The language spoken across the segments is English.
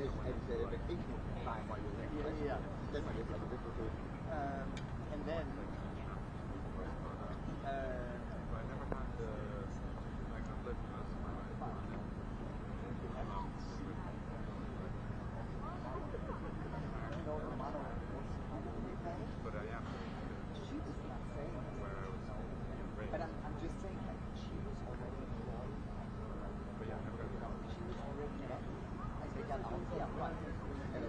vacation time while you're there. Yeah. Definitely, it's like a different food. And then, I never had the like I've lived most of my life. But I am. She was not saying where I was raised. But I'm just saying like she was already employed. But yeah, never got she was already they got out here, right? And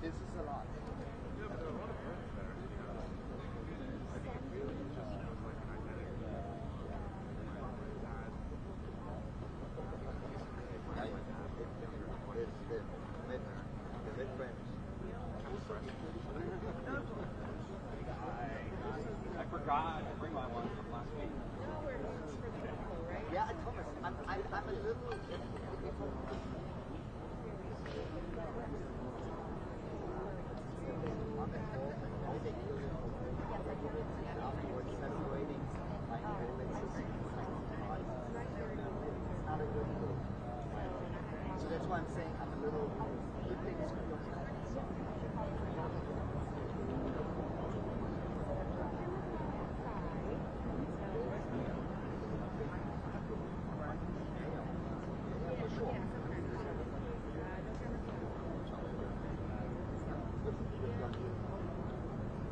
this is a lot. Yeah, but there are a lot of friends there. I think it really just feels like an identity. My dad. The mid friends. I forgot to bring my one from last week. No, we're for the medical, right? Yeah, Thomas, I'm a little. So that's why I'm saying I'm a little.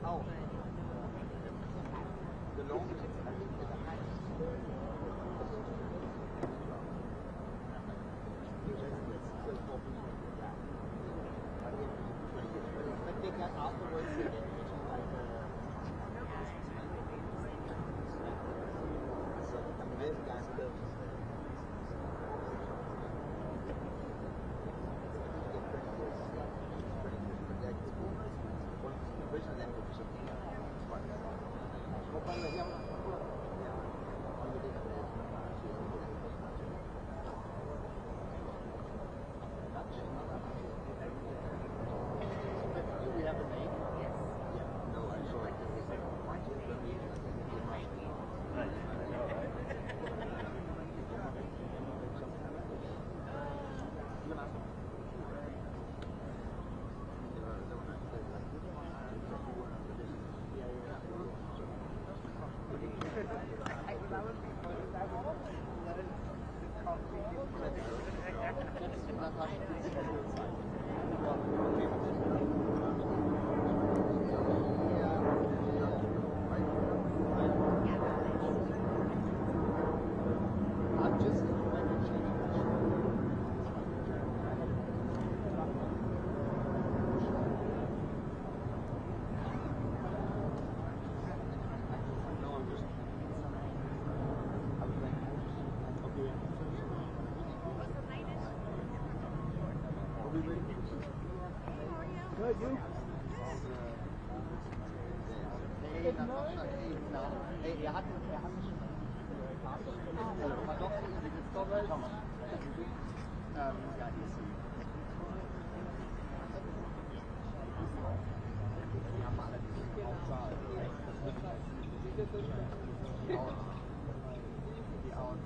Oh, the longest is the highest. But they got afterwards they get into like the mid guys built. Good, you? Er hat schon ja, die ist die haben alle die Hauptsaal. Die Out,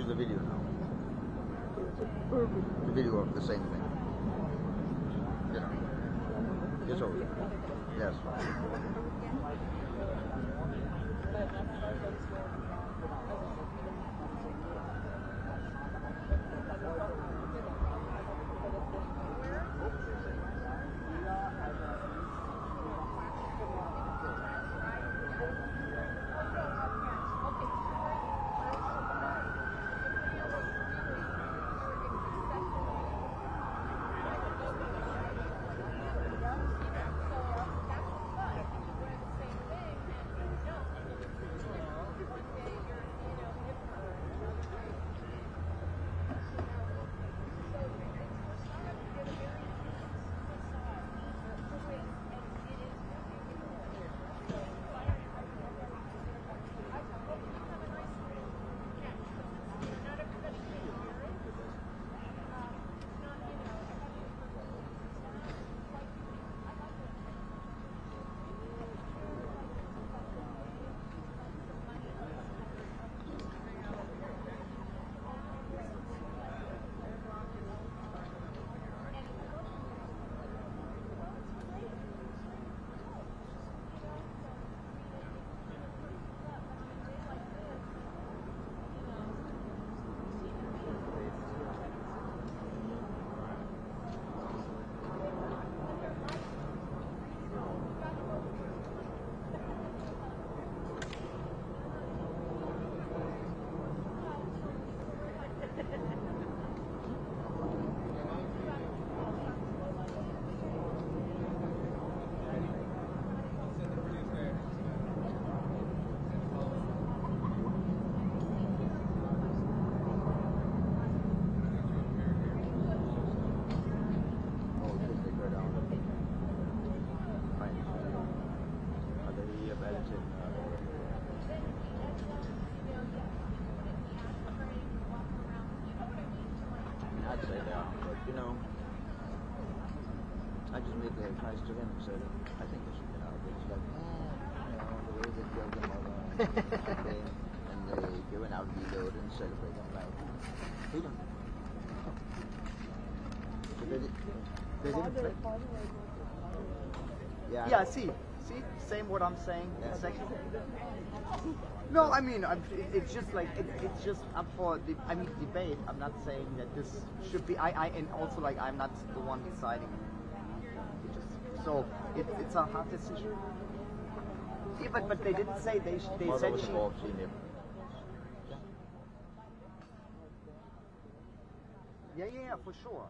you the video now. The video of the same thing. You know. Yes, over. Yes. I'd say they are, but you know, I just made the advice to him and said, I think they should get out of it. It's like, you know, the way they killed their mother and they went out reload and celebrate their life. Freedom. So they didn't play. Yeah, see, same what I'm saying. Yeah. Exactly. No, I mean, it's just like it's just up for debate. I'm not saying that this should be. And also like I'm not the one deciding. So it's a hard decision. Yeah, but they didn't say they said she. Yeah, for sure.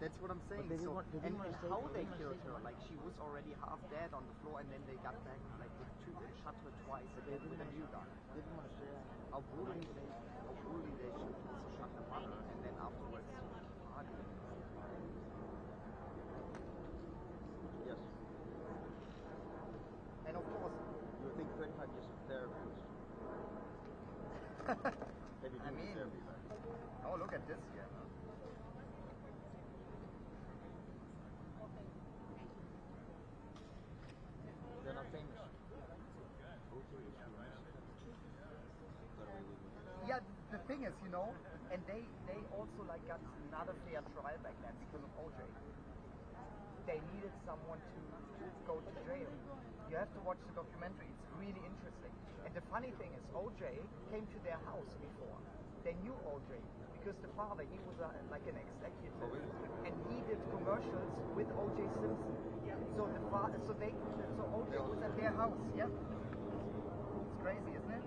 That's what I'm saying. So, and how they killed her, like she was already half dead on the floor, and then they got back like with two and shot her twice again with a new gun. They didn't want to share how brutally they should also shot the mother, and then afterwards party. Yes. And of course, you think 35 years of therapy was maybe therapy, right? Oh, look at this here. They're not famous. Yeah, the thing is, you know, and they also like got not a fair trial back then because of OJ. They needed someone to go to jail. You have to watch the documentary. It's really interesting. And the funny thing is, OJ came to their house before. They knew OJ because the father, he was like an executive, and he did commercials with OJ Simpson. So OJ was at their house. Yeah, it's crazy, isn't it?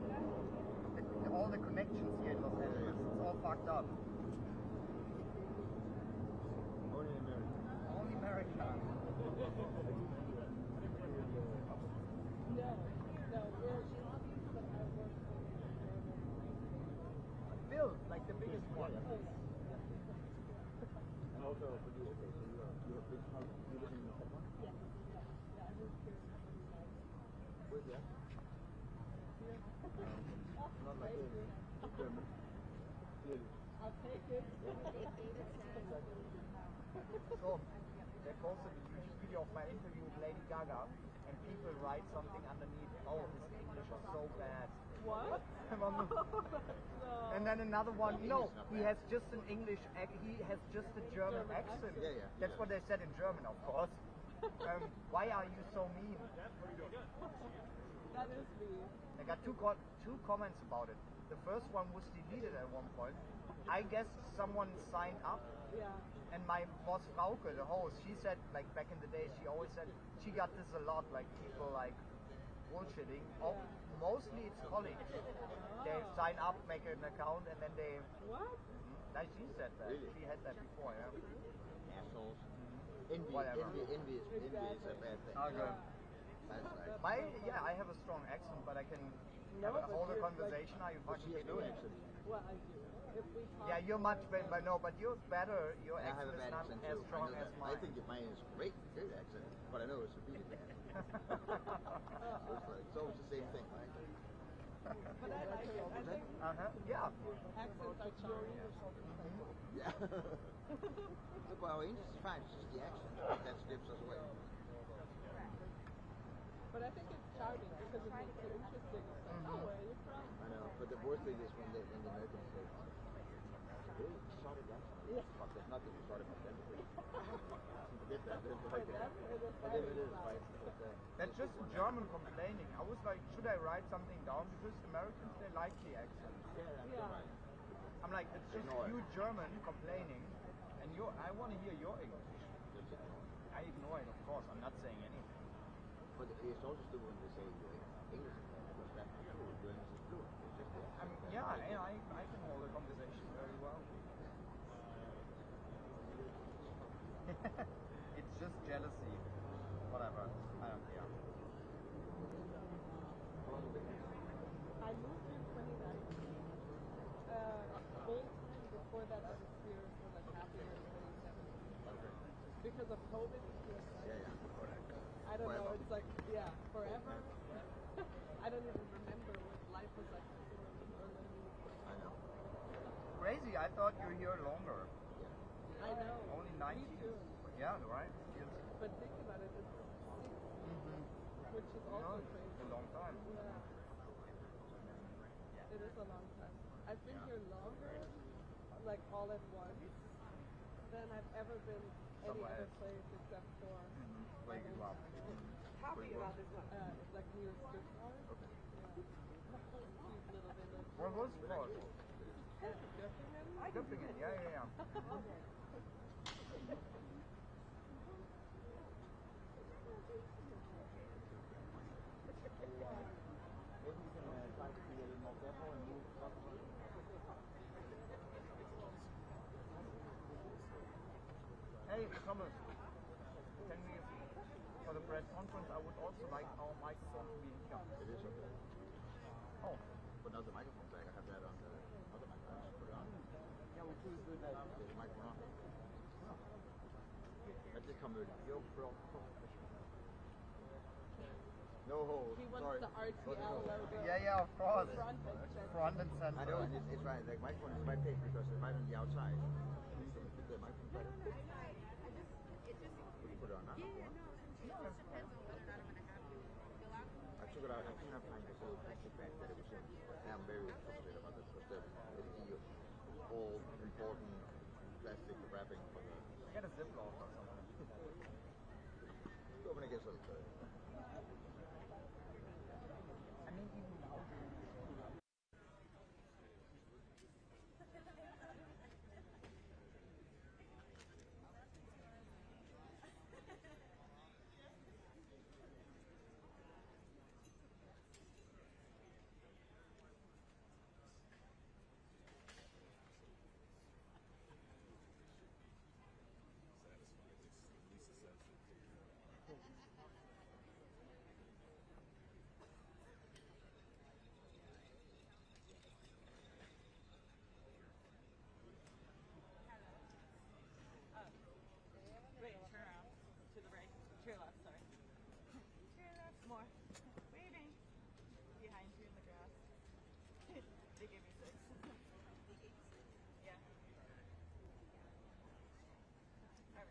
All the connections here in Los Angeles, it's all fucked up. Only America. Only America. Bill, like the biggest one. And also for you, okay, so you're a big house, you live in the second one? Yeah. Where's that? Not like German. Clearly. I'll take it. So, they posted a huge video of my interview with Lady Gaga, and people write something underneath, oh, his English is so bad. What? No. And then another one. English No, is not he bad. has just an English. He has just a German German accent. accent. Yeah. That's what they said in German, of course. Why are you so mean? That is me. I got two comments about it. The first one was deleted at one point. I guess someone signed up, Yeah. and my boss Frauke, the host, she said, like back in the day, she always said she got this a lot, like people like bullshitting. Oh, mostly it's colleagues. They sign up, make an account, and then they. What? Like she said that. Really? She had that before, yeah. Assholes. Envy Whatever. is a bad thing. Okay. That's like, I have a strong accent, but I can No, have a but hold a you're, conversation. Are you but fucking she has kidding no me? accent. Well, I do. If we talk. Yeah, you're much better, but no, but you're better. Your I have accent a is bad not accent as too. strong I know as that. mine. I think that mine is great accent, but I know it's really bad. It's always the same thing, right? But I like it. I think Yeah. accents are charming. Yeah. Look, well, English is fine. It's just the accent that gives us away. But I think it's charming because it makes it interesting. It's like, oh, where are you from? I know, but the worst thing is when the Americans say, "Really, sorry, guys." Yeah. But there's nothing sorry about them. Forget that. It's For like them, it is for them it very is, right? But, That's just German complaining. I was like, should I write something down? Because Americans, they like the accent. Yeah. right. I'm like, it's just Ignore it. you German complaining, and I want to hear your English. Just ignore it. I ignore it, of course. I'm not saying anything. But it's also still when they say your English is bad, because that's not true. Your English is fluent. It's just the I accent. mean, yeah, and I can hold a conversation very well. It's just jealousy. Whatever. I don't care. I moved in 2019. Full time before that, I was here for like half a year in 2017. Because of COVID, Yeah. I don't know, Forever. it's like, yeah, forever. I don't even remember what life was like before Berlin. I know. Crazy. I thought you were here longer. I know. Only Me 19. too. Yeah, right? Yes. But think about it, it's 6, which is No, also it's crazy. a long time. Yeah. It is a long time. I've been here longer, like all at once, than I've ever been any Somewhere other else. place except for Where you grew up. Tell me about this one. Like near Stuttgart. Okay. Cute little village. What was it called? Göttingen? Göttingen. Yeah. Maybe you can try to be a little more careful and move stuff around. Hey, Thomas. Can we, for the press conference, I would also like our microphone to be in here. It is okay. Oh. But not the microphone tag. I have that on the other microphone. Just put it on. Yeah, we could do that. There's a microphone on. Men det kommer ju bra. No, He wants sorry. the RTL logo. Yeah, of course. Front and center. Front and center. I know, and it's right. The microphone is right big because it's right on the outside. So put the microphone better. Would you put it on now? I took it out. I couldn't have find this little plastic bag that it was in. And I'm very frustrated about this because the all important plastic wrapping for the. Get a Ziploc or something. Open against the. I mean, even now. Wait, turn around. To the right. To your left, sorry. To your left. More. Waiting. Behind you in the grass. They gave me 6. Yeah. Alright.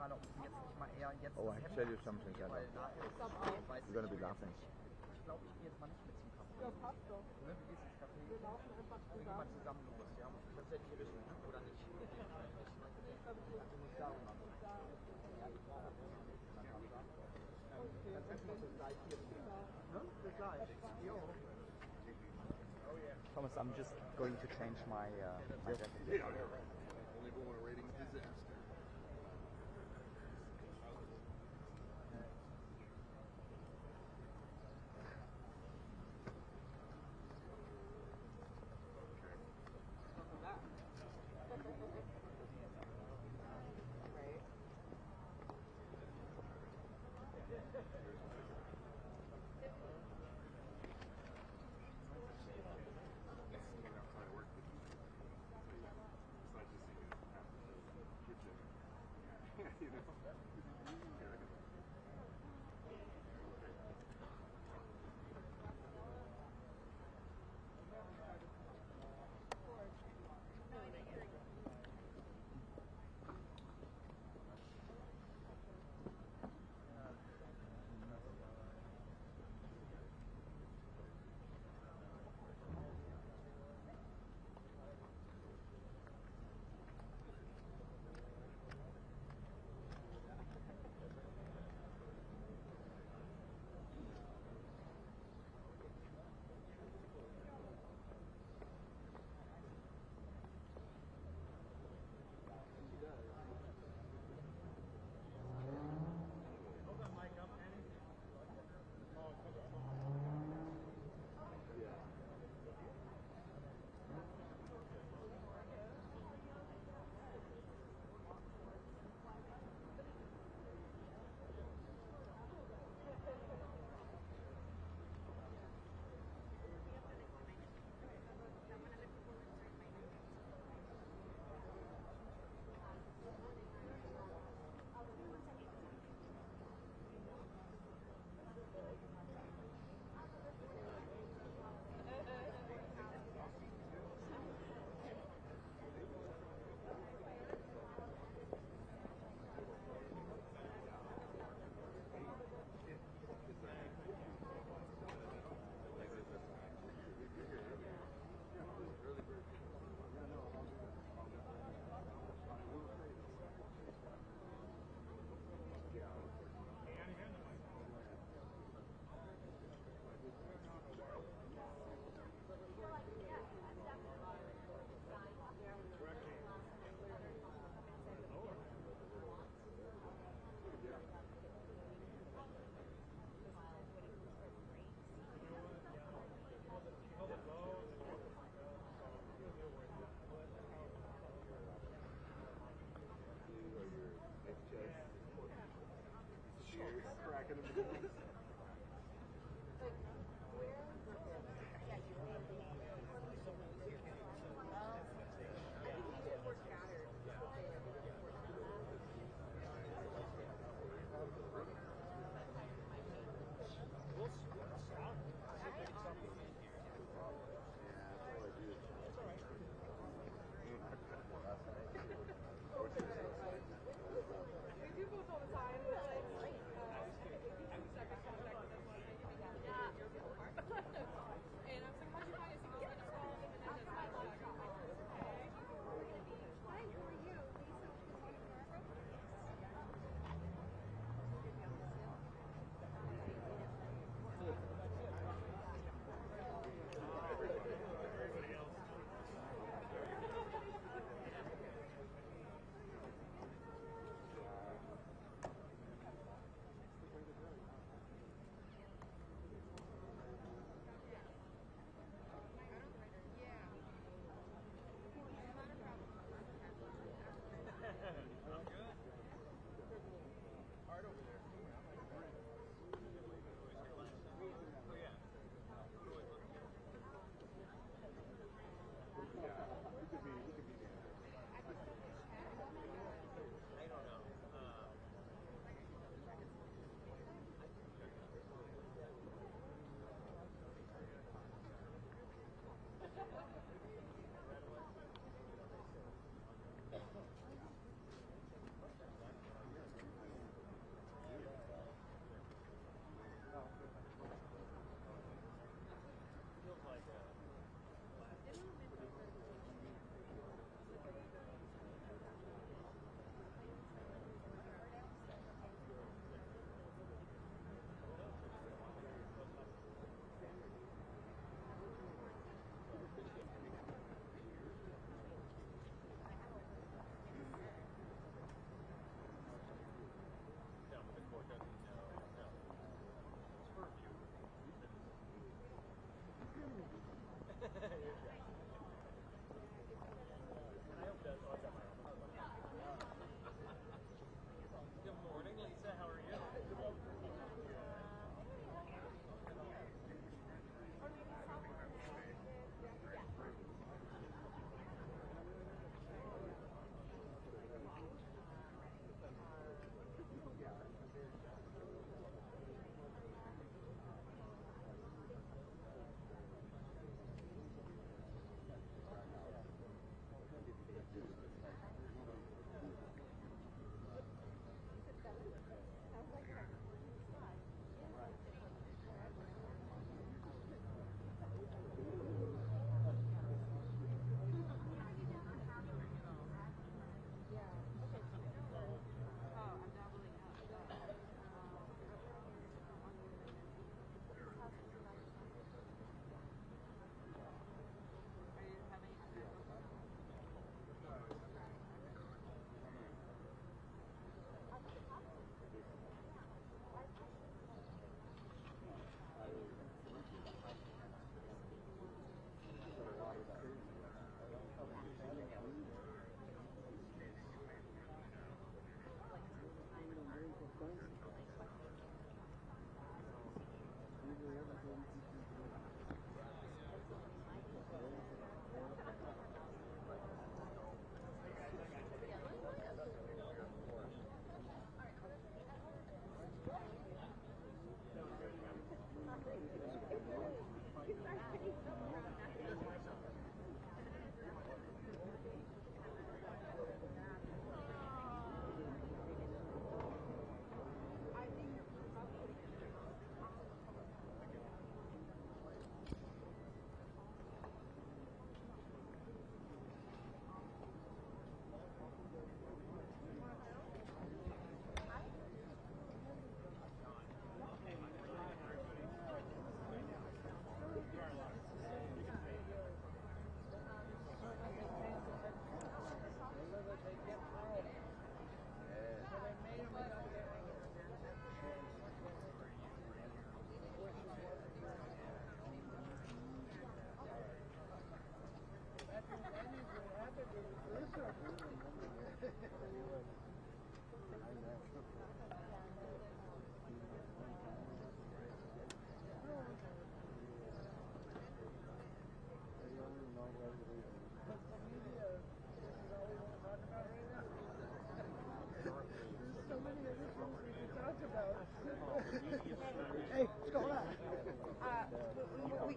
Frage, ob sie jetzt nicht mal eher jetzt Oh, das I Hemd tell you anziehen, something, Sally. weil nachher ist es spät, weiß You're gonna ich be laughing. Ich glaube, ich gehe jetzt mal nicht mit zum Café. Ja, passt doch. Ne, du gehst ins Café. Wir laufen einfach Wir gehen mal zusammen. zusammen los, ja? Das werde ich wissen, ne? Oder nicht? Du musst da machen. Ja, ich brauche das. Dann treffen wir uns gleich hier wieder. Ne? Bis gleich. Jo. Thomas, I'm just going to change my jacket. Only go on a rating disaster.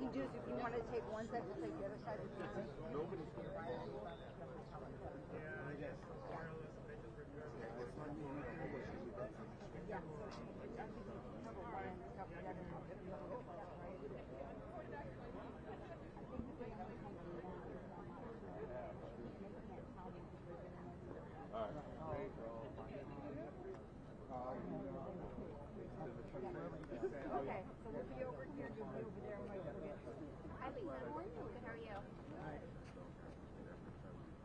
can do is if you want to take one side, we'll take the other side. Nobody's here. Yeah. Okay, so we'll be over here, you'll be over there, and we'll get. Hi, Lisa. Good morning. Good. How are you?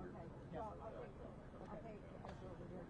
Okay. Well, I'll take this over here.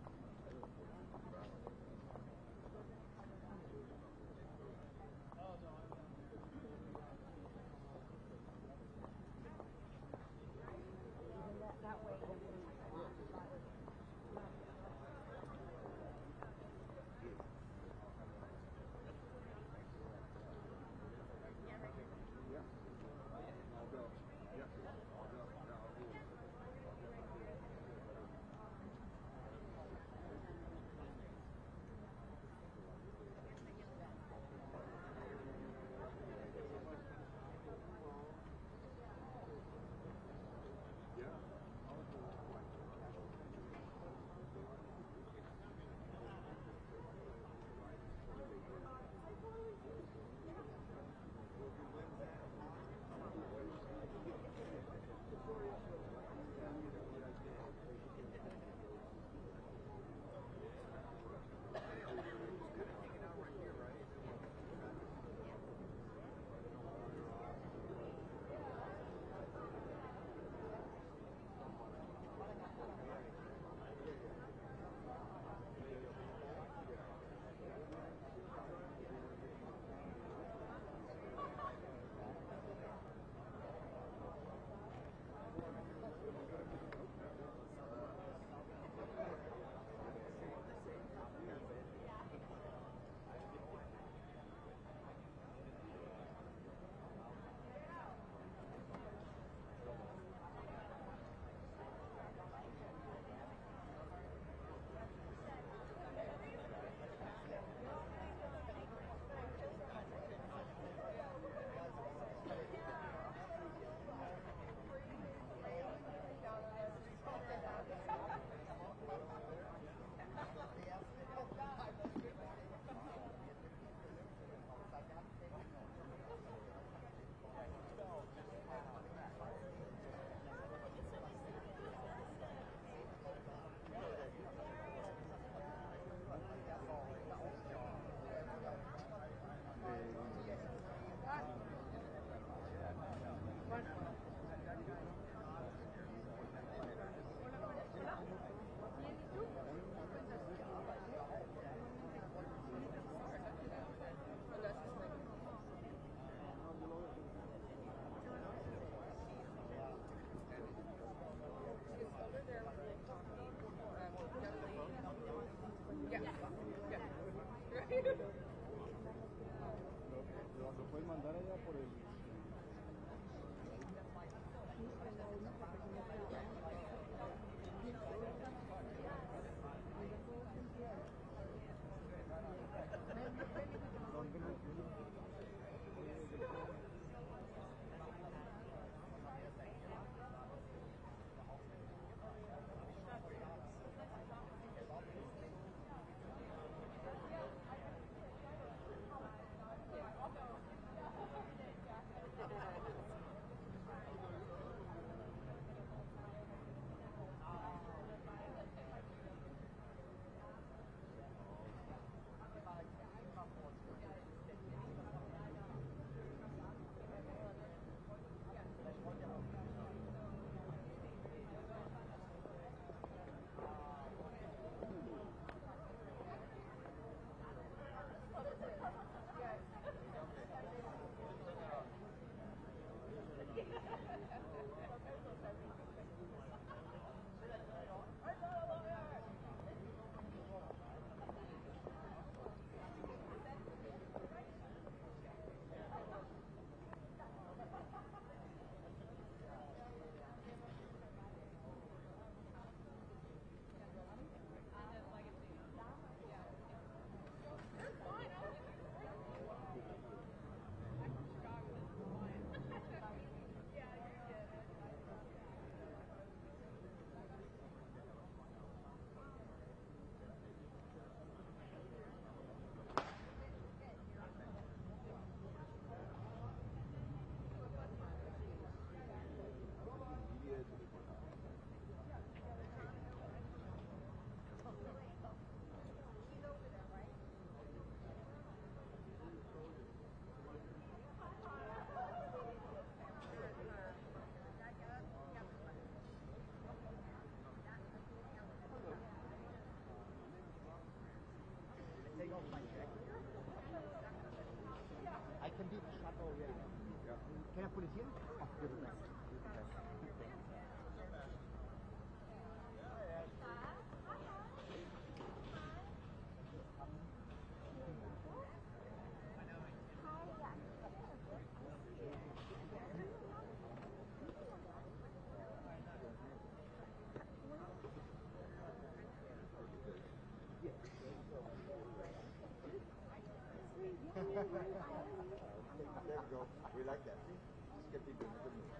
There we go. We like that. See? Just get people in the good mood.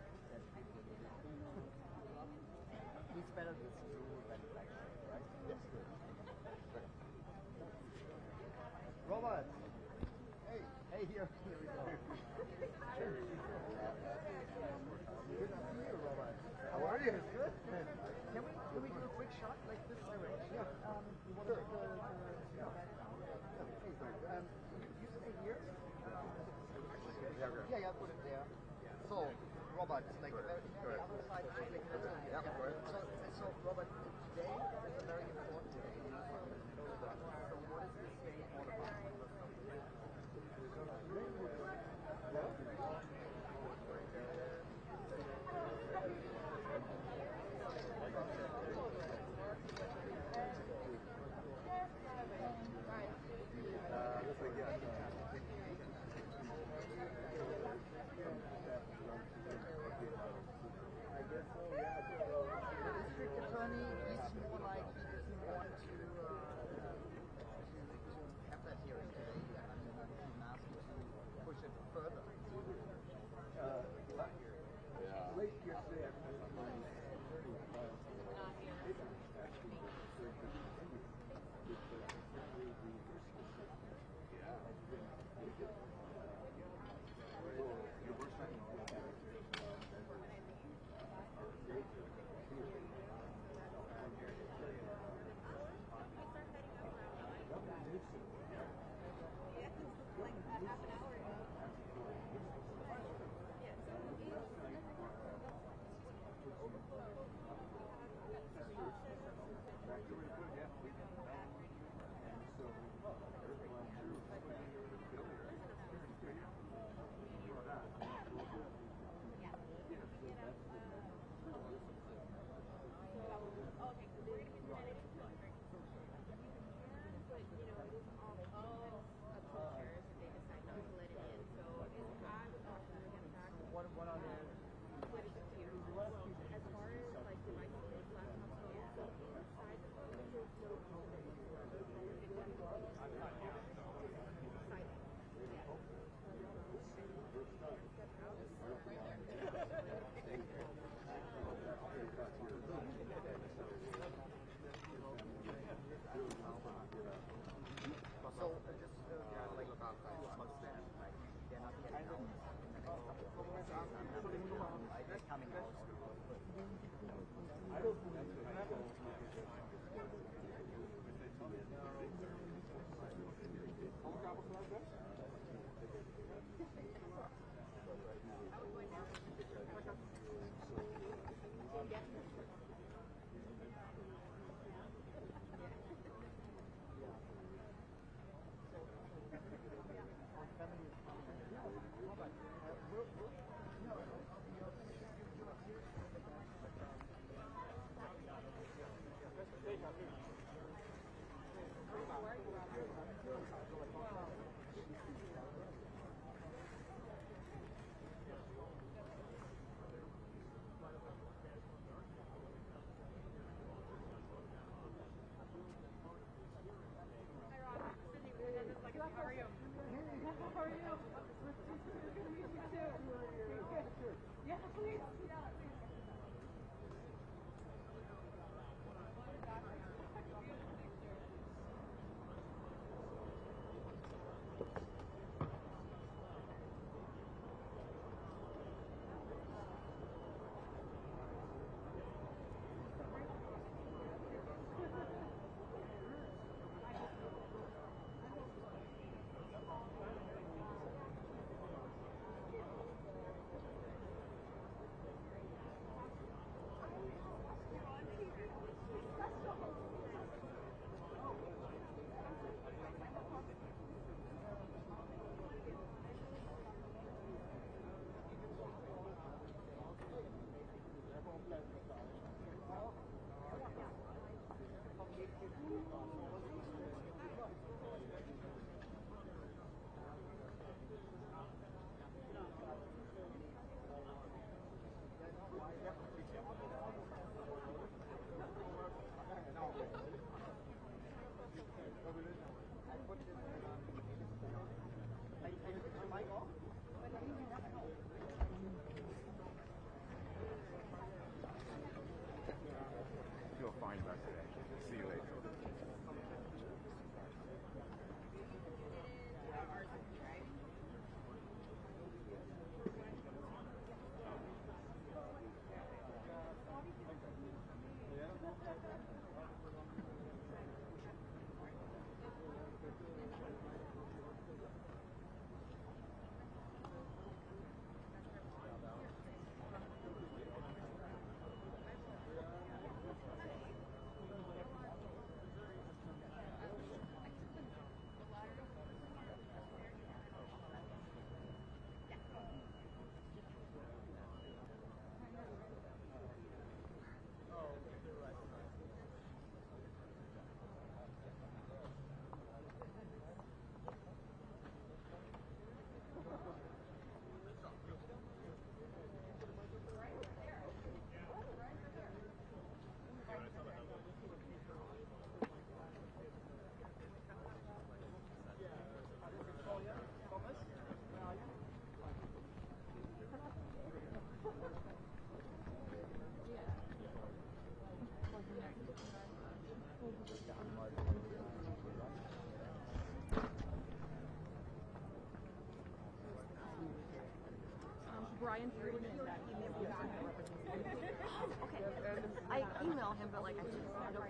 He's better than smooth manufacturing, right? Yes, good. Right. Robert! Hey! Hey, here we go. Good to see you, Robert. How are you? Good. Can we do a quick shot like this direction? Yeah. You want to take the background? Hey, you stay here? Yeah, put it there. So, Robert, like the other side, so Robert, today is a very important day. So what is this day all about? District attorney is more like he doesn't want to have that hearing today. I mean, he asked me to push it further. Late yesterday, Okay. I email him, but like I just don't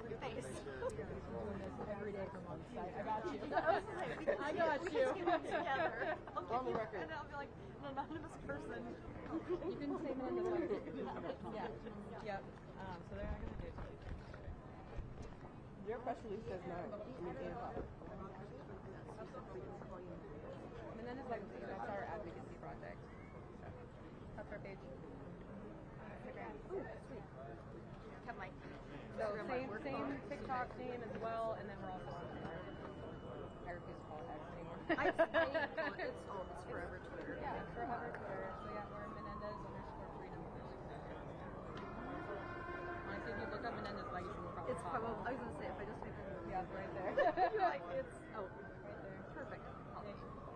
your face. Every day for months. I got you. I got you. Together. On the record. And I'll be like an anonymous person. You didn't say Menendez. Yeah. Yep. So they're not gonna do it. Your press release says 9. I mean 8 o'clock. Menendez Legacy, that's our advocacy project. That's our page. Instagram. Ooh, sweet. Have my So same TikTok name as well, and then we're also on Twitter. I refuse to call it X anymore. it's forever Twitter. Yeah, it's forever Twitter. So yeah, we're Menendez_freedom. Honestly, if you look up Menendez Legacy, we'll probably It's pop probably, up. I was going to say, if I just make it. Yeah, it's right there. You're like, it's, right there. perfect.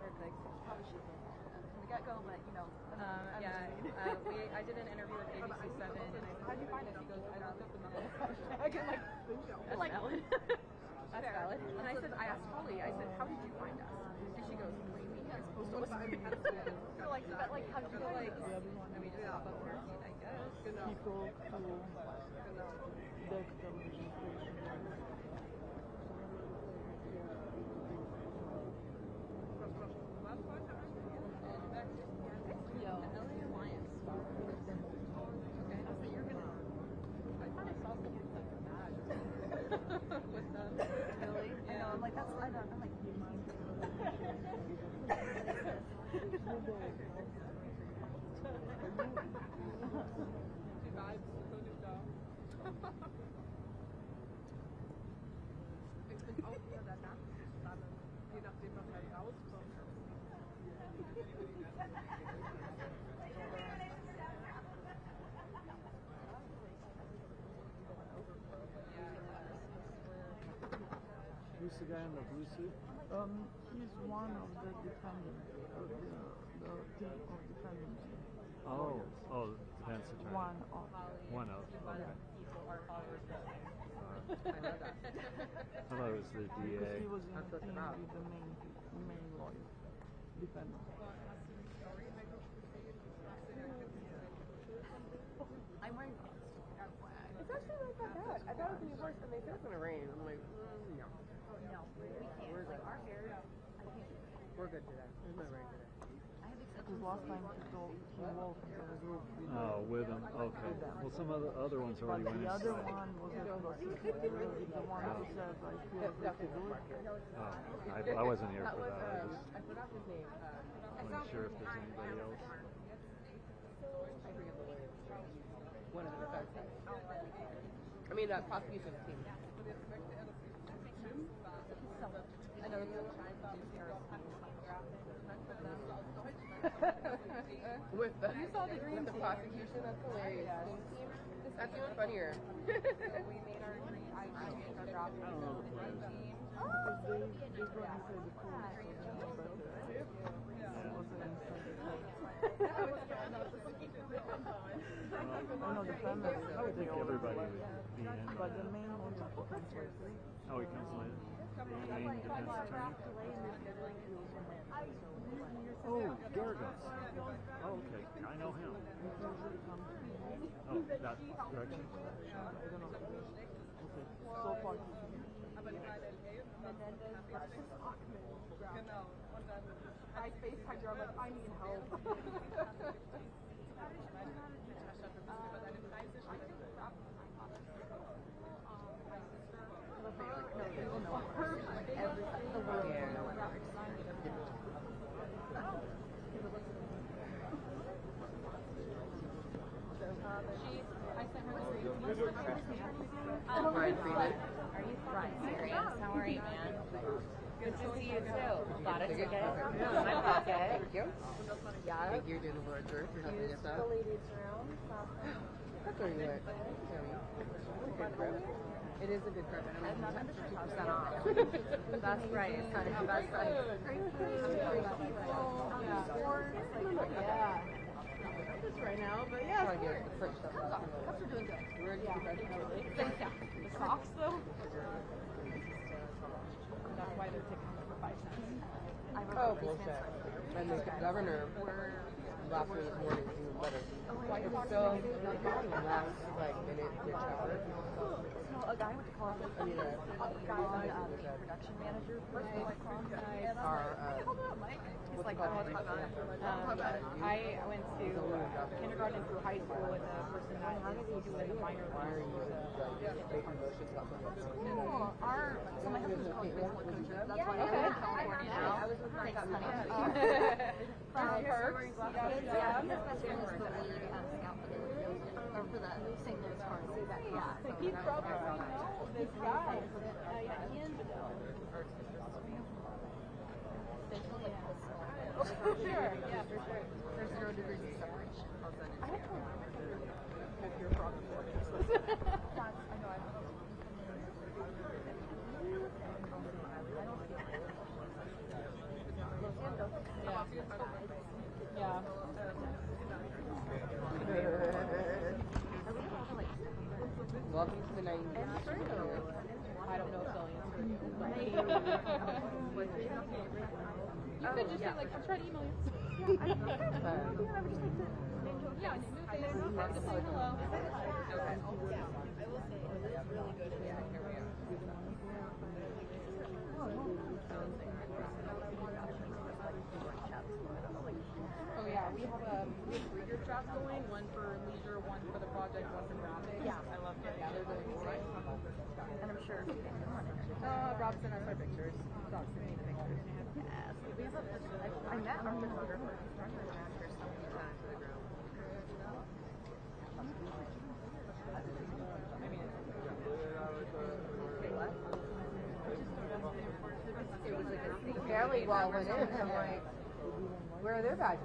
Perfect. Probably should be from the get-go, but you know. I did an interview with ABC7, and I said, how'd you find us? He goes, I looked up the Menendez hashtag, and that's Like, valid. That's fair. valid. And I said, I asked Holly, I said, how did you find us? And she goes, what do you mean? You're supposed to listen to us. So like, but like, how did you find us? And we just hop up to our seat, I guess. People who death television station. Really? I know, I'm like, that's, I don't, I'm like, Who's the guy in the blue suit? He's one of the defendants, the team of defendants. Oh, defense attorney. One Okay. of. I know that. I thought it was the Because DA. he was in That's the what team it's about. with the main lawyer, defendant. I'm wearing It's actually not that bad. I thought it was gonna be worse, and they said it's gonna rain. I'm like, no. no, we can't. We're Like, good. our hair, We're good today. There's no rain today. I have Because acceptance. last time he walked into the group with Oh, with them. Okay. Well, some other ones but already went the in. other one was the one who said, I feel free to do it. Oh, I wasn't here for that. I forgot his name. I wasn't sure if there's anybody else. I forget the name. One of the defense guys. I mean, prosecution team. I know With the prosecution, that's hilarious. That's even funnier. We made our IG drop I don't know the players. Because they probably say the cool I know the family. I would think everybody would be in. But the main one was the counselor. Oh, he comes later. The main defense attorney. Oh, Garagos. Oh, okay. I know him. Oh, that direction. I don't know. Okay. So far, I FaceTimed her, I'm like, I need help. I sent her Brian Freeman. Right, serious. How are you, man? Good to see you too. Got a ticket in my pocket. Thank you. Yeah. I think you're doing the Lord's work for helping us out. That's where you at. It's a good grip. It is a good grip. I mean, 50% off. That's right. It's kind of that's right. Great food, great people, sports, yeah. just right now, but yeah. Trying to get the French stuff out. Cups are doing good. Where did you guys go? Yeah. The socks though. That's why they're ticking for 5 cents. Oh, bullshit. And the governor. last one this morning was even better. So, last, like, minute pitch hour. No, a guy went to call him. I mean, a guy on the production manager. First of all, Mike. He's like, I want to talk about it. I went to kindergarten through high school with a person that is doing a minor. Why are you, like, making motions about something? No, so my husband's college baseball coach. That's why I'm in California now. I was with my honey. His best friend is the lead scout for the St. Louis Cardinals. Yeah. So he's probably this guy. Sure, yeah, for sure. There's 0 degrees of separation. I don't know. If you're from I know. Yeah. Welcome to the 90s. I don't know if they'll answer you, but you could just say, like, I'm trying to email you. Yeah, just say hello. Okay. Oh yeah, we have 3-year chats going, one for leisure, one for the project, one for graphics. Yeah, I love it. Yeah, they're really great. And I'm sure Rob sent us our pictures. Rob sent me the pictures. yes. We have I met our photographer. He's so many times to the group. It was like a Fairly well went in. I'm like, where are their badges?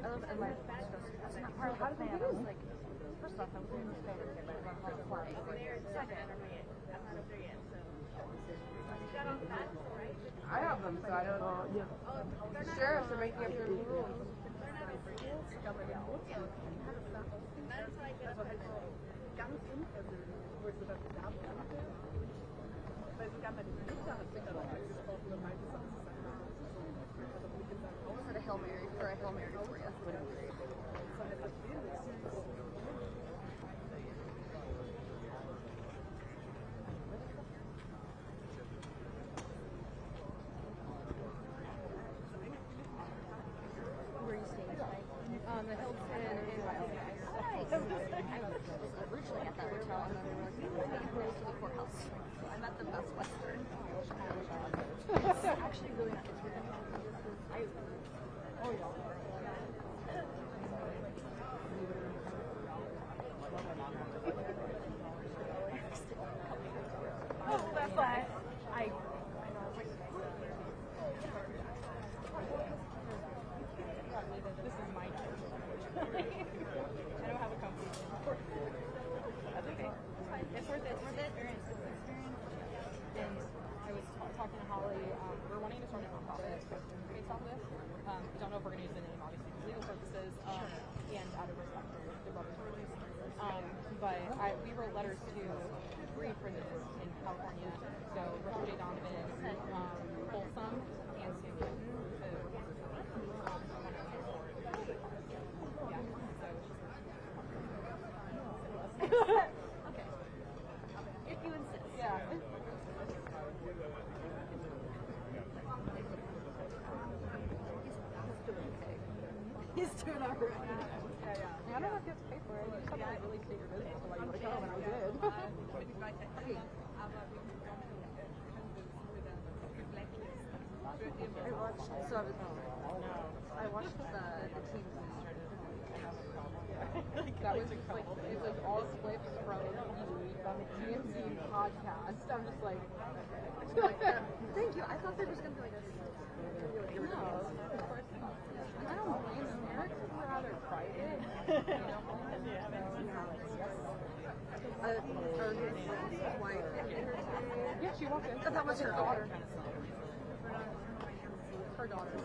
I love and my that's not part of how did they get in? Like, first off, I was in this famous but I love the flag. Second, I have them, so I don't know. Sheriffs are making up their own rules. I a Hail Mary for a Hail Mary for you. Where are you staying tonight? The Hilton in Nice. I was originally at that hotel and then we were like, we want to get close to the courthouse. I'm at the Best Western. It's actually really not. It's really not. Oh, yeah. Oh, that's why I know. This is my church, unfortunately. I don't have a company. That's okay. It's worth it. It's worth it. It's an experience. And I was talking to Holly. We're wanting to start a nonprofit based off this. Don't know if we're going to use the name, obviously, for legal purposes, and out of respect for the brothers and sisters. But we wrote letters to 3 prisons in California. So Richard J. Donovan, Folsom, and Sam Newton. Okay. If you insist. Yeah. He's doing all right. I don't know if you have to pay for it. You just have to like, really state your business for why you want to come, and I did. I watched the team. That was just like, it's like all clips from the TMZ podcast. I'm just like, Thank you. I thought there was going to be like a. no, of course not. I don't blame them. Eric's rather private. His wife. Yeah, she walked in. That was her daughter. Her daughter.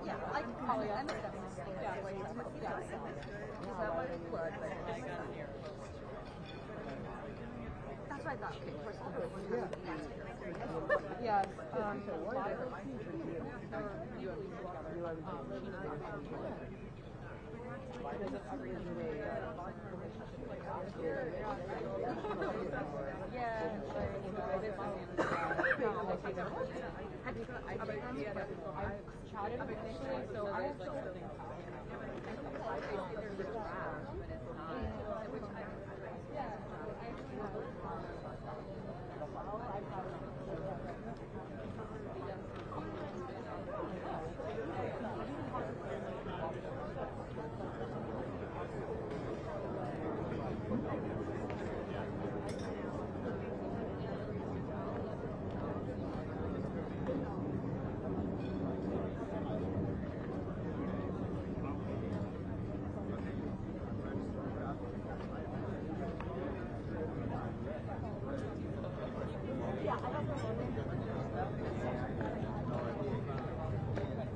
Yeah, like Holly. I'm Yeah, like, yeah. Is that what it was? That's what I thought. Okay, first of all, Yes. you and me together. She knows everything the way relationship like that. Yeah, I've chatted with initially, so I was like really I think there's a crash, but it's not.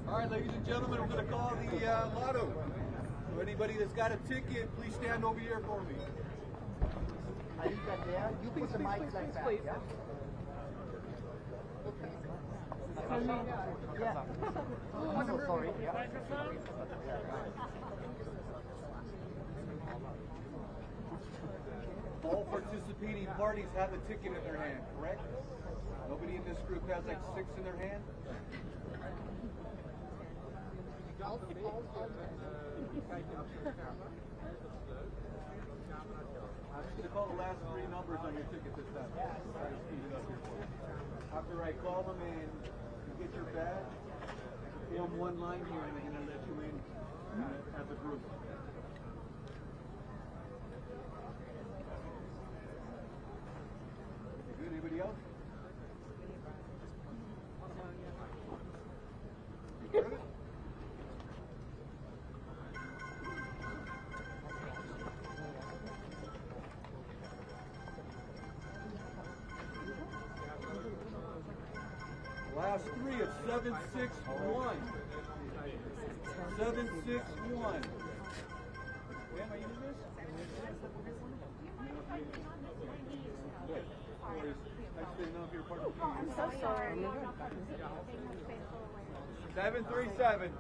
All right, ladies and gentlemen, we're going to call the lotto. So anybody that's got a ticket, please stand over here for me. Are you got there? You put the mic like that, yeah? Yeah. I'm so sorry. Yeah. All participating parties have a ticket in their hand, correct? Nobody in this group has like 6 in their hand? I'm just going to call the last 3 numbers on your ticket this time. After I call them and you get your badge, form one line here and I'm going to let you in as a group. Good. Anybody else? Good. Last 3 is 761. 761. Ma'am, are you in this? Good. I'm so sorry. 737.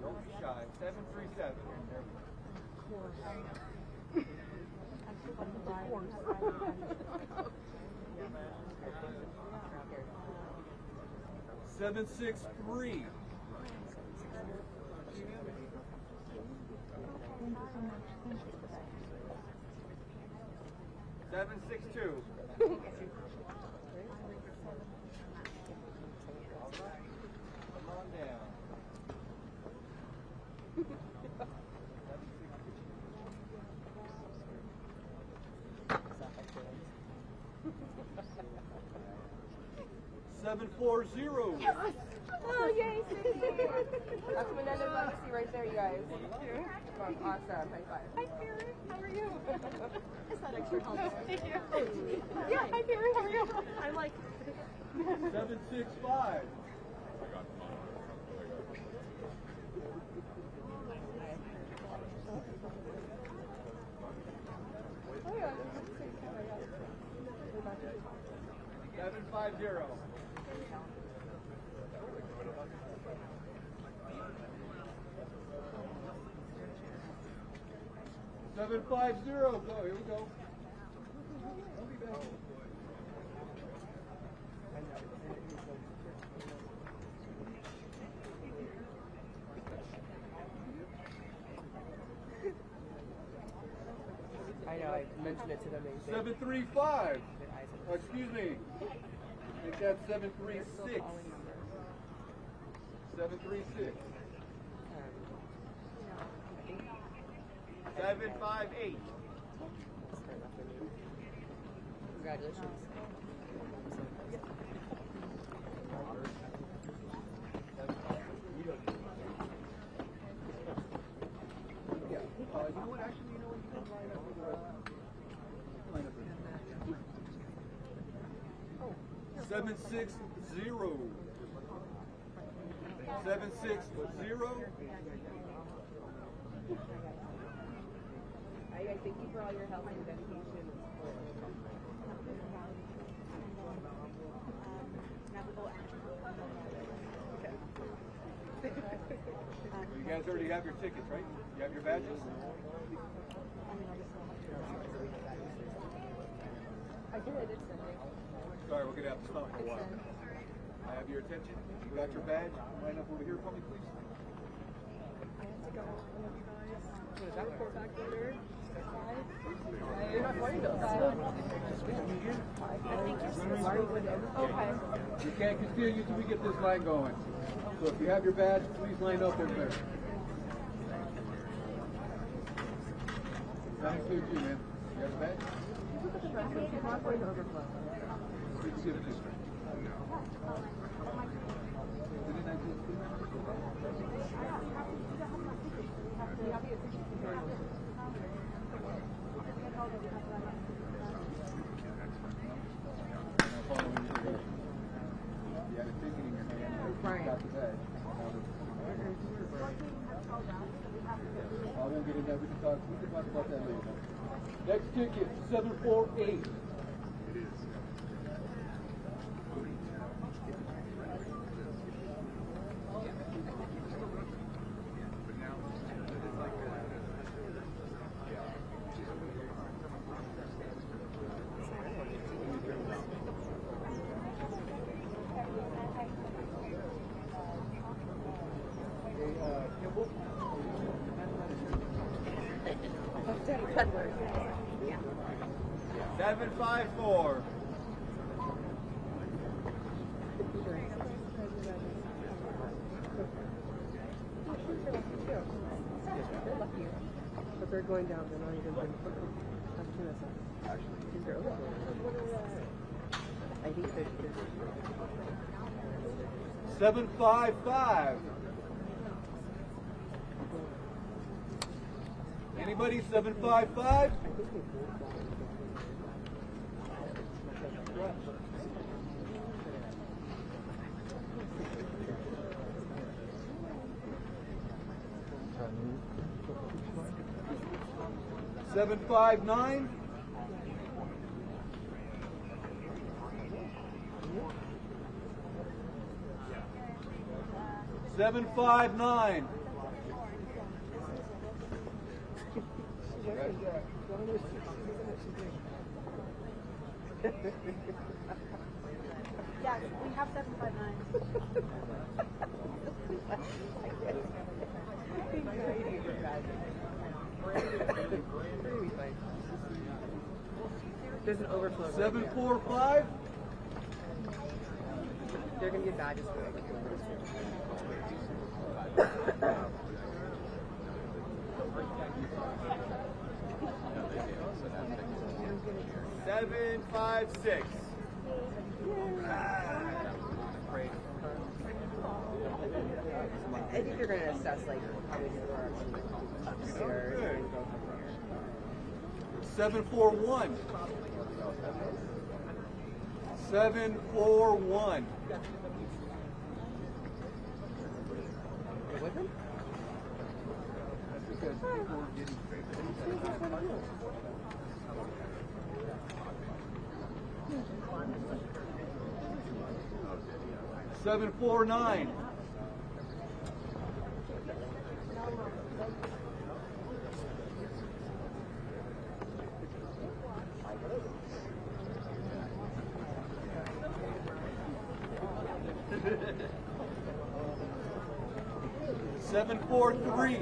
Don't be shy. 737. 763. 762. All right. Come on down. 740. Yes. Oh, yay, 60. That's Menendez legacy right there, you guys. Awesome. High five. Hi, Karen. How are you? Is that extra helpful? Thank you. Yeah, hi, Karen. How are you? I'm like... 765. Oh, yeah. 750. 750. Go. Here we go. I'll be back. I know, I mentioned it to them. 735. Oh, excuse me. I think that's 736. 736. 758. Congratulations. Yeah. You know what? Actually, you know what? You can line up with the rest. Line up with 760. 760. I thank you for all your help and dedication. You guys already have your tickets, right? You have your badges? I did. It's Sunday. Sorry, we're gonna have to stop for a while. I have your attention. You got your badge? Line up over here for me, please. I have to go. What is that report back later? You're not going to Okay. You can't continue until we get this line going. So if you have your badge, please line up over there. That includes you, man. You have a badge? Look at the restrooms. You're not going to overflow. Please give it this way. I won't get into that. We can talk about that later. Next ticket, 748. Yeah. 754. They're lucky. But they're going down. They're not even going to actually. I think they're 755. Anybody? 755? Seven, 5, 9. Seven, 5, 9. Yes, we have 759. There's an overflow. 745. They're going to get badges for it. 756. I think they're going to assess like how many are upstairs. Okay. 741. 741. With them? That's because people are getting 749. 743.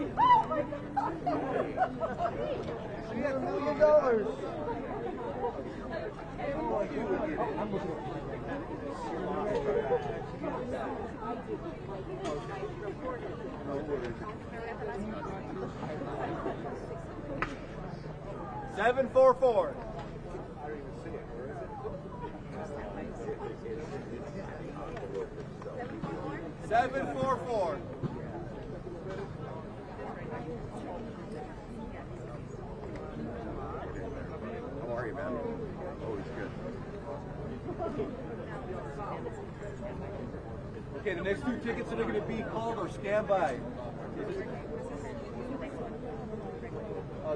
She had $1 million. Seven, 4, 4. 7, 4, 4. How are you, man? Always good. Okay, the next two tickets that are going to be called are standby.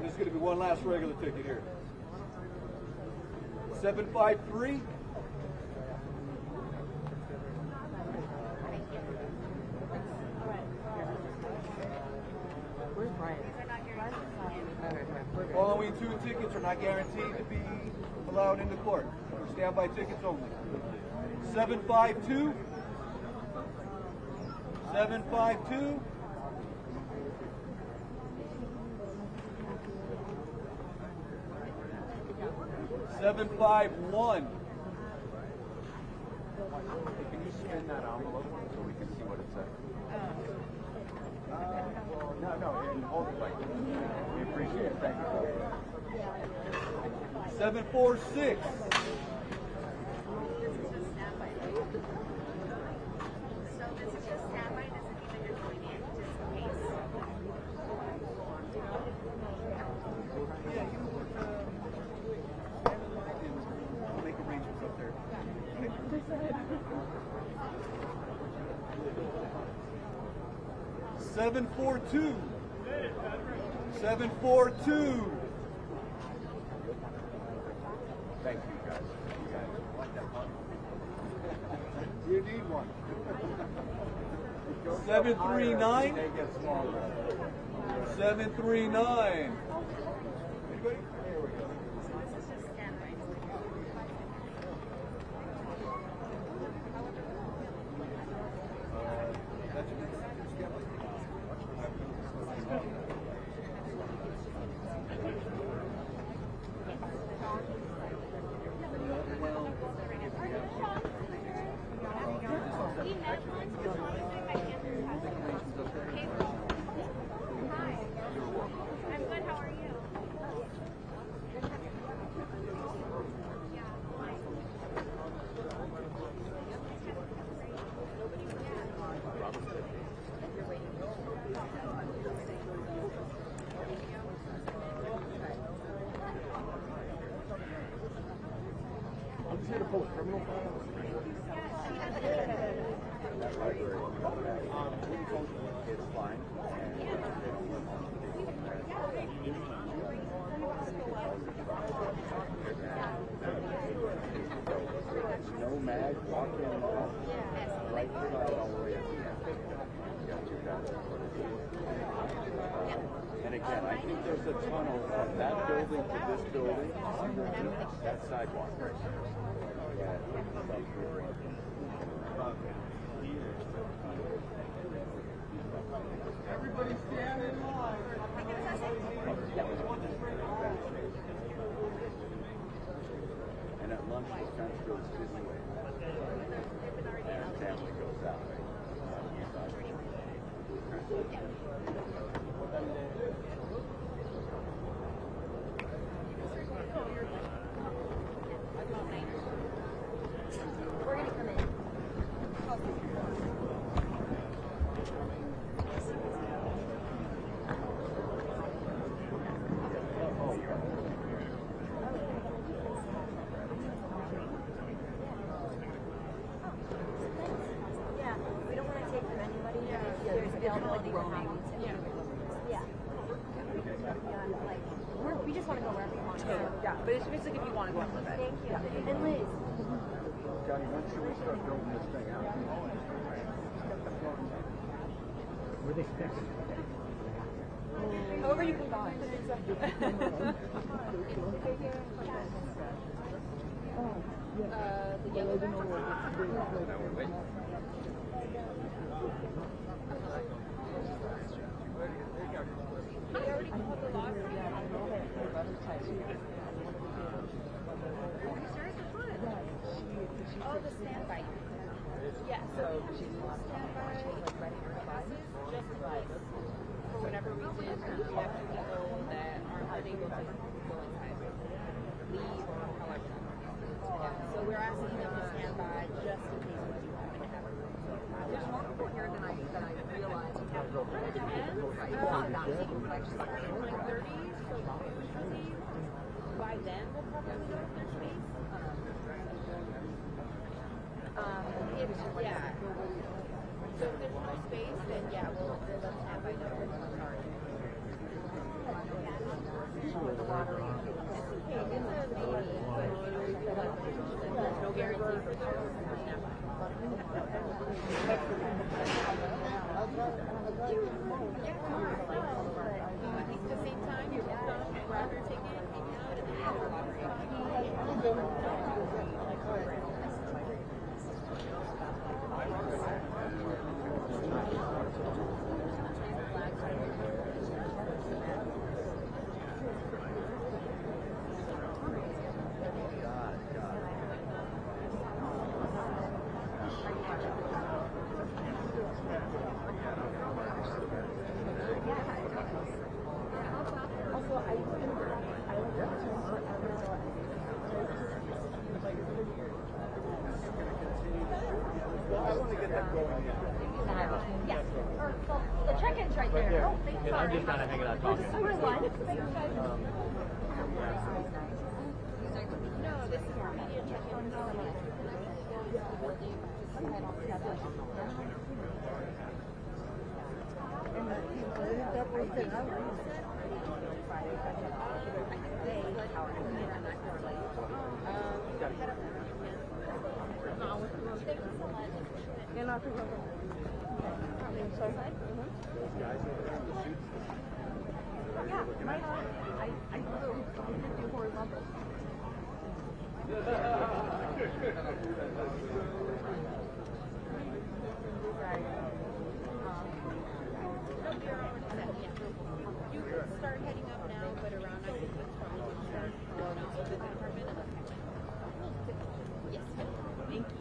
This is going to be one last regular ticket here. 753. not guaranteed to be allowed into court. For standby tickets only. 752. 752. 751. Can you spin that envelope so we can see what it says? No, and hold it like we appreciate it. Thank you. 746. I'll make arrangements up there. 742. 742. Thank you, guys. You need one. 739. 739. Anybody? Here we go. Here to pull a criminal file? That library. It's fine. No mag, walk in, right side all the way up. And again, I think there's a tunnel from that building to this building, that sidewalk right there. Everybody stand in line. And at lunch, this fence goes this way. And family goes that way. We're gonna come in. Yeah, we don't want to take from anybody. There's like roaming. Yeah. We just want to go wherever you want to go. Yeah, but it's basically if you want to go out with it. Thank you. And Liz. Johnny, when should we start building this thing out? Were they expecting? However you can buy. The yellow Oh, the standby. Yeah, so standby classes just like for whatever reason we have people that aren't able to go inside, leave or however. Yeah, so we're asking them to stand by just in case we do happen to have a room. There's more people here than I realized. It kind of depends. Not taking collections like 30s, so usually by then we'll probably know if there's space. Yeah. So if there's no space, then yeah, we'll let them have by number. The lottery. It's a maybe, but there's no guarantee for sure. At the same time, you're done, grab your ticket, hang out, and Yeah. Or, well, the check-in's right there. Oh, thank you. I'm just kind of hanging out talking. No, this is our media check-in. You can start heading up now, but around I think that's probably when you start going out to the department. Yes. Thank you.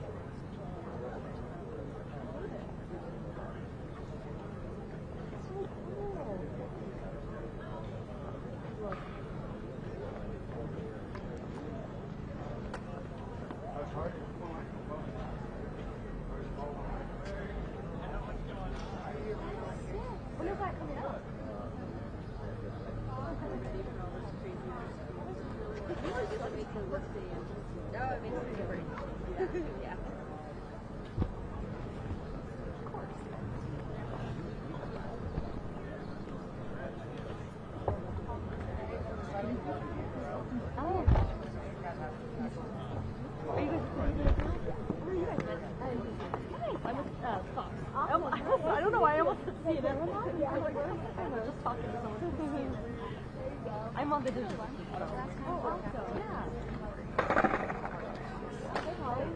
When is that coming up? No, it makes a difference. Yeah. I don't know why I almost didn't see it. I was like, just talking to someone. I'm on the digital one. Oh, awesome. Yeah. Hey, Holly.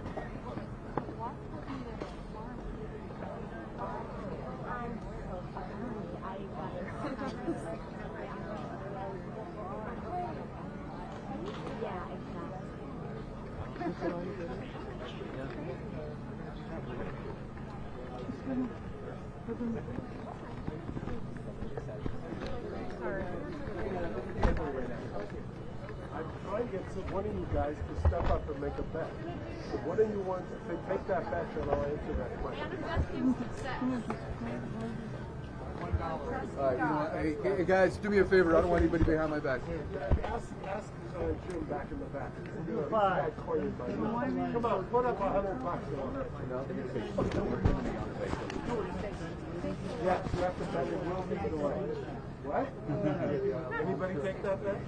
Yeah, I'm trying to get one of you guys to step up and make a bet. So what do you want to take that bet and I'll answer that question. Hey guys, do me a favor. I don't want anybody behind my back. Ask Jim back in the back. Come on, put up $100 on it. Yes, you have to bet it will be delayed. What? Anybody take that bet?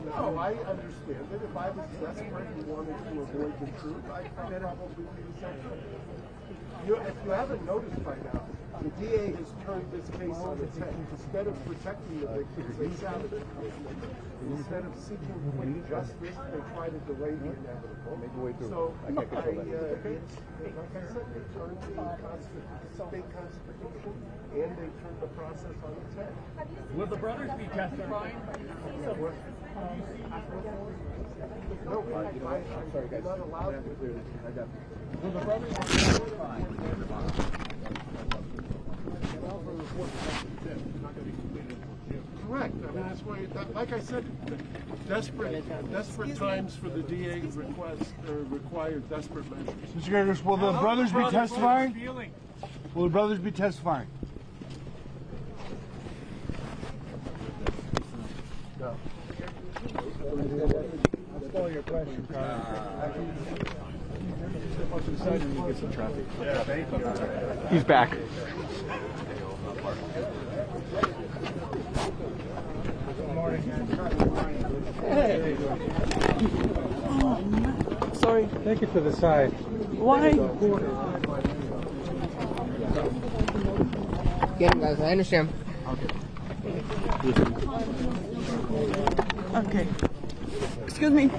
No, I understand that if I was desperate and wanted to avoid the truth, I'd probably be the same. If you haven't noticed by now, the DA has turned this case on its head. Instead of protecting the victims, they sabotaged it. Instead of seeking quick justice, they try to delay the inevitable. So, like I said, they turned the state constitution and they turned the process on its head. Will the brothers be testifying? No, I'm sorry, guys. Not allowed to. Will the brothers be testifying? Correct. I mean, that's why, like I said, desperate times for the DA require desperate measures. Mr. Gergis, will the brothers be testifying? Will the brothers be testifying? No. That's all your question, Carl. He's back. Good morning. Hey. Sorry. Take it to the side. Why? Get him, guys. I understand. Okay. Excuse me.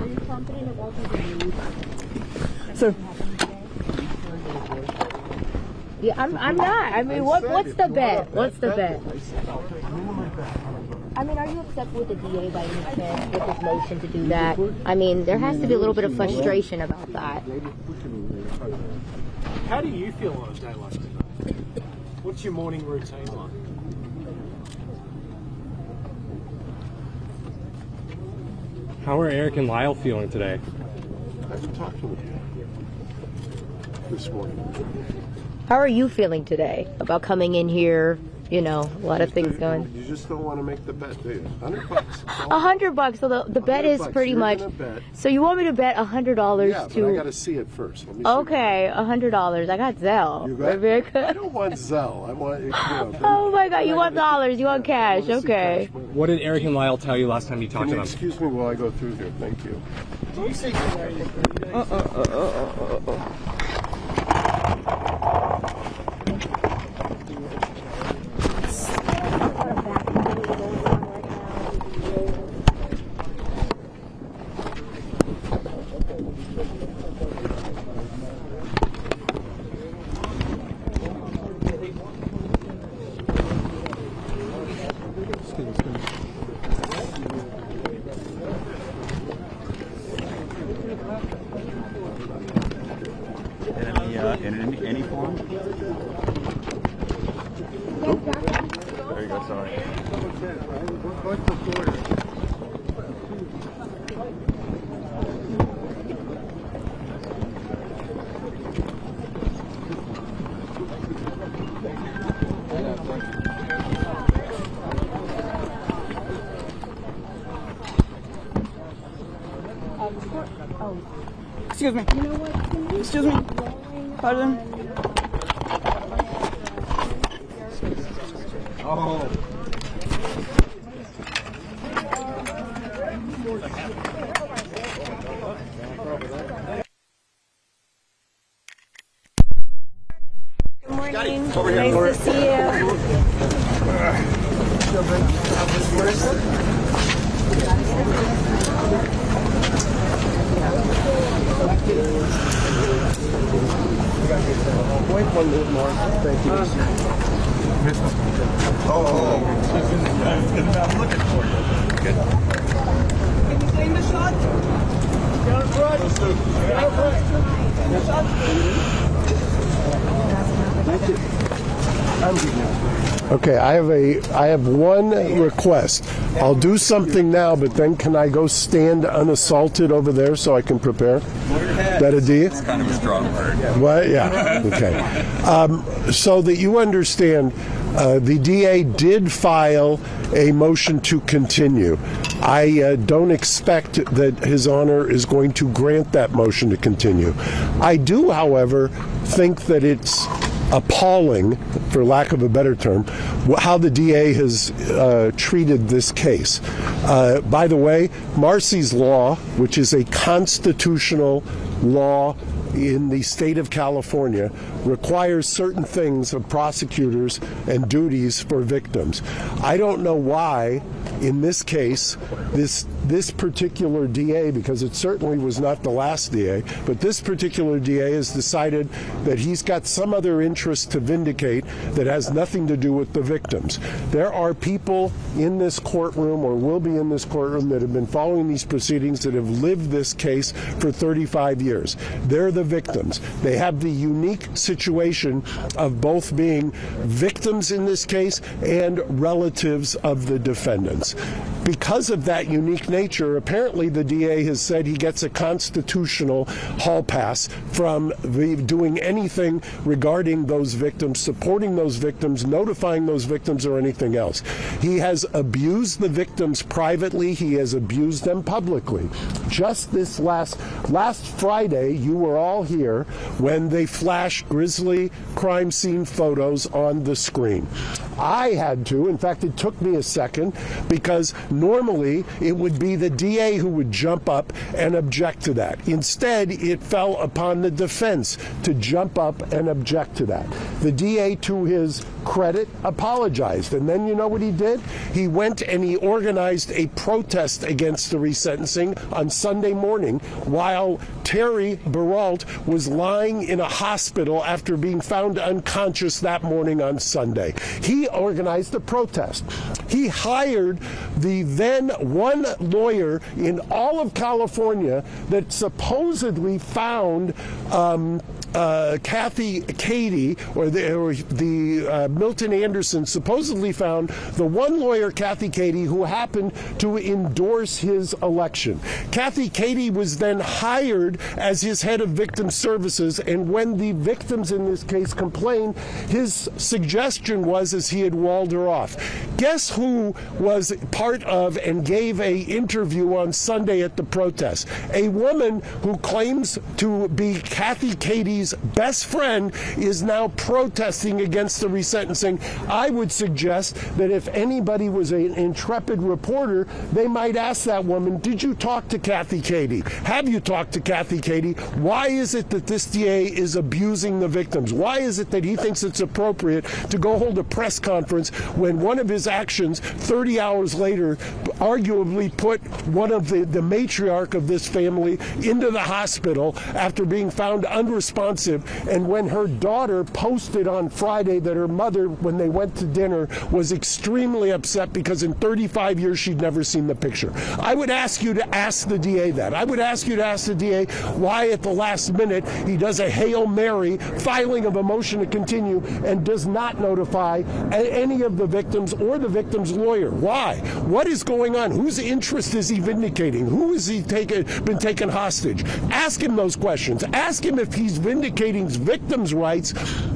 Are you confident it won't be delayed? So. Yeah, I'm not. I mean, what's the bet? What's the bet? I mean, are you upset with the DA by any chance with his motion to do that? I mean, there has to be a little bit of frustration about that. How do you feel on a day like that? What's your morning routine like? How are Erik and Lyle feeling today? I've talked to them this morning. How are you feeling today about coming in here? You know, a lot of things going. You just don't want to make the bet, do you? $100. $100. So the bet is pretty You're much. gonna bet. So you want me to bet $100 Yeah, to? but I got to see it first. Let me see. Okay, $100. I got Zelle. You got? Very good. I don't want Zelle. I want. You know, Oh my God! You want dollars? You want cash? Okay. What did Erik and Lyle tell you last time you talked to them? Excuse me while I go through here. Thank you. Do you see in any form? There you go, sorry. Excuse me. Excuse me. Pardon? Oh. Good morning. Over here. Nice to see you. Wait 1 minute more. Thank you. Oh. I'm looking for you. Good. Can you claim the shot? Down front. Thank you. I'm good now. Okay, I have one request. I'll do something now, but then can I go stand unassaulted over there so I can prepare? That a deal? It's kind of a strong word. What? Yeah. Okay. So that you understand, the DA did file a motion to continue. I don't expect that His Honor is going to grant that motion to continue. I do, however, think that it's appalling, for lack of a better term, how the DA has treated this case. By the way, Marcy's Law, which is a constitutional law in the state of California, requires certain things of prosecutors and duties for victims. I don't know why, in this case, this particular DA, because it certainly was not the last DA, but this particular DA has decided that he's got some other interest to vindicate that has nothing to do with the victims. There are people in this courtroom, or will be in this courtroom, that have been following these proceedings, that have lived this case for 35 years. They're the victims. They have the unique situation of both being victims in this case and relatives of the defendants. Because of that unique nature, apparently the DA has said he gets a constitutional hall pass from doing anything regarding those victims, supporting those victims, notifying those victims, or anything else. He has abused the victims privately. He has abused them publicly. Just this last Friday, you were all here when they flashed grisly crime scene photos on the screen. I had to, in fact, it took me a second, because normally it would be the DA who would jump up and object to that. Instead, it fell upon the defense to jump up and object to that. The DA, to his credit, apologized. And then you know what he did? He went and he organized a protest against the resentencing on Sunday morning while Terry Beralt was lying in a hospital after being found unconscious that morning on Sunday. He organized a protest. He hired the then one lawyer in all of California that supposedly found Kathy Katie, or the Milton Anderson supposedly found the one lawyer, Kathy Katie, who happened to endorse his election. Kathy Katie was then hired as his head of victim services, and when the victims in this case complained, his suggestion was as he had walled her off. Guess who was part of and gave a interview on Sunday at the protest? A woman who claims to be Kathy Katie's best friend is now protesting against the resentencing. I would suggest that if anybody was an intrepid reporter, they might ask that woman, did you talk to Kathy Katie? Have you talked to Kathy Katie? Why is it that this DA is abusing the victims? Why is it that he thinks it's appropriate to go hold a press conference when one of his actions 30 hours later arguably put one of the matriarch of this family into the hospital after being found unresponsive, and when her daughter posted on Friday that her mother, when they went to dinner, was extremely upset because in 35 years she'd never seen the picture. I would ask you to ask the DA that. I would ask you to ask the DA why at the last minute he does a Hail Mary filing of a motion to continue and does not notify any of the victims or the victim's lawyer. Why? What is going on? Whose interest is he vindicating? Who has he been taken hostage? Ask him those questions. Ask him if he's vindicating victims' rights,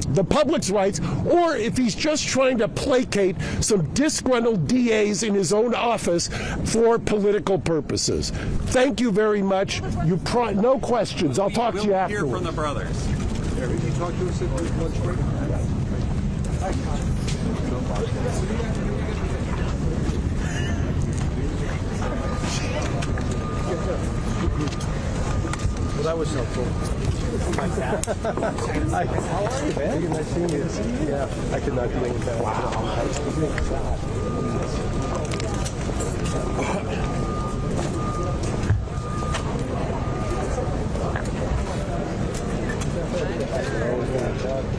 the public's rights, or if he's just trying to placate some disgruntled DAs in his own office for political purposes. Thank you very much. No questions. I'll talk to you afterwards. Hear from the brothers. Can you talk to us at the lunch break? Well, that was helpful. How are you, man? Nice seeing you. Yeah, I could not do any better.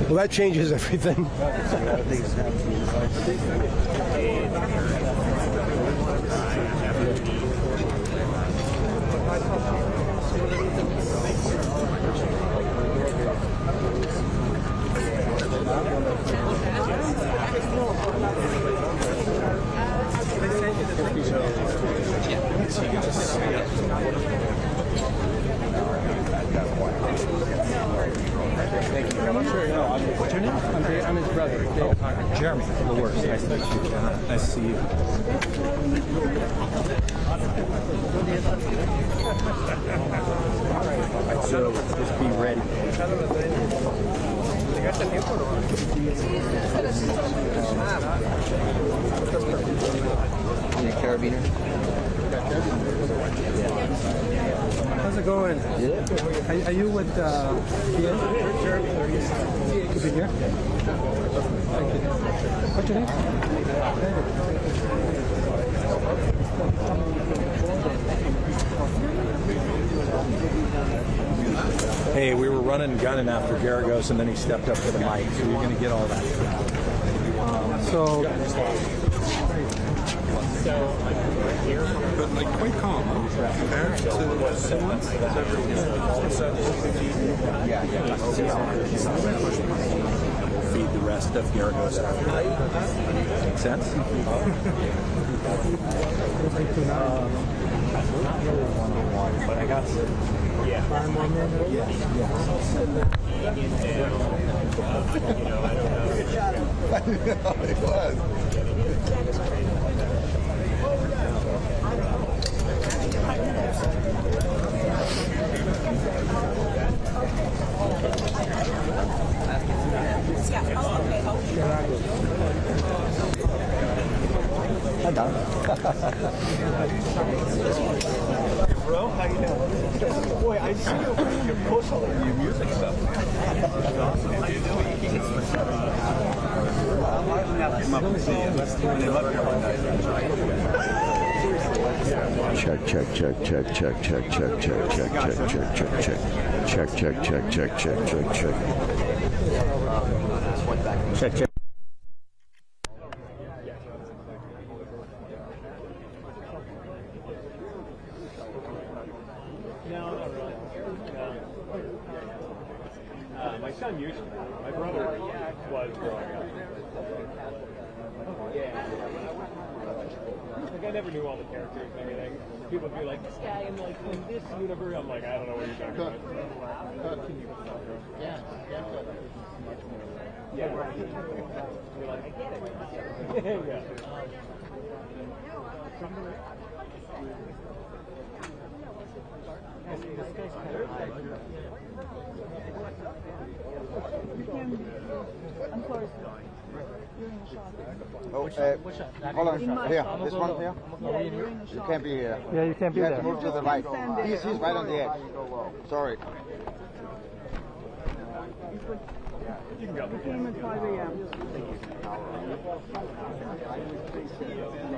Well, that changes everything. Thank you. What's your name? I'm his brother. Jeremy. The worst. Nice to meet you. Nice to see you. So just be ready. Any carabiner? How's it going? Yeah. Are you with here? Could be here. Thank you. What's your name? Hey, we were running and gunning after Garagos, and then he stepped up to the mic, so you're going to get all that. But like quite calm compared to the siblings. Feed the rest of Garagos after that. Make sense? Not really one-on-one, but I got yeah. Hi, Don. Bro, how you doing? Boy, I see your post all over your music stuff. Check, check, check, check, check, check, check, check, check, check, check, check, check. Check, check, check, check, check, check, check. Check, check. Yeah. Like I never knew all the characters and everything. People would be like, this guy in like in this universe. I'm like, I don't know what you're talking about. Yeah. Yeah. You're like, I get it. Yeah. This guy's kind of high. You can. I'm sorry. You're in the shot. Oh, hold on. Here, this one here. You can't be here. Yeah, you can't be You there. have to move to the right. He's right on the edge. Sorry. You can go. We came at 5 a.m.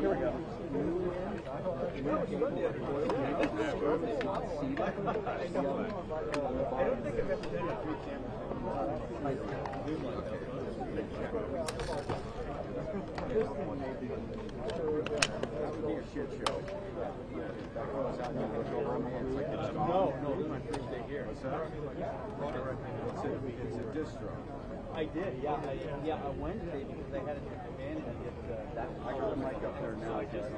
Here we go. I don't think I've ever done a 3 No, this is my first day here. It's a distro. I did, yeah. On Wednesday because they had to take advantage of that. I got the mic up there now. I guess.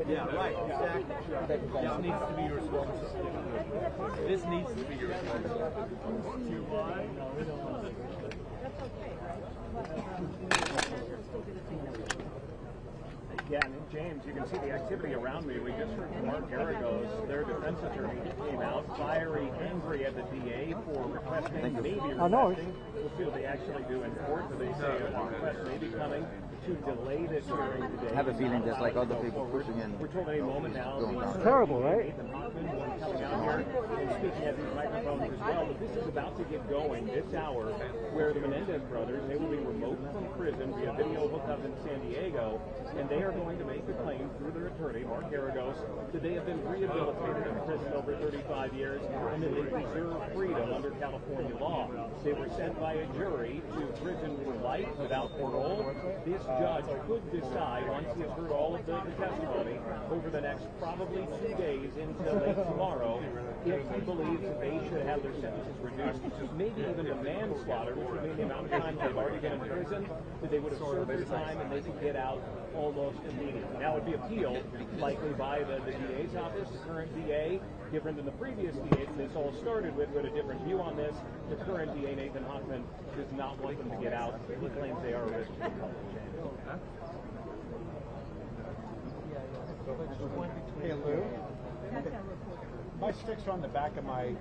Yeah, right. Exactly. This needs to be your responsibility. This needs to be your responsibility. Yeah, and James, you can see the activity around me. We just heard from Mark Garagos, their defense attorney, came out fiery, angry at the DA for requesting, maybe requesting. We'll see what they actually do in court, but they say a request may be coming to delay this hearing today. I have a feeling there's like other people pushing in. We're told any moment now. It's terrible, right? Nathan Hoffman, one coming out here and speaking at these microphones as well. But this is about to get going this hour, where the Menendez brothers, they will be remote from prison via video hookup in San Diego, and they are going to make the claim through their attorney, Mark Garagos, that they have been rehabilitated in prison over 35 years and that they deserve freedom under California law. They were sent by a jury to prison for life without parole. This judge could decide, once he has heard all of the testimony, over the next probably 2 days until late tomorrow, if he believes that they should have their sentences reduced, maybe even to manslaughter, which would mean the amount of time they've already been in prison, that they would have served their time and they could get out almost immediately. Now, it would be appealed likely by the DA's office, the current DA, different than the previous DA that this all started with, who had a different view on this. The current DA, Nathan Hoffman, does not want them to get out. He claims they are a risk to the public. Hey, Lou. My sticks are on the back of my.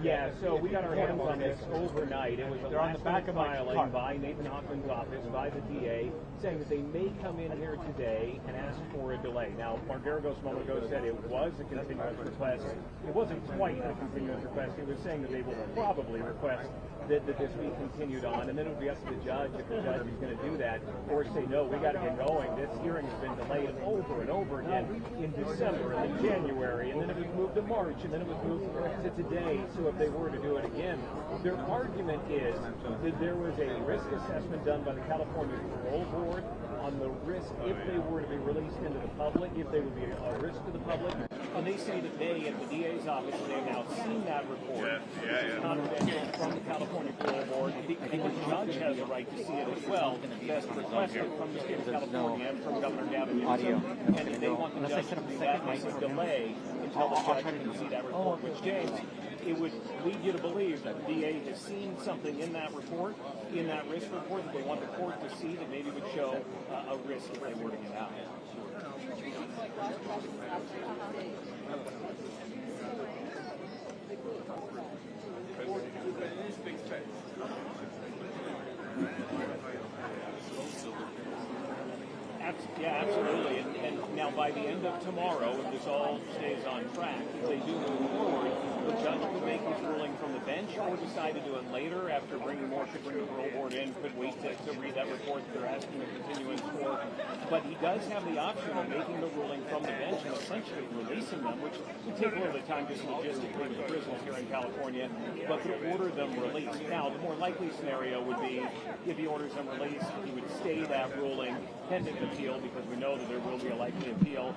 Yeah, so we got our hands on this overnight. It was They're on the back of my filing by Nathan Hoffman's office, by the DA, saying that they may come in here today and ask for a delay. Now, Mark Garagos a moment ago said it was a continuous request. It wasn't quite a continuous request. He was saying that they will probably request that this be continued on, and then it would be up to the judge if the judge is going to do that, or say, no, we got to get going. This hearing has been delayed over and over again in December and then January, and then it was moved to March, and then it was moved to today. So if they were to do it again, their argument is that there was a risk assessment done by the California Parole Board on the risk if they were to be released into the public, if they would be a risk to the public. And they say that they, at the DA's office, they've now seen that report, confidential from the California Parole Board. I think the judge has a right to see it as well. That's requested from the state of California and from Governor Gavin Newsom. And they want the judge to do that, make a delay until the judge can see that report. Which, James, it would lead you to believe that the DA has seen something in that report, in that risk report, that they want the court to see that maybe would show a risk if they were to get out. Yeah, absolutely. And now by the end of tomorrow, if this all stays on track, if they do move forward, the judge could make his ruling from the bench or decide to do it later after bringing more, could bring the parole board in, could wait to read that report that they're asking the continuance for. But he does have the option of making the ruling from the bench and essentially releasing them, which would take a little bit of time just logistically with the prisoners here in California, but to order them released. Now, the more likely scenario would be if he orders them released, he would stay that ruling pending appeal, because we know that there will be a likely appeal,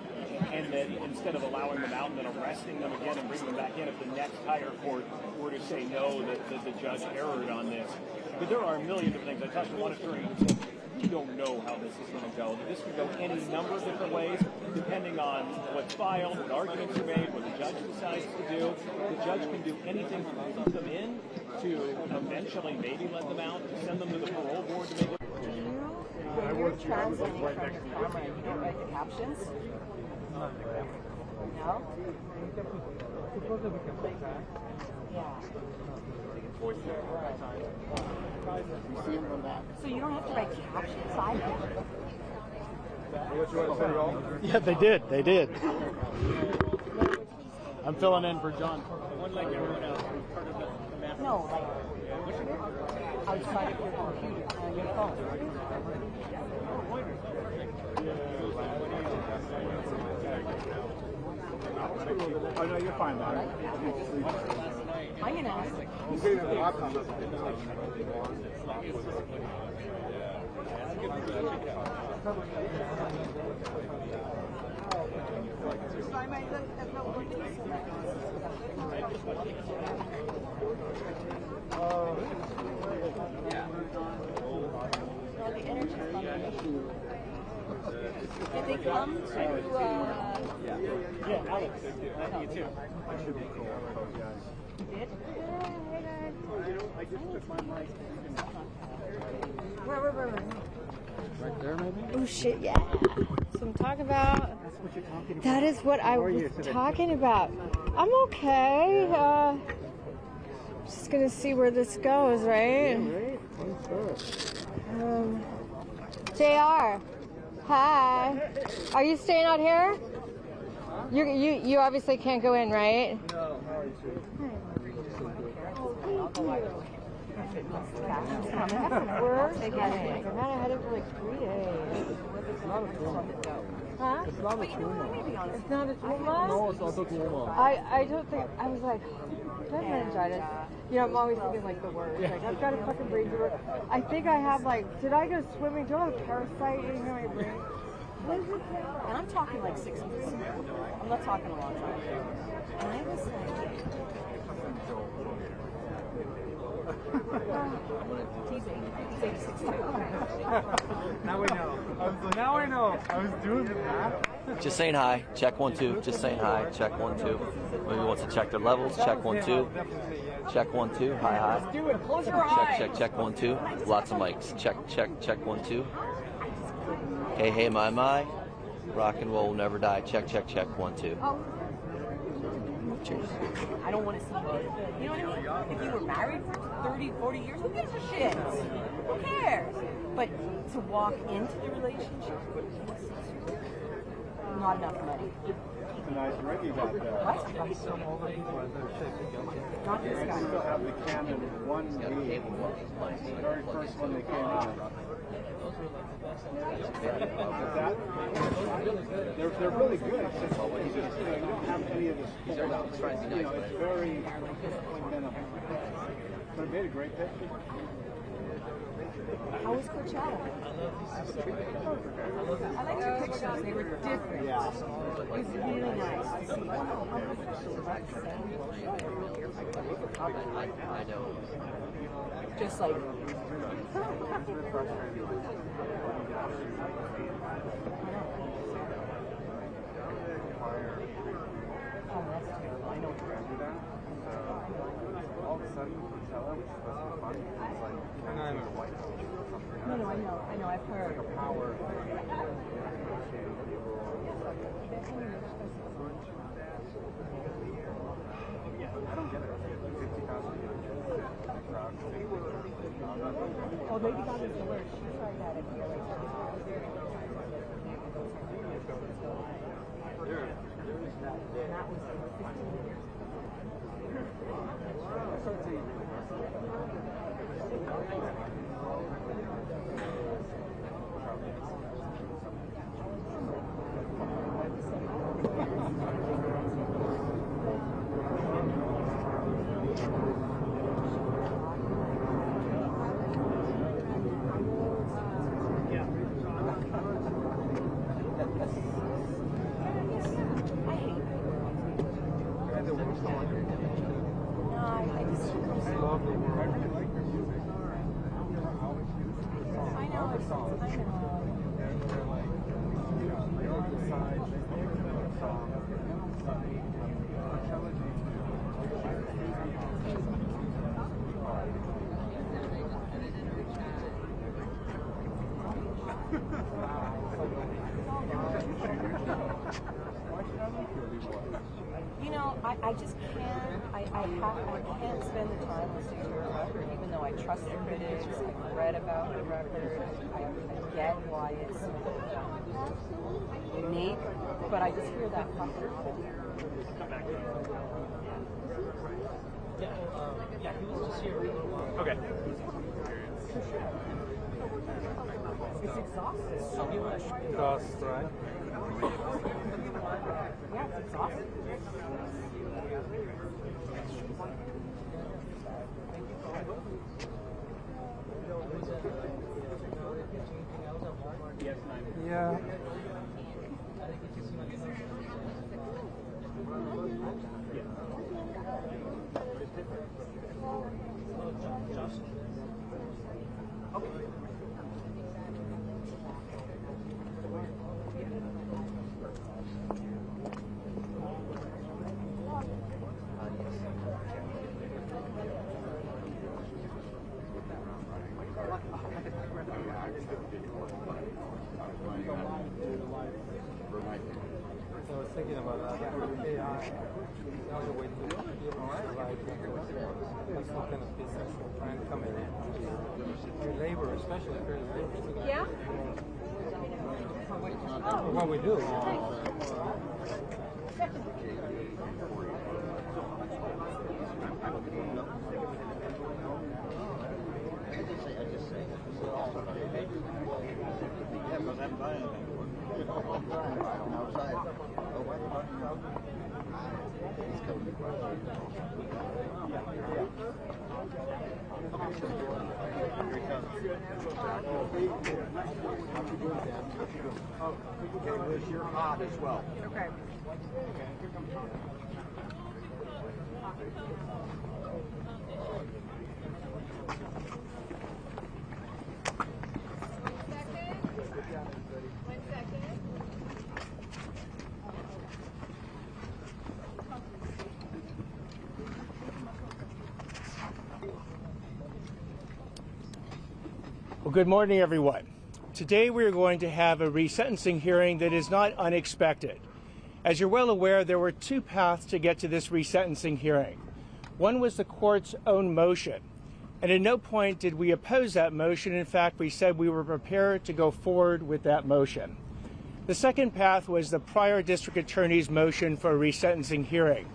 and that instead of allowing them out and then arresting them again and bringing them back in, if the next higher court were to say no, that the judge erred on this. But there are a million different things. I talked to one attorney who said, we don't know how this is going to go. This could go any number of different ways, depending on what's filed, what arguments are made, what the judge decides to do. The judge can do anything from keep them in to eventually maybe let them out, to send them to the parole board to make it. When you're translating from the camera, you don't write the captions? No? Yeah. So you don't have to write captions either? Yeah, they did. They did. I'm filling in for John. One like everyone else, part of the map. No, like outside of your computer, your phone. Oh no, you're fine, man. I'm gonna ask. He's getting a laptop. Did they come to, Yeah, Alex, you too. I should be cool. You did? I just took my mic. Where? Right there, maybe? Oh shit, yeah. That's what I'm talking about. That's what you're talking about. That is what I was talking about. I'm okay. Just gonna see where this goes, right? JR. Hi. Are you staying out here? You obviously can't go in, right? No, how are you, sweetie? Work? They're not ahead of like 3 days. It's not a tumor. Huh? It's not a tumor. It's not a tumor? No, it's not a tumor. I don't think, I was like, I have meningitis. You know, I'm always thinking like the worst. Like, I've got a fucking brain tumor. I think I have like, did I go swimming? Do I have a parasite in my brain? and I'm talking like 6 months. I'm not talking a long time. And I was like, he's 86 Now we know. Now I know. I was doing the math. Just saying hi. Check 1 2. Just saying hi. Check 1 2. Maybe wants to check their levels. Check 1 2. Check 1 2. Hi hi. do it. Close your eyes. Check 1 2. Lots of mics. Check 1 2. Hey my. Rock and roll will never die. Check 1 2. Cheers. I don't want to see you. You know what I mean? If you were married for 30, 40 years, who gives a shit? Who cares? But to walk into the relationship, not enough money. It's a nice ring you got there. What? Not this guy. We still have the Canon 1B. The very first one that came out. They're really good. It's just, you don't have any of this. It's very minimal. But it made a great picture. How was Coachella? I liked your pictures. They were different. Yeah. It was really nice to see. I know. Just like. All of a sudden, Coachella, which is supposed to be fun, it's like a white house or something. No, I know, I've heard. Like a power I don't get it. 50,000 Oh, Lady Gaga's the worst. She tried that at the LA. And that was 15 years I know, it's I know. They're like, they're on the side, they pick a song, You know, I just can't, I can't spend the time listening to her record, even though I trust the critics, I've read about her record, I get why it's unique, but I just hear that fucking Yeah, he was just here. Okay. It's exhausting. Cost, right? Yeah, it's exhausting. Yeah. So I was thinking about that. AI, now the way to like some kind of business will try and come in. Your labor, especially for labor. Yeah? What we do. Okay, Liz, you're hot as well. Okay. Well, good morning, everyone. Today we are going to have a resentencing hearing that is not unexpected. As you're well aware, there were two paths to get to this resentencing hearing. One was the court's own motion, and at no point did we oppose that motion. In fact, we said we were prepared to go forward with that motion. The second path was the prior district attorney's motion for a resentencing hearing.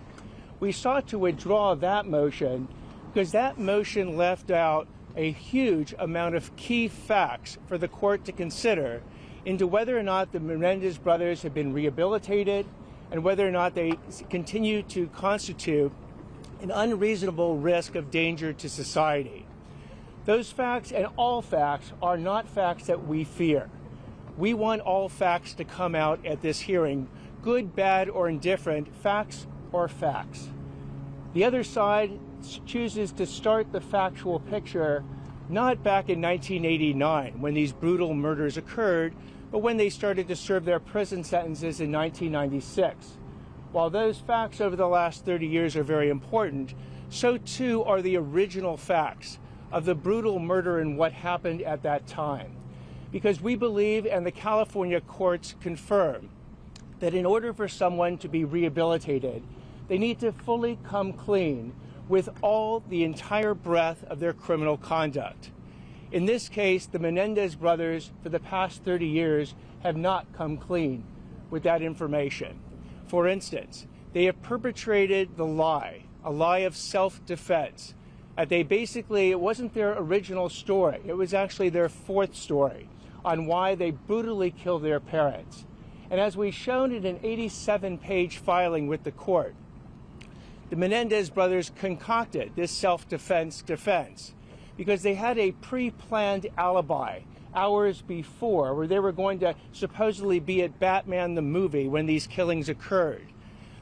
We sought to withdraw that motion because that motion left out a huge amount of key facts for the court to consider into whether or not the Menendez brothers have been rehabilitated and whether or not they continue to constitute an unreasonable risk of danger to society. Those facts and all facts are not facts that we fear. We want all facts to come out at this hearing, good, bad, or indifferent, facts or facts. The other side chooses to start the factual picture not back in 1989 when these brutal murders occurred, but when they started to serve their prison sentences in 1996. While those facts over the last 30 years are very important, so too are the original facts of the brutal murder and what happened at that time. Because we believe, and the California courts confirm, that in order for someone to be rehabilitated, they need to fully come clean with the entire breadth of their criminal conduct. In this case, the Menendez brothers, for the past 30 years, have not come clean with that information. For instance, they have perpetrated the lie, a lie of self-defense. It wasn't their original story. It was actually their fourth story on why they brutally killed their parents. And as we've shown in an 87-page filing with the court, the Menendez brothers concocted this self-defense defense because they had a pre-planned alibi hours before where they were going to supposedly be at Batman the movie when these killings occurred.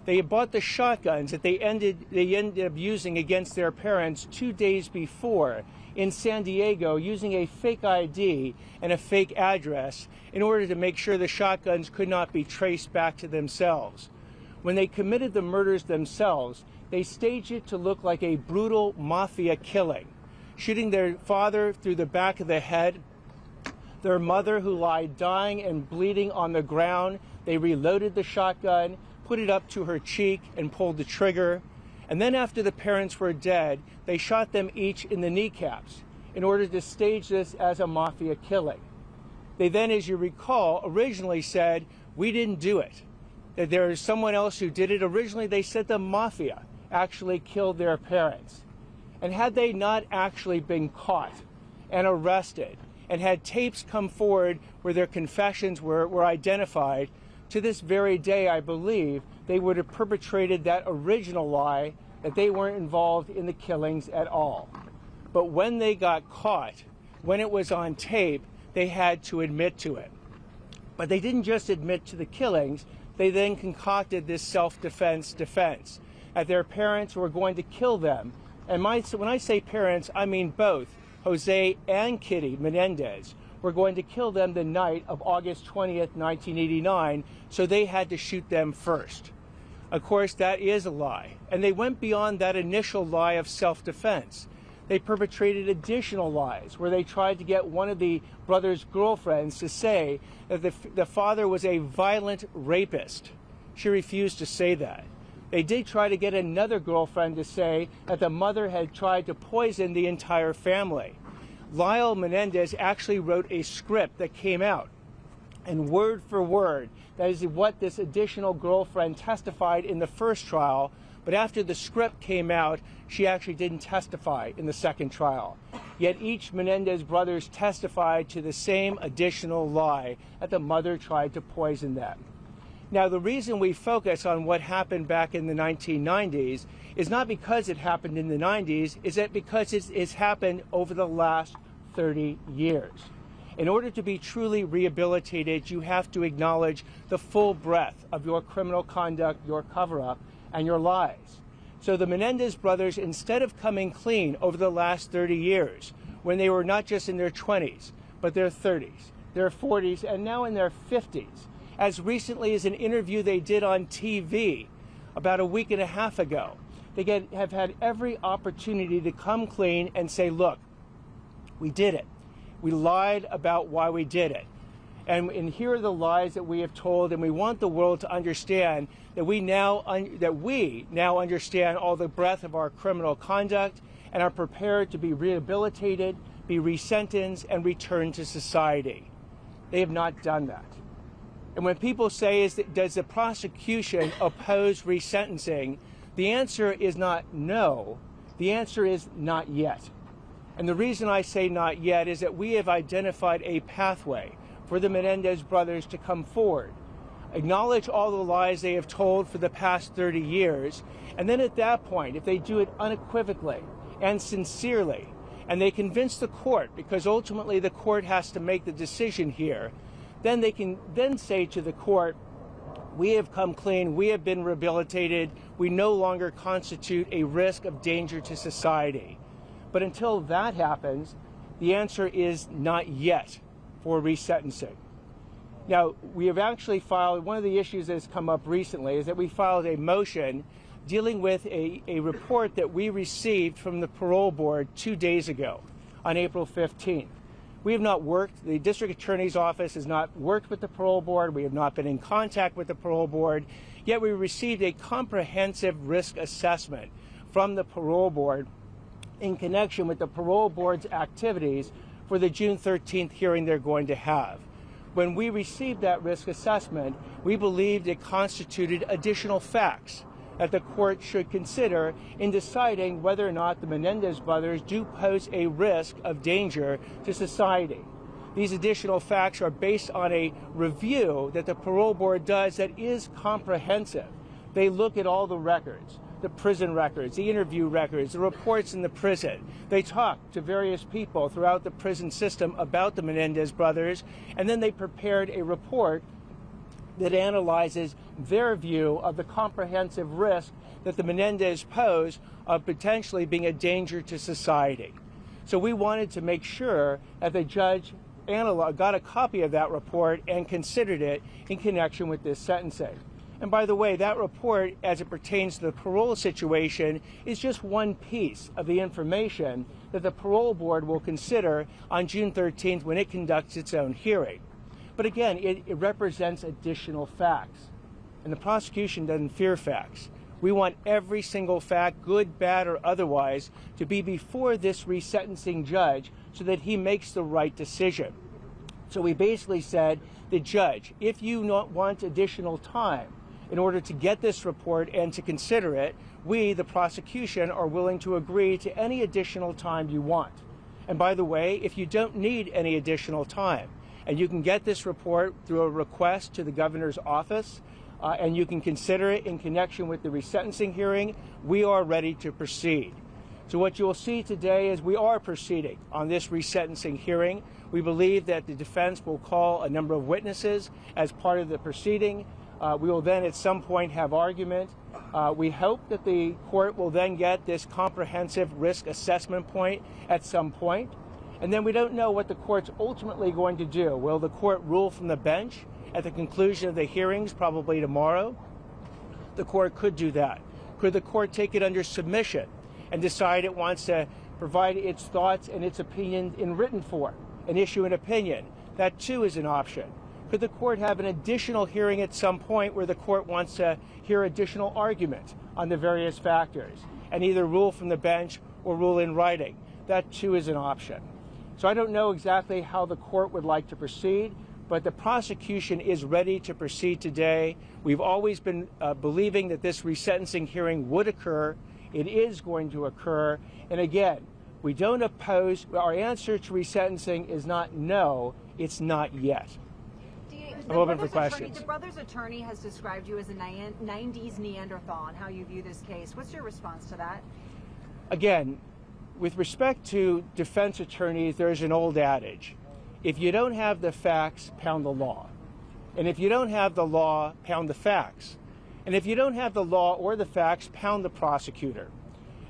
They had bought the shotguns that they ended up using against their parents 2 days before in San Diego, using a fake ID and a fake address in order to make sure the shotguns could not be traced back to themselves. When they committed the murders themselves, they staged it to look like a brutal mafia killing, shooting their father through the back of the head, their mother who lied dying and bleeding on the ground. They reloaded the shotgun, put it up to her cheek, and pulled the trigger. And then after the parents were dead, they shot them each in the kneecaps in order to stage this as a mafia killing. They then, as you recall, originally said, we didn't do it, that there is someone else who did it. Originally, they said the mafia actually killed their parents. And had they not actually been caught and arrested and had tapes come forward where their confessions were identified, to this very day, I believe, they would have perpetrated that original lie that they weren't involved in the killings at all. But when they got caught, when it was on tape, they had to admit to it. But they didn't just admit to the killings, they then concocted this self-defense defense, that their parents were going to kill them. And when I say parents, I mean both Jose and Kitty Menendez were going to kill them the night of August 20th, 1989, so they had to shoot them first. Of course, that is a lie. And they went beyond that initial lie of self-defense. They perpetrated additional lies where they tried to get one of the brothers' girlfriends to say that the father was a violent rapist. She refused to say that. They did try to get another girlfriend to say that the mother had tried to poison the entire family. Lyle Menendez actually wrote a script that came out, and word for word, that is what this additional girlfriend testified in the first trial, but after the script came out, she actually didn't testify in the second trial. Yet each Menendez brothers testified to the same additional lie, that the mother tried to poison them. Now, the reason we focus on what happened back in the 1990s is not because it happened in the 90s, is that because it's happened over the last 30 years. In order to be truly rehabilitated, you have to acknowledge the full breadth of your criminal conduct, your cover-up, and your lies. So the Menendez brothers, instead of coming clean over the last 30 years, when they were not just in their 20s, but their 30s, their 40s, and now in their 50s, as recently as an interview they did on TV about a week and a half ago, they have had every opportunity to come clean and say, look, we did it. We lied about why we did it. And here are the lies that we have told, and we want the world to understand that we now understand all the breadth of our criminal conduct and are prepared to be rehabilitated, be resentenced, and returned to society. They have not done that. And when people say, does the prosecution oppose resentencing, the answer is not no. The answer is not yet. And the reason I say not yet is that we have identified a pathway for the Menendez brothers to come forward, acknowledge all the lies they have told for the past 30 years, and then at that point, if they do it unequivocally and sincerely, and they convince the court, because ultimately the court has to make the decision here, then they can then say to the court, we have come clean, we have been rehabilitated, we no longer constitute a risk of danger to society. But until that happens, the answer is not yet for resentencing. Now, we have actually filed, one of the issues that has come up recently is that we filed a motion dealing with a report that we received from the parole board 2 days ago on April 15th. We have not worked, the district attorney's office has not worked with the parole board, we have not been in contact with the parole board, yet we received a comprehensive risk assessment from the parole board in connection with the parole board's activities for the June 13th hearing they're going to have. When we received that risk assessment, we believed it constituted additional facts that the court should consider in deciding whether or not the Menendez brothers do pose a risk of danger to society. These additional facts are based on a review that the parole board does that is comprehensive. They look at all the records, the prison records, the interview records, the reports in the prison. They talk to various people throughout the prison system about the Menendez brothers, and then they prepared a report that analyzes their view of the comprehensive risk that the Menendez pose of potentially being a danger to society. So we wanted to make sure that the judge got a copy of that report and considered it in connection with this sentencing. And by the way, that report, as it pertains to the parole situation, is just one piece of the information that the parole board will consider on June 13th when it conducts its own hearing. But again, it represents additional facts. And the prosecution doesn't fear facts. We want every single fact, good, bad, or otherwise, to be before this resentencing judge so that he makes the right decision. So we basically said, the judge, if you want additional time in order to get this report and to consider it, we, the prosecution, are willing to agree to any additional time you want. And by the way, if you don't need any additional time, and you can get this report through a request to the governor's office, and you can consider it in connection with the resentencing hearing, we are ready to proceed. So what you'll see today is we are proceeding on this resentencing hearing. We believe that the defense will call a number of witnesses as part of the proceeding. We will then at some point have argument. We hope that the court will then get this comprehensive risk assessment point at some point. And then we don't know what the court's ultimately going to do. Will the court rule from the bench at the conclusion of the hearings, probably tomorrow? The court could do that. Could the court take it under submission and decide it wants to provide its thoughts and its opinion in written form and issue an opinion? That too is an option. Could the court have an additional hearing at some point where the court wants to hear additional argument on the various factors and either rule from the bench or rule in writing? That too is an option. So I don't know exactly how the court would like to proceed, but the prosecution is ready to proceed today. We've always been believing that this resentencing hearing would occur. It is going to occur. And again, we don't oppose. Our answer to resentencing is not no, it's not yet. I'm open for questions. The brother's attorney has described you as a 90s Neanderthal and how you view this case. What's your response to that? Again, with respect to defense attorneys, there's an old adage. If you don't have the facts, pound the law. And if you don't have the law, pound the facts. And if you don't have the law or the facts, pound the prosecutor.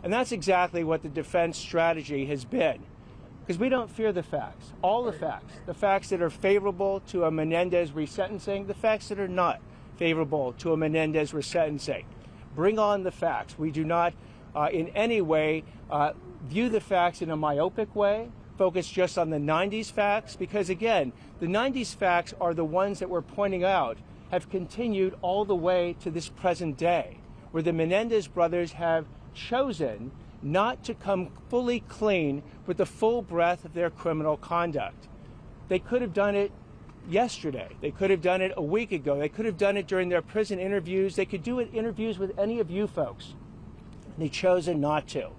And that's exactly what the defense strategy has been. Because we don't fear the facts, all the facts that are favorable to a Menendez resentencing, the facts that are not favorable to a Menendez resentencing. Bring on the facts. We do not in any way view the facts in a myopic way, focus just on the 90s facts, because again, the 90s facts are the ones that we're pointing out have continued all the way to this present day, where the Menendez brothers have chosen not to come fully clean with the full breadth of their criminal conduct. They could have done it yesterday. They could have done it a week ago. They could have done it during their prison interviews. They could do it interviews with any of you folks. They've chosen not to.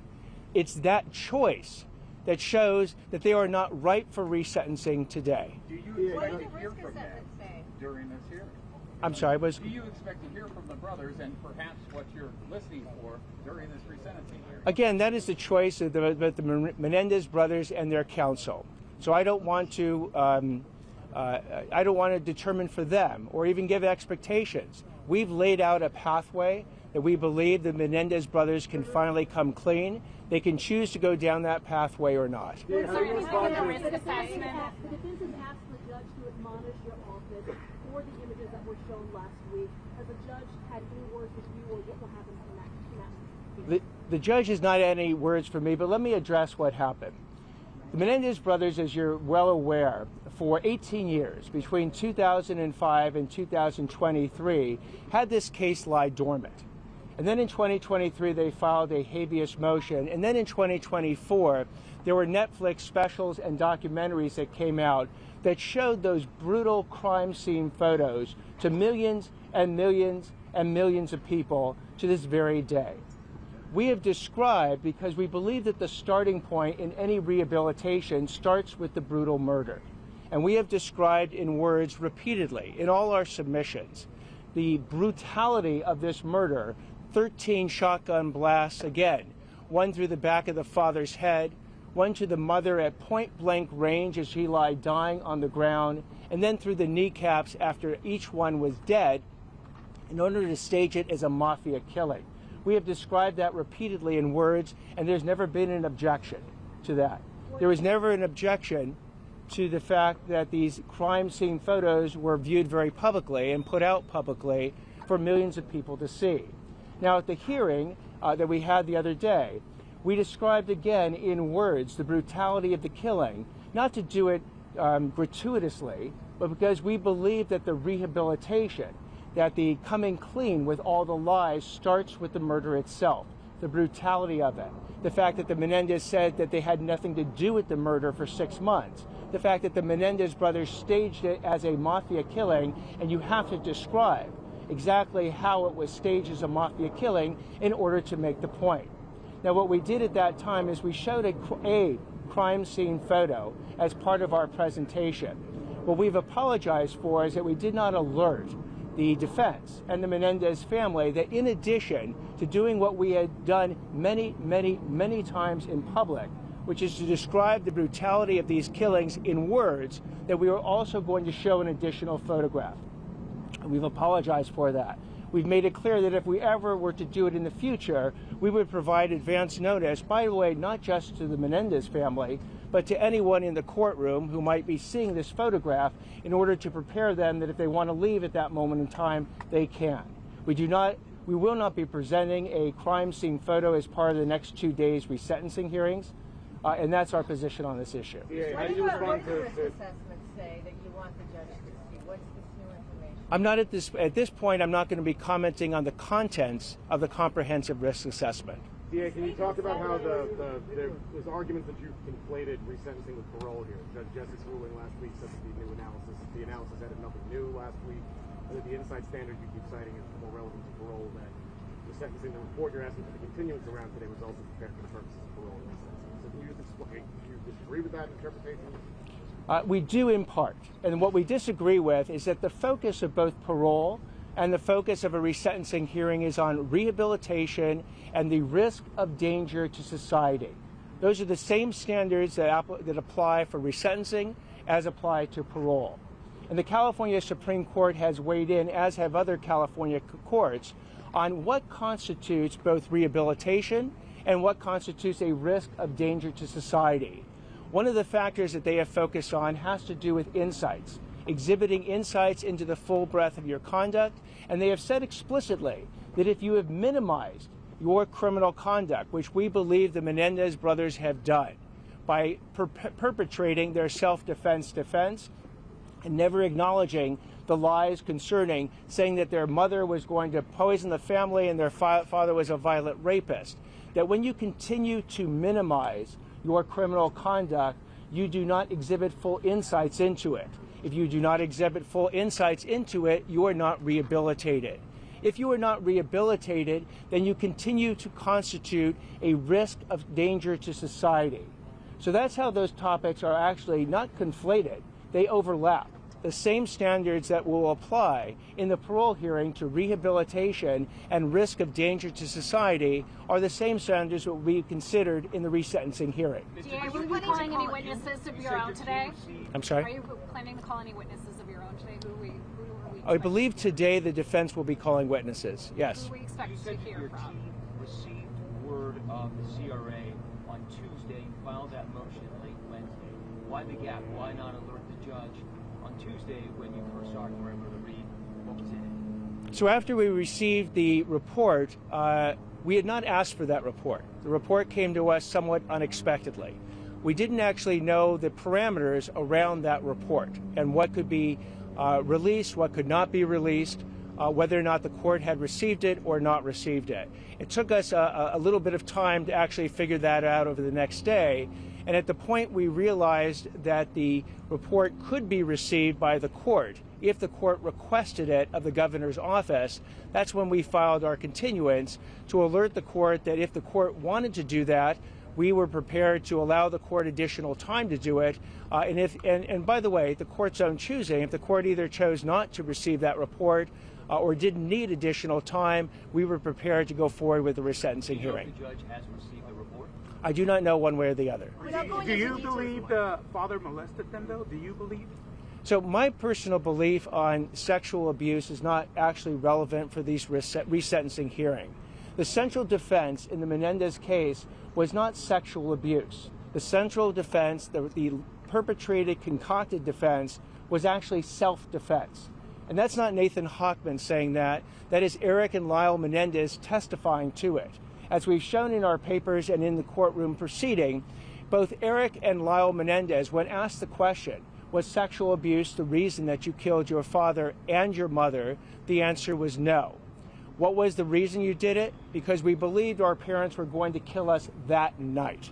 It's that choice that shows that they are not ripe for resentencing today. Do you expect to hear from them during this hearing? I'm sorry, Do you expect to hear from the brothers and perhaps what you're listening for during this resentencing hearing? Again, that is the choice of the Menendez brothers and their counsel. So I don't want to determine for them or even give expectations. We've laid out a pathway that we believe the Menendez brothers can finally come clean. They can choose to go down that pathway or not. Is there anything in the risk assessment? The defense has asked the judge to admonish your office for the images that were shown last week. Has the judge had any words with you, or what will happen from that? The judge has not had any words for me, but let me address what happened. The Menendez brothers, as you're well aware, for 18 years, between 2005 and 2023, had this case lie dormant. And then in 2023, they filed a habeas motion. And then in 2024, there were Netflix specials and documentaries that came out that showed those brutal crime scene photos to millions and millions and millions of people to this very day. We have described, because we believe that the starting point in any rehabilitation starts with the brutal murder. And we have described in words repeatedly in all our submissions the brutality of this murder. 13 shotgun blasts, again, one through the back of the father's head, one to the mother at point-blank range as she lay dying on the ground, and then through the kneecaps after each one was dead, in order to stage it as a mafia killing. We have described that repeatedly in words, and there's never been an objection to that. There was never an objection to the fact that these crime scene photos were viewed very publicly and put out publicly for millions of people to see. Now, at the hearing that we had the other day, we described again in words the brutality of the killing, not to do it gratuitously, but because we believe that the rehabilitation, that the coming clean with all the lies starts with the murder itself, the brutality of it, the fact that the Menendez said that they had nothing to do with the murder for 6 months, the fact that the Menendez brothers staged it as a mafia killing, and you have to describe exactly how it was staged as a mafia killing in order to make the point. Now, what we did at that time is we showed a crime scene photo as part of our presentation. What we've apologized for is that we did not alert the defense and the Menendez family that in addition to doing what we had done many, many, many times in public, which is to describe the brutality of these killings in words, that we were also going to show an additional photograph. And we've apologized for that. We've made it clear that if we ever were to do it in the future, we would provide advance notice, by the way, not just to the Menendez family, but to anyone in the courtroom who might be seeing this photograph in order to prepare them that if they want to leave at that moment in time, they can. We will not be presenting a crime scene photo as part of the next 2 days resentencing hearings, and that's our position on this issue. What do risk assessments say that you want the judge to see? What's this new information? I'm not at this point, I'm not going to be commenting on the contents of the comprehensive risk assessment. DA, can you talk about how there's arguments that you've conflated resentencing with parole here? Judge Jesse's ruling last week said that the analysis added nothing new last week, and that the inside standard you keep citing is more relevant to parole than the sentencing. The report you're asking for the continuance around today was also prepared for the purposes of parole and resentencing. So can you just explain, do you disagree with that interpretation? We do in part, and what we disagree with is that the focus of both parole and the focus of a resentencing hearing is on rehabilitation and the risk of danger to society. Those are the same standards that apply for resentencing as apply to parole. And the California Supreme Court has weighed in, as have other California courts, on what constitutes both rehabilitation and what constitutes a risk of danger to society. One of the factors that they have focused on has to do with insights, exhibiting insights into the full breadth of your conduct, and they have said explicitly that if you have minimized your criminal conduct, which we believe the Menendez brothers have done by perpetrating their self-defense defense and never acknowledging the lies concerning saying that their mother was going to poison the family and their father was a violent rapist, that when you continue to minimize your criminal conduct, you do not exhibit full insights into it. If you do not exhibit full insights into it, you are not rehabilitated. If you are not rehabilitated, then you continue to constitute a risk of danger to society. So that's how those topics are actually not conflated. They overlap. The same standards that will apply in the parole hearing to rehabilitation and risk of danger to society are the same standards that will be considered in the resentencing hearing. Are you calling any witnesses of your own today? I'm sorry? Are you planning to call any witnesses of your own today? Who are we I believe today the defense will be calling witnesses, yes. Who we expect to hear your from? team received word of the CRA on Tuesday and filed that motion late Wednesday. Why the gap? Why not alert the judge on Tuesday when you first saw it and were able to read what was in it? So after we received the report, we had not asked for that report. The report came to us somewhat unexpectedly. We didn't actually know the parameters around that report and what could be released, what could not be released, whether or not the court had received it or not received it. It took us a little bit of time to actually figure that out over the next day. And at the point we realized that the report could be received by the court, if the court requested it of the governor's office, that's when we filed our continuance to alert the court that if the court wanted to do that, we were prepared to allow the court additional time to do it. And by the way, the court's own choosing, if the court either chose not to receive that report or didn't need additional time, we were prepared to go forward with the resentencing hearing. The judge has received the report? I do not know one way or the other. Do you believe the father molested them, though? Do you believe? So my personal belief on sexual abuse is not actually relevant for these resentencing hearing. The central defense in the Menendez case was not sexual abuse. The central defense, the perpetrated, concocted defense, was actually self-defense. And that's not Nathan Hochman saying that. That is Erik and Lyle Menendez testifying to it. As we've shown in our papers and in the courtroom proceeding, both Erik and Lyle Menendez, when asked the question, was sexual abuse the reason that you killed your father and your mother, the answer was no. What was the reason you did it? Because we believed our parents were going to kill us that night.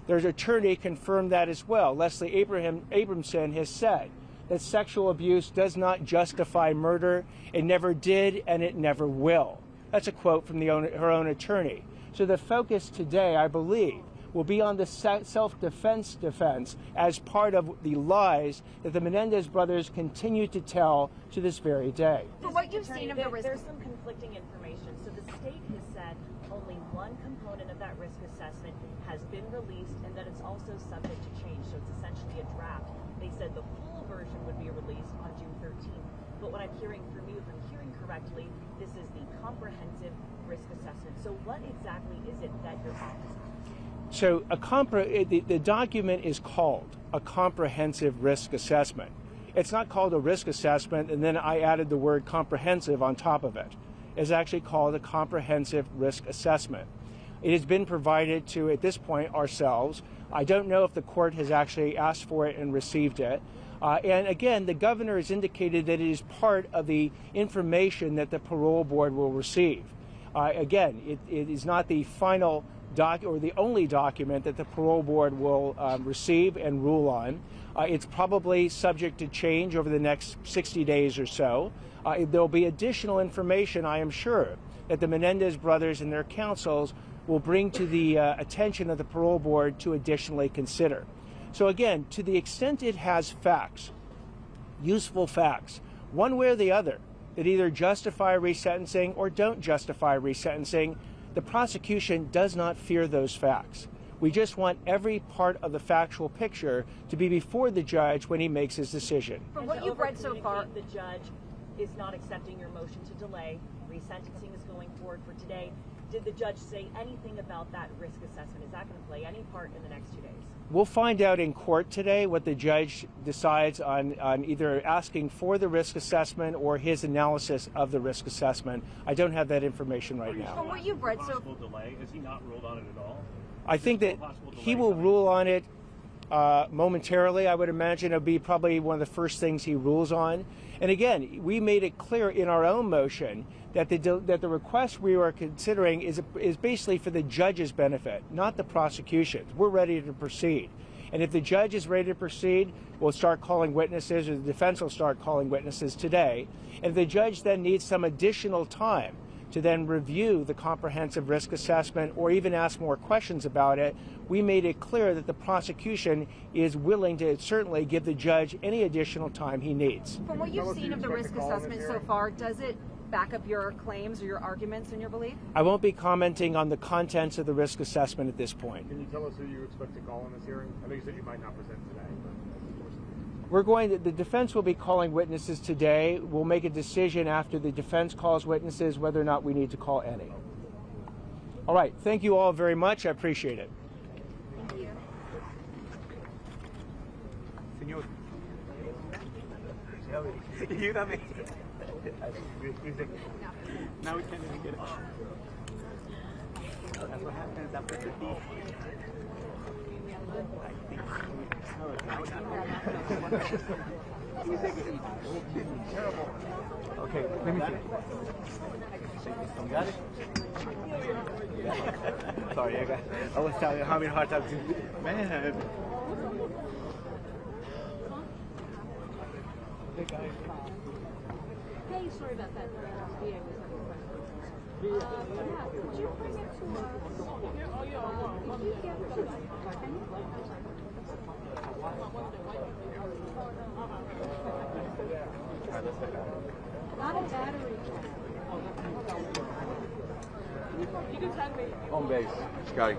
Their attorney confirmed that as well. Leslie Abramson has said that sexual abuse does not justify murder. It never did, and it never will. That's a quote from her own attorney. So the focus today, I believe, will be on the self-defense defense as part of the lies that the Menendez brothers continue to tell to this very day. For what you've seen of the risk, there's some conflicting information. So the state has said only one component of that risk assessment has been released and that it's also subject to change. So it's essentially a draft. They said the full version would be released on June 13th. But what I'm hearing from you, if I'm hearing correctly, this is the comprehensive risk assessment. So what exactly is it that you're offering? So the document is called a comprehensive risk assessment. It's not called a risk assessment and then I added the word comprehensive on top of it. It's actually called a comprehensive risk assessment. It has been provided to, at this point, ourselves. I don't know if the court has actually asked for it and received it. And again, the governor has indicated that it is part of the information that the parole board will receive. Again, it is not the final or the only document that the parole board will receive and rule on. It's probably subject to change over the next 60 days or so. There'll be additional information, I am sure, that the Menendez brothers and their counsels will bring to the attention of the parole board to additionally consider. So again, to the extent it has facts, useful facts, one way or the other, that either justify resentencing or don't justify resentencing, the prosecution does not fear those facts. We just want every part of the factual picture to be before the judge when he makes his decision. From what you've read so far, the judge is not accepting your motion to delay. Resentencing is going forward for today. Did the judge say anything about that risk assessment? Is that going to play any part in the next 2 days? We'll find out in court today what the judge decides on either asking for the risk assessment or his analysis of the risk assessment. I don't have that information right now. From what you've read so far, delay? Has he not ruled on it at all? I think that he will rule on it momentarily. I would imagine it'll be probably one of the first things he rules on. And again, we made it clear in our own motion that the request we are considering is basically for the judge's benefit, not the prosecution's. We're ready to proceed. And if the judge is ready to proceed, we'll start calling witnesses, or the defense will start calling witnesses today. And if the judge then needs some additional time to then review the comprehensive risk assessment or even ask more questions about it, we made it clear that the prosecution is willing to certainly give the judge any additional time he needs. From what you've seen of the risk assessment so far, does it back up your claims or your arguments in your belief? I won't be commenting on the contents of the risk assessment at this point. Can you tell us who you expect to call in this hearing? I know you said you might not present today, but the defense will be calling witnesses today. We'll make a decision after the defense calls witnesses whether or not we need to call any. All right, thank you all very much. I appreciate it. Thank you. Señor. Ayúdame. Now we can't even get it. That's what happens after 50. Okay, let me see. You got it? Sorry, I was having a hard time too. Man. Hey, sorry about that. Yeah, could you bring it to us? If you get the not a battery. On base, Scotty.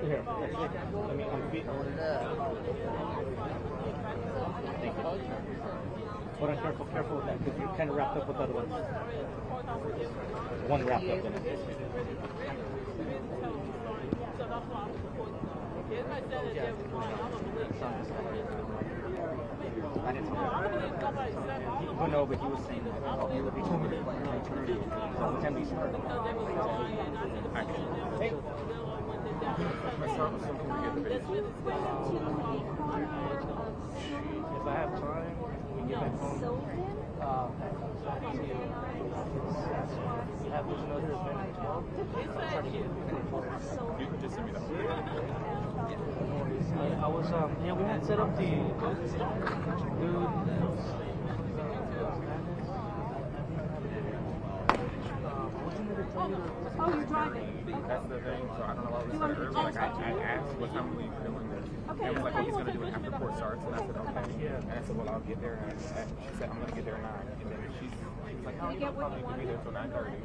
Here, let me unfeed. Thank you. Hold on, careful with that, because you're kind of wrapped up with other ones. One wrapped up in it. I didn't know. Well, no, but he was saying that he told me that maternity can be started. Hey. If I have time, we get back home. Have another event at 12. You can just send me that. I was, yeah, we had set up the dude. Oh, you're driving. That's the thing. So I don't know why we started early. Like I asked what time were you doing this? Okay. And it was like, oh, he's gonna do it after court starts. And I said, okay. And I said, well, I'll get there. And she said, I'm gonna get there at 9. And then she was like, no, you're probably gonna be there till 9:30.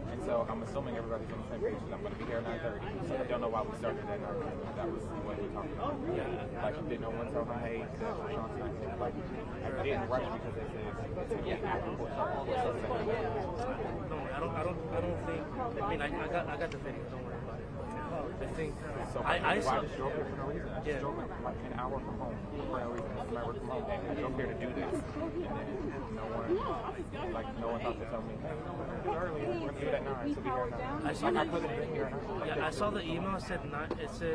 And so I'm assuming everybody's on the same page. I'm gonna be here at 9:30. So I don't know why we started at 9. That was what we talked about. Like did no one tell her, hey, like I didn't rush because they said after court starts. No, I don't think. I mean, I got the video. Don't worry about it. I think. So I just drove here for no reason. I just drove like an hour from home for no reason. I work from home. I drove here to do this, and then no one thought to tell me, hey, we're gonna do it early. We're gonna do it at 9. So be here at 9. I put it in here. Yeah, I saw the email. It said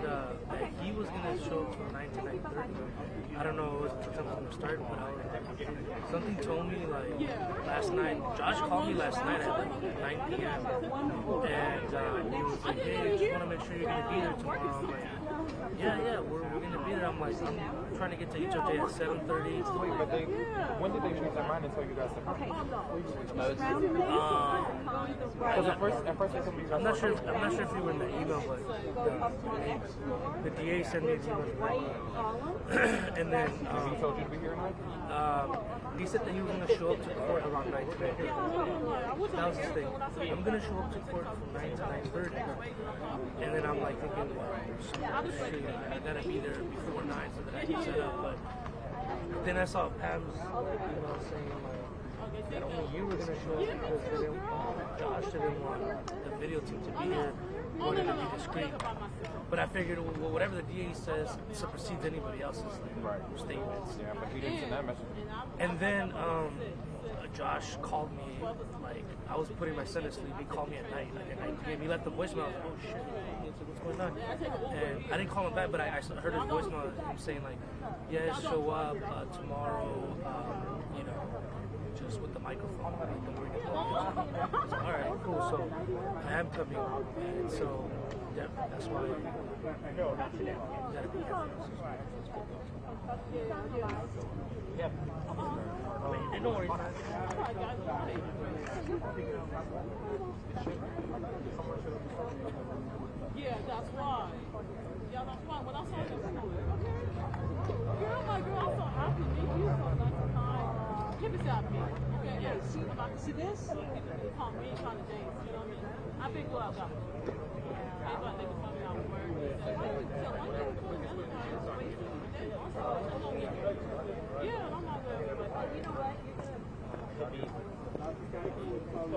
that he was gonna show up from 9 to 9:30. I don't know what time was gonna start, but something told me like last night. Josh called me last night at like 9 p.m. and he was like, "Hey, I just want to make sure you're gonna be there tomorrow." I'm like, "Yeah, we're gonna be there." I'm like, "I'm trying to get to HOJ at 7:30." Wait, but when did they change their mind and tell you guys to come? Because at first they told me you guys. I'm not sure if you were in the email, but the DA sent me an email, and then he told you to be here tonight. He said that he was going to show up to court around 9 today. That was his thing. I'm going to show up to court from 9 to 9:30. And then I'm like thinking, well, shoot, I got to be there before 9 so that I can set up. But then I saw Pam's email saying that only you were going to show up because Josh didn't want the video team to be here. He wanted to be discreet. But I figured, well, whatever the DA says supersedes anybody else's statements. Yeah, but he didn't send that message. And then Josh called me, like, I was putting my son to sleep. He called me at night, like at 9 p.m. He left the voicemail. I was like, oh shit, what's going on? And I didn't call him back, but I heard his voicemail. Him saying like, yeah, show up tomorrow, you know, just with the microphone. So, all right, cool. So I am coming, and so yeah, that's why. Yeah. Wait, don't worry. Yeah, that's why. Yeah, that's why. When I saw you, girl, my girl, I'm so happy to meet you. So nice and kind. Keep it up, me. Okay, yeah. See this? Call me trying to dance. You know what I mean? I've been glad about it. Everybody think it's coming out of work. Yeah, I'm not good. But you know what?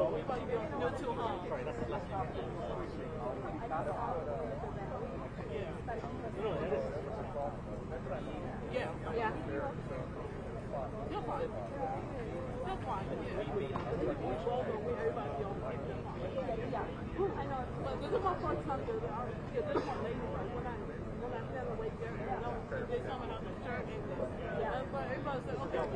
Everybody get no too hard. Yeah. Yeah. You're fine. You're fine. I know. But this is my first time to this one lady, when I fell away there, they coming out the church and everybody said, okay,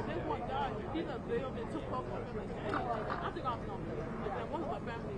this one guy, he's a bill and took off on him. I think I'm going to one of my family.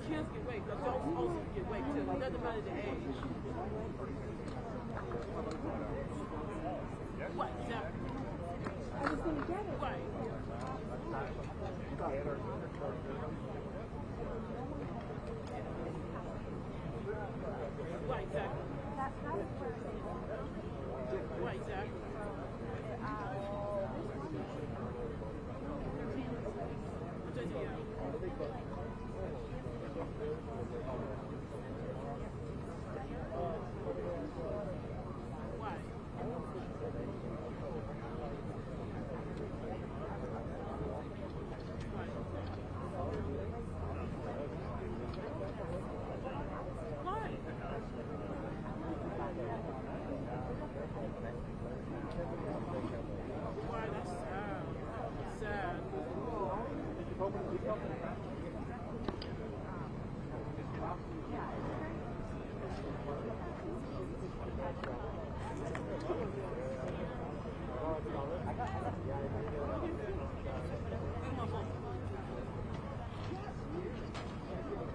Kids get raped, adults also get raped too. It doesn't matter the age. What? Exactly. I was going to get it. Right. Right, exactly. Right, exactly.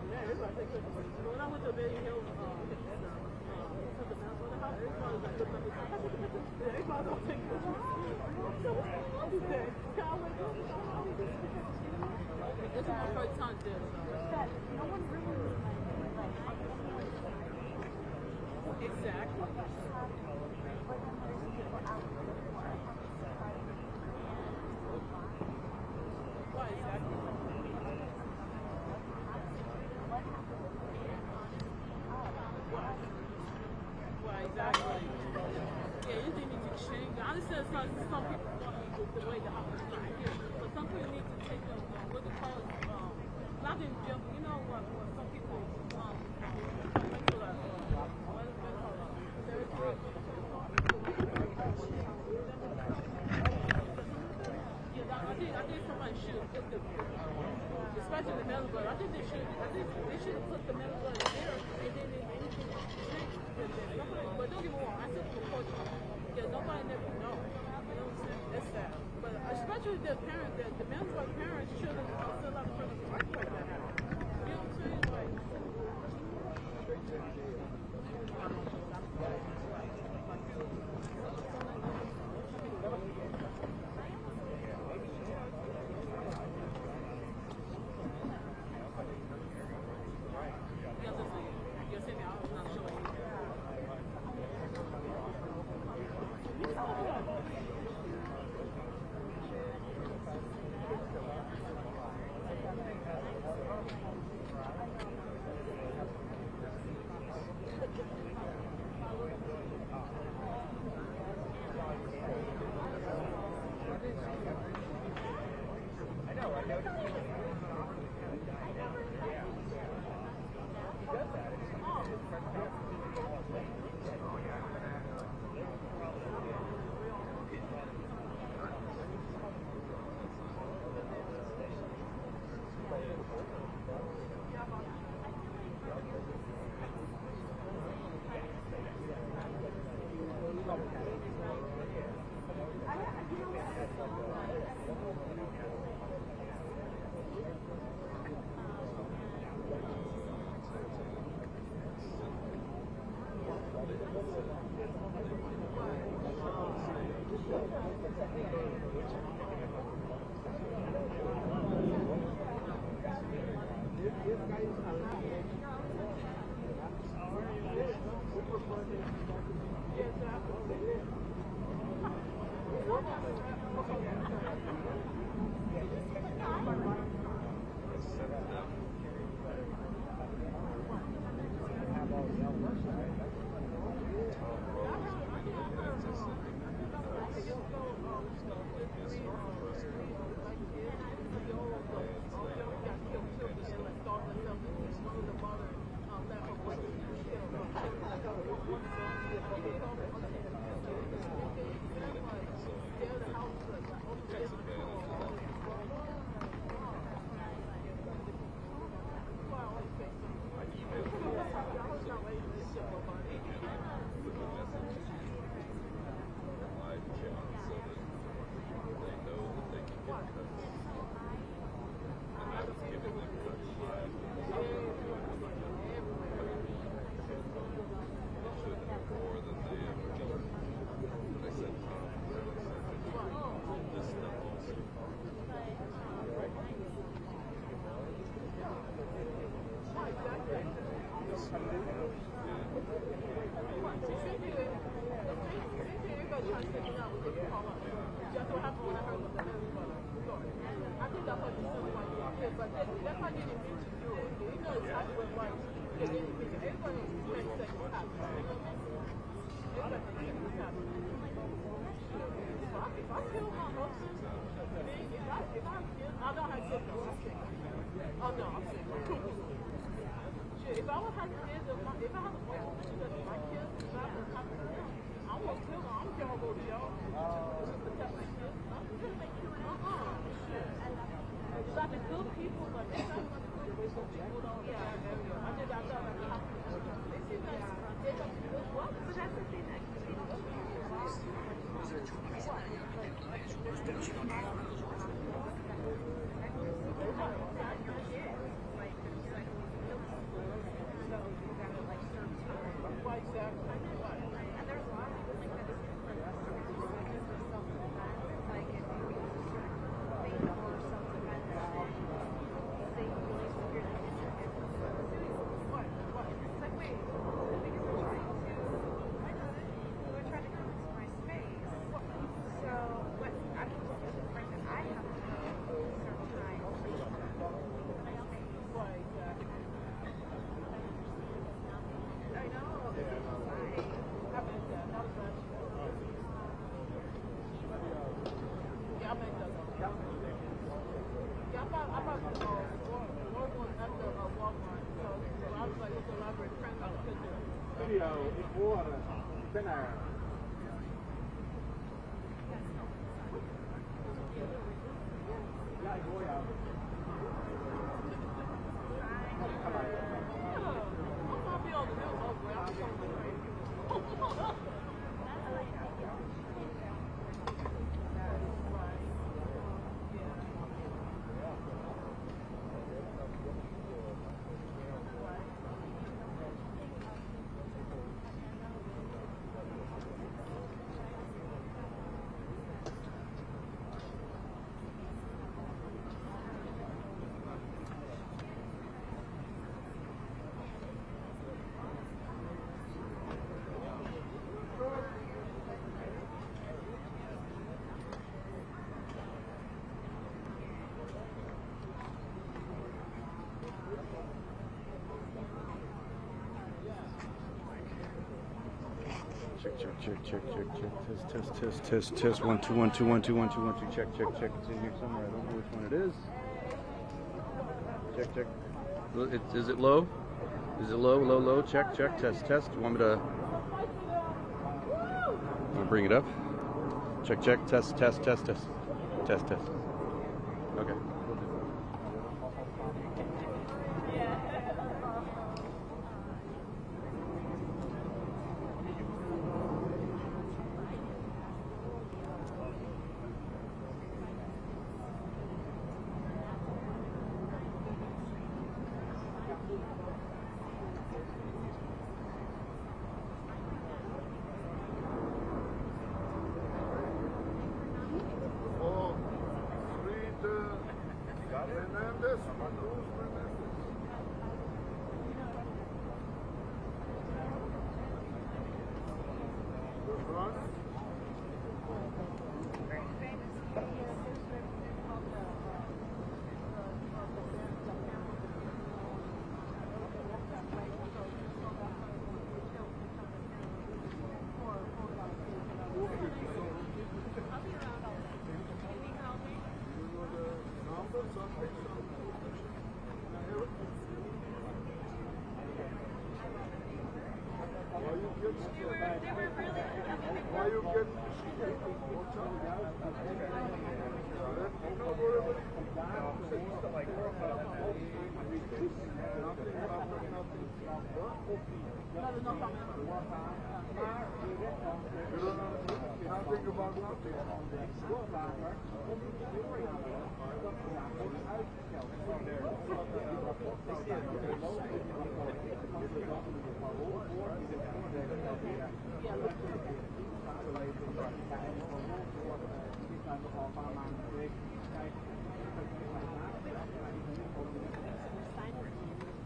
When I went to Beverly Hills, everybody don't take pictures. So what's going on today? This is my first time doing this. No one really exactly. Why exactly? Why exactly? Yeah, anything needs to change. I understand some people want the way the house is not here, but some people need to take a what they call not in jail. You know what? Some people I think somebody should put the, especially the mental blood. I think they should put the mental blood there, and then if anything changes, but don't get me wrong. I said the report, nobody never know. You know what I'm saying? That's sad. But especially the parents, the mental blood parents shouldn't fill out for the work like that. You know what I'm saying? Like. Test. 1 2 1 2 1 2 1 2 1 2 1 2. Check. It's in here somewhere. I don't know which one it is. Check, check. Is it low? Is it low, low, low? Check, check, test, test. You want me to bring it up? Check, check, test, test, test, test. Test, test. Okay. Menendez. Why you get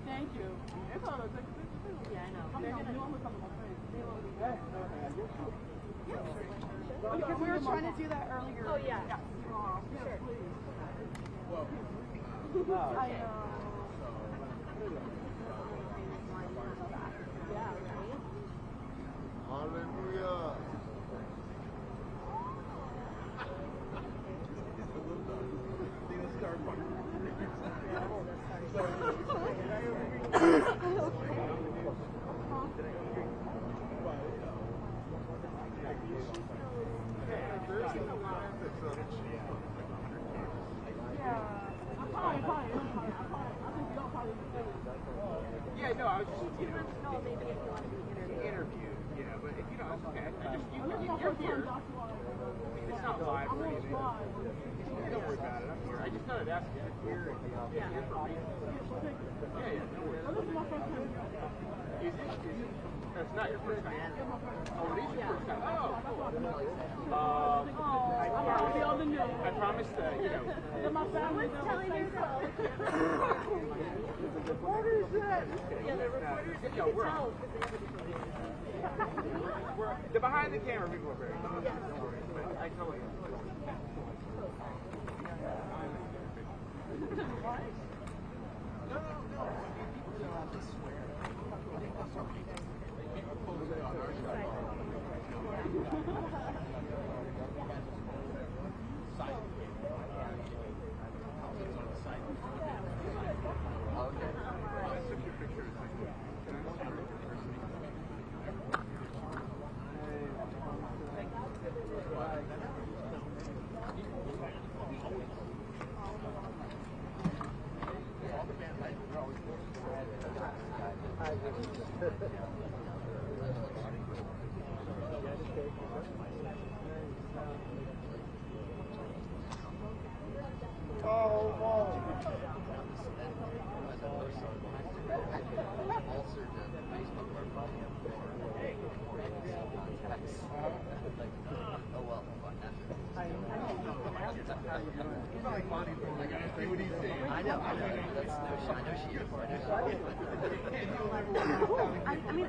Thank you. Yeah, I know. Because we were trying to do that earlier. Oh, yeah. Sure. I know. Yeah, right? Hallelujah. Yeah, no, I was just, maybe if you want to be interviewed, but if you don't, it's okay. You're here. I mean, it's not live or anything. Don't worry about it. I'm here. I just thought I'd ask you. I'm here. Yeah, here for me. Yeah, no worries. Is it? That's not your first time. Oh, it is your first time. Oh, cool. I promise that, My family's telling me What is that? Yeah, the reporters can tell the behind the camera people are very good. I totally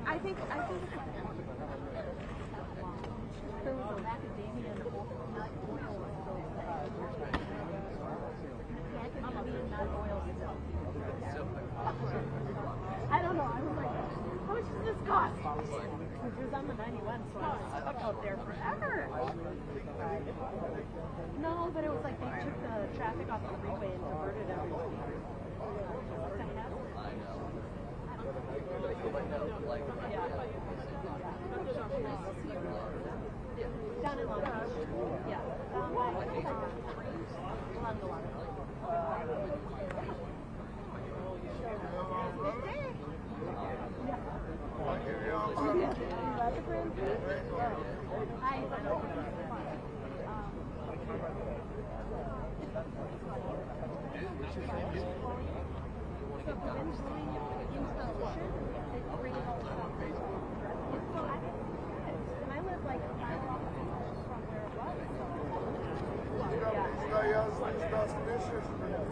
I think there was a macadamia in the bowl of nut oil or something. Macadamia nut oil still. I don't know. I was like, how much does this cost? Because it was on the 91, so I was stuck out there forever. No, but it was like they took the traffic off the freeway and diverted everybody. Down in Long Beach. Yeah. Along the water.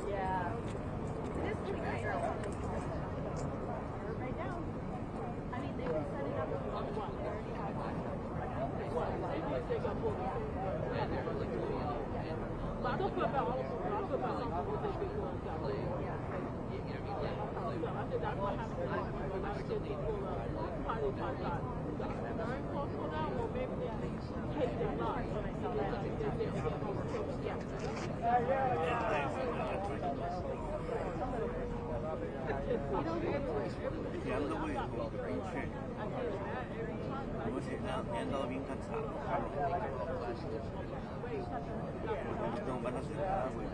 Yeah. It is pretty nice. Right now. I mean, they can set it up with Y ando, güey, como que pinche. No sé, he andado bien cansado, no tengo ganas de nada, güey.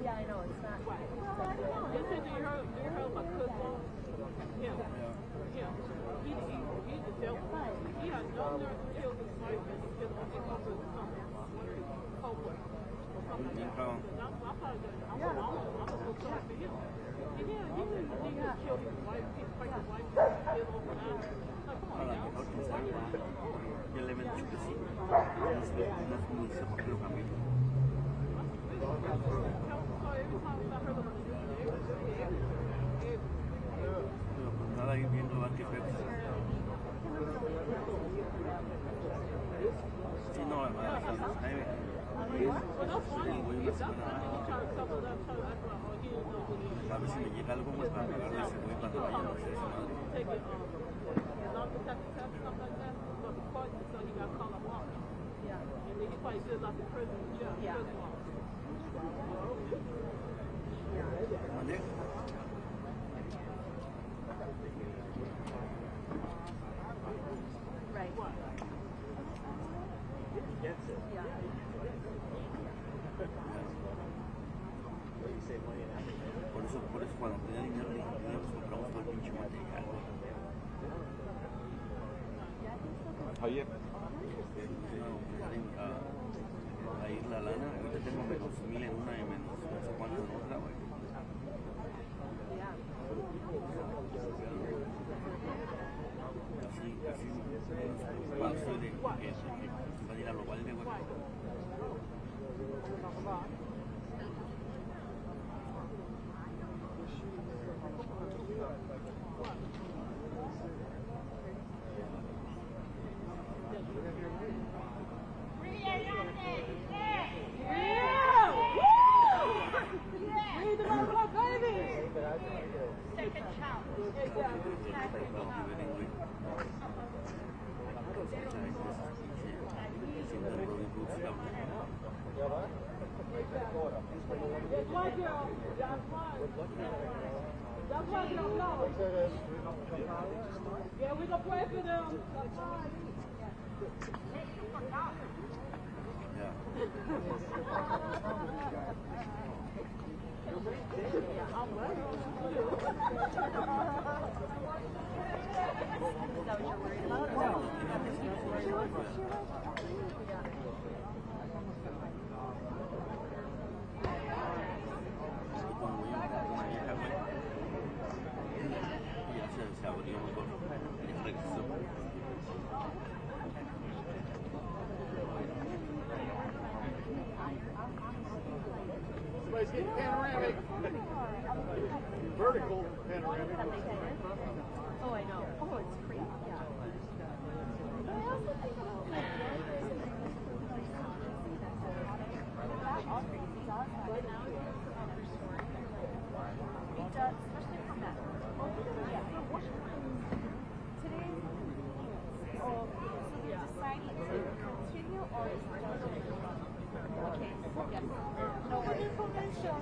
Yeah, I know, it's not. A ver si me llega algo más para pagarle ese güey cuando vaya a hacer esa madre. ¿Mandé? Right. Gets it. Yeah. Por eso cuando tenía dinero le dije, nos compramos todo el pinche material. Oye. A ir la lana, ahorita tengo menos 1000 en una y menos no sé cuánto en otra, güey. Así, cuando estoy de que va a ir a lo valde, güey. Yeah, we gonna pray for them. Yeah. what you're worried about? Somebody's getting panoramic. Vertical panoramic. Oh, I know. Oh, it's crazy. Yeah. I also think especially from that. Today, so they're deciding to continue or is it okay? Yes. No information.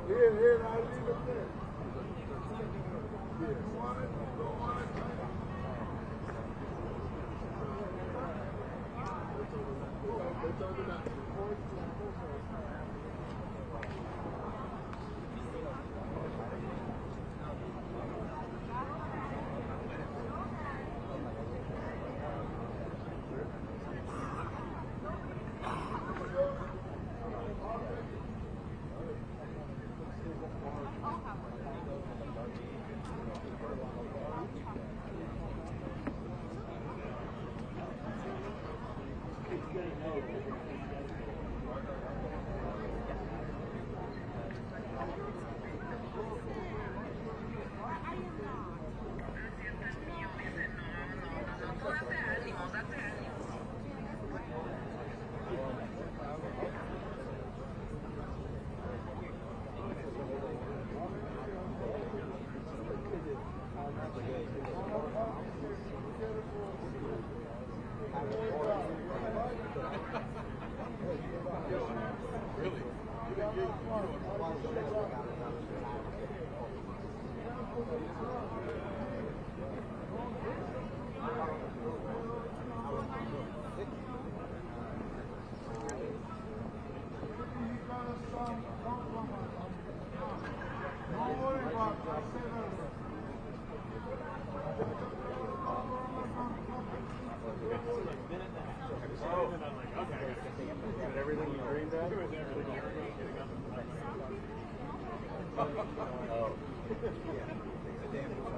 Here, I'll leave it there. Here, want it, don't want it. It's on the back.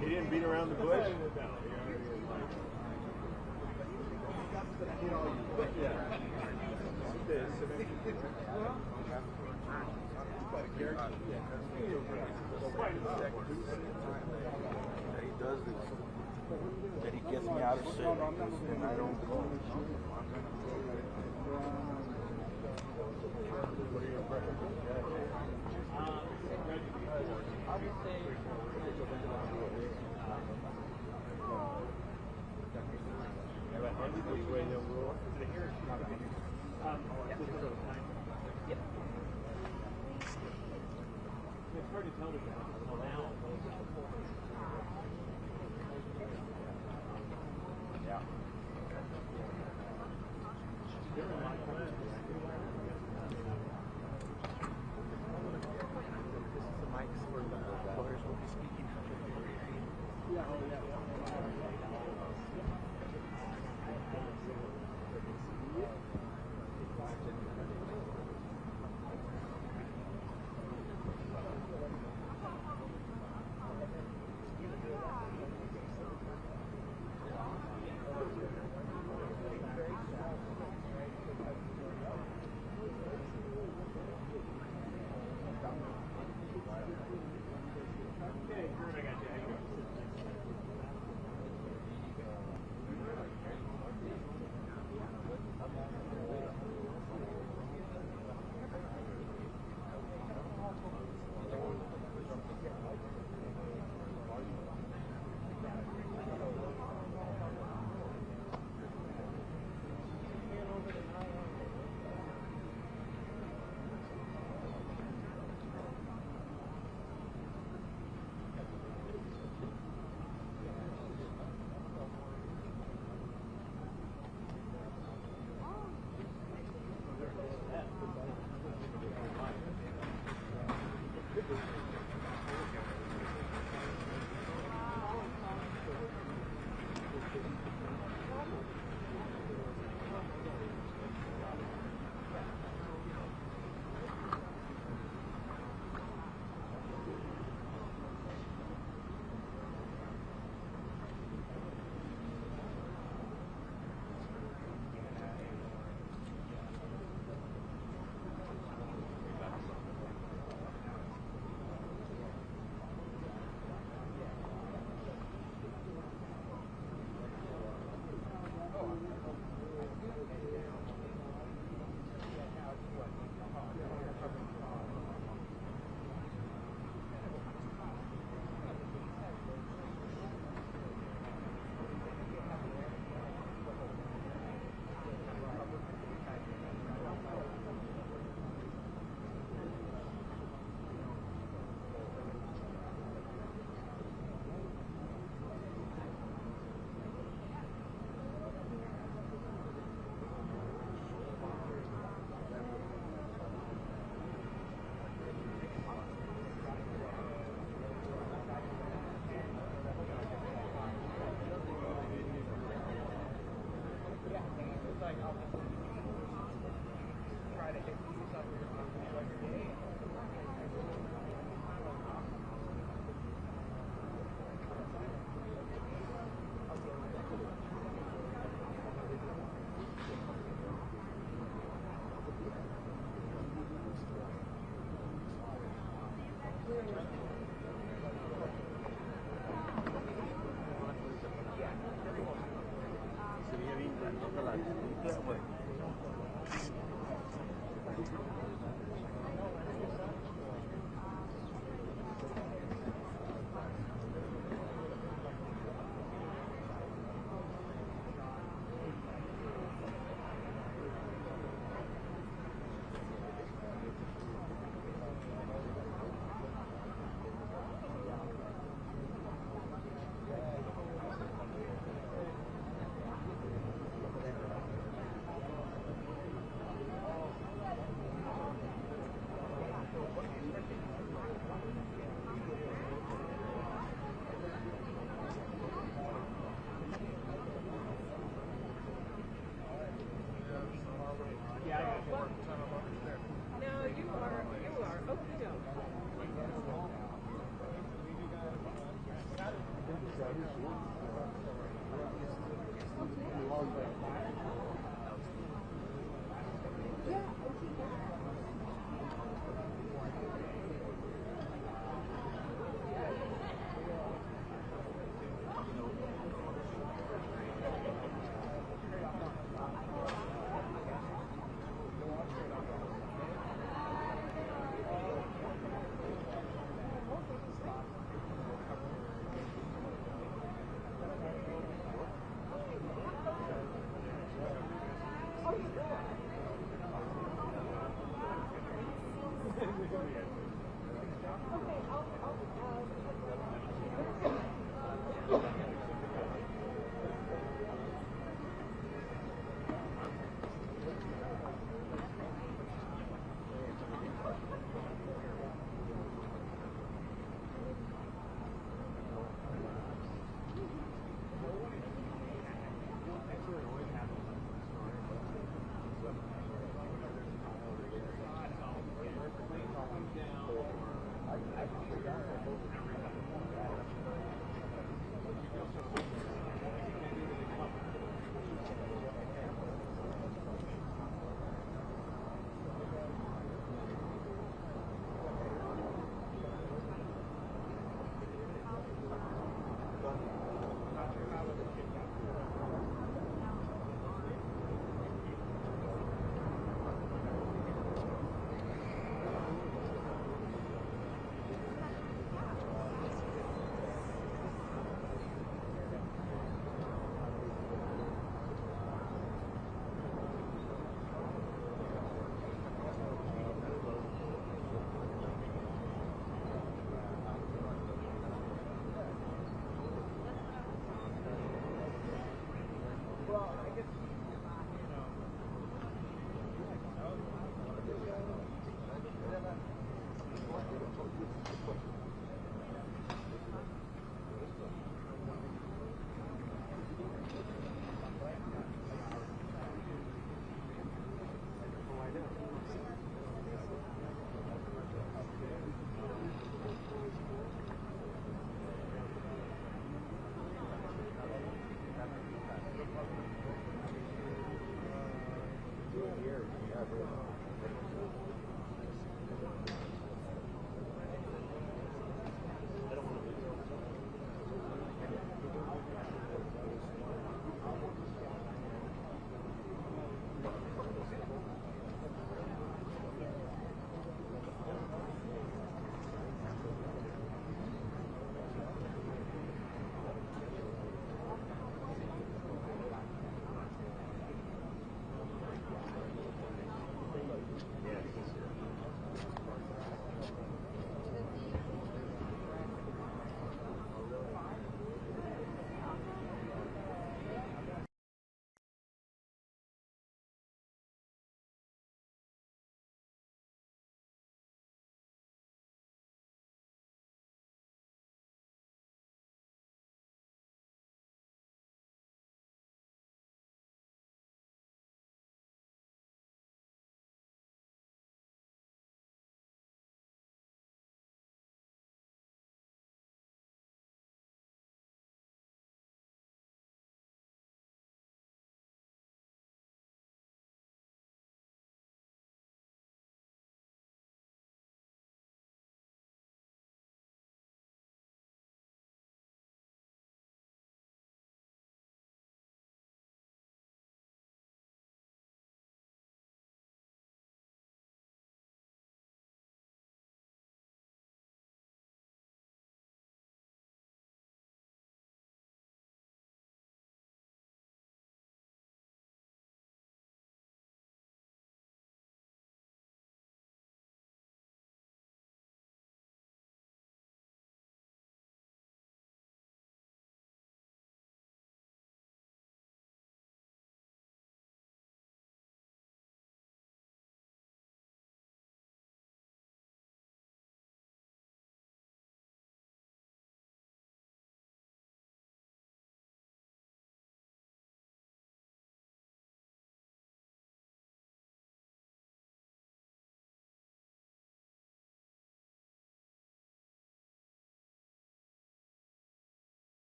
He didn't beat around the bush? He does this. That he gets me out of shit and I don't go. Which way they'll rule? Is it here? It's hard to tell now. Yeah.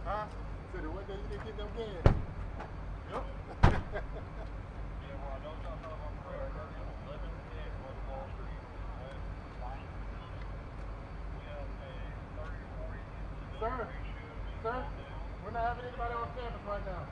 Huh? So the one day you didn't get them games. Yep. Sir, we're not having anybody on campus right now.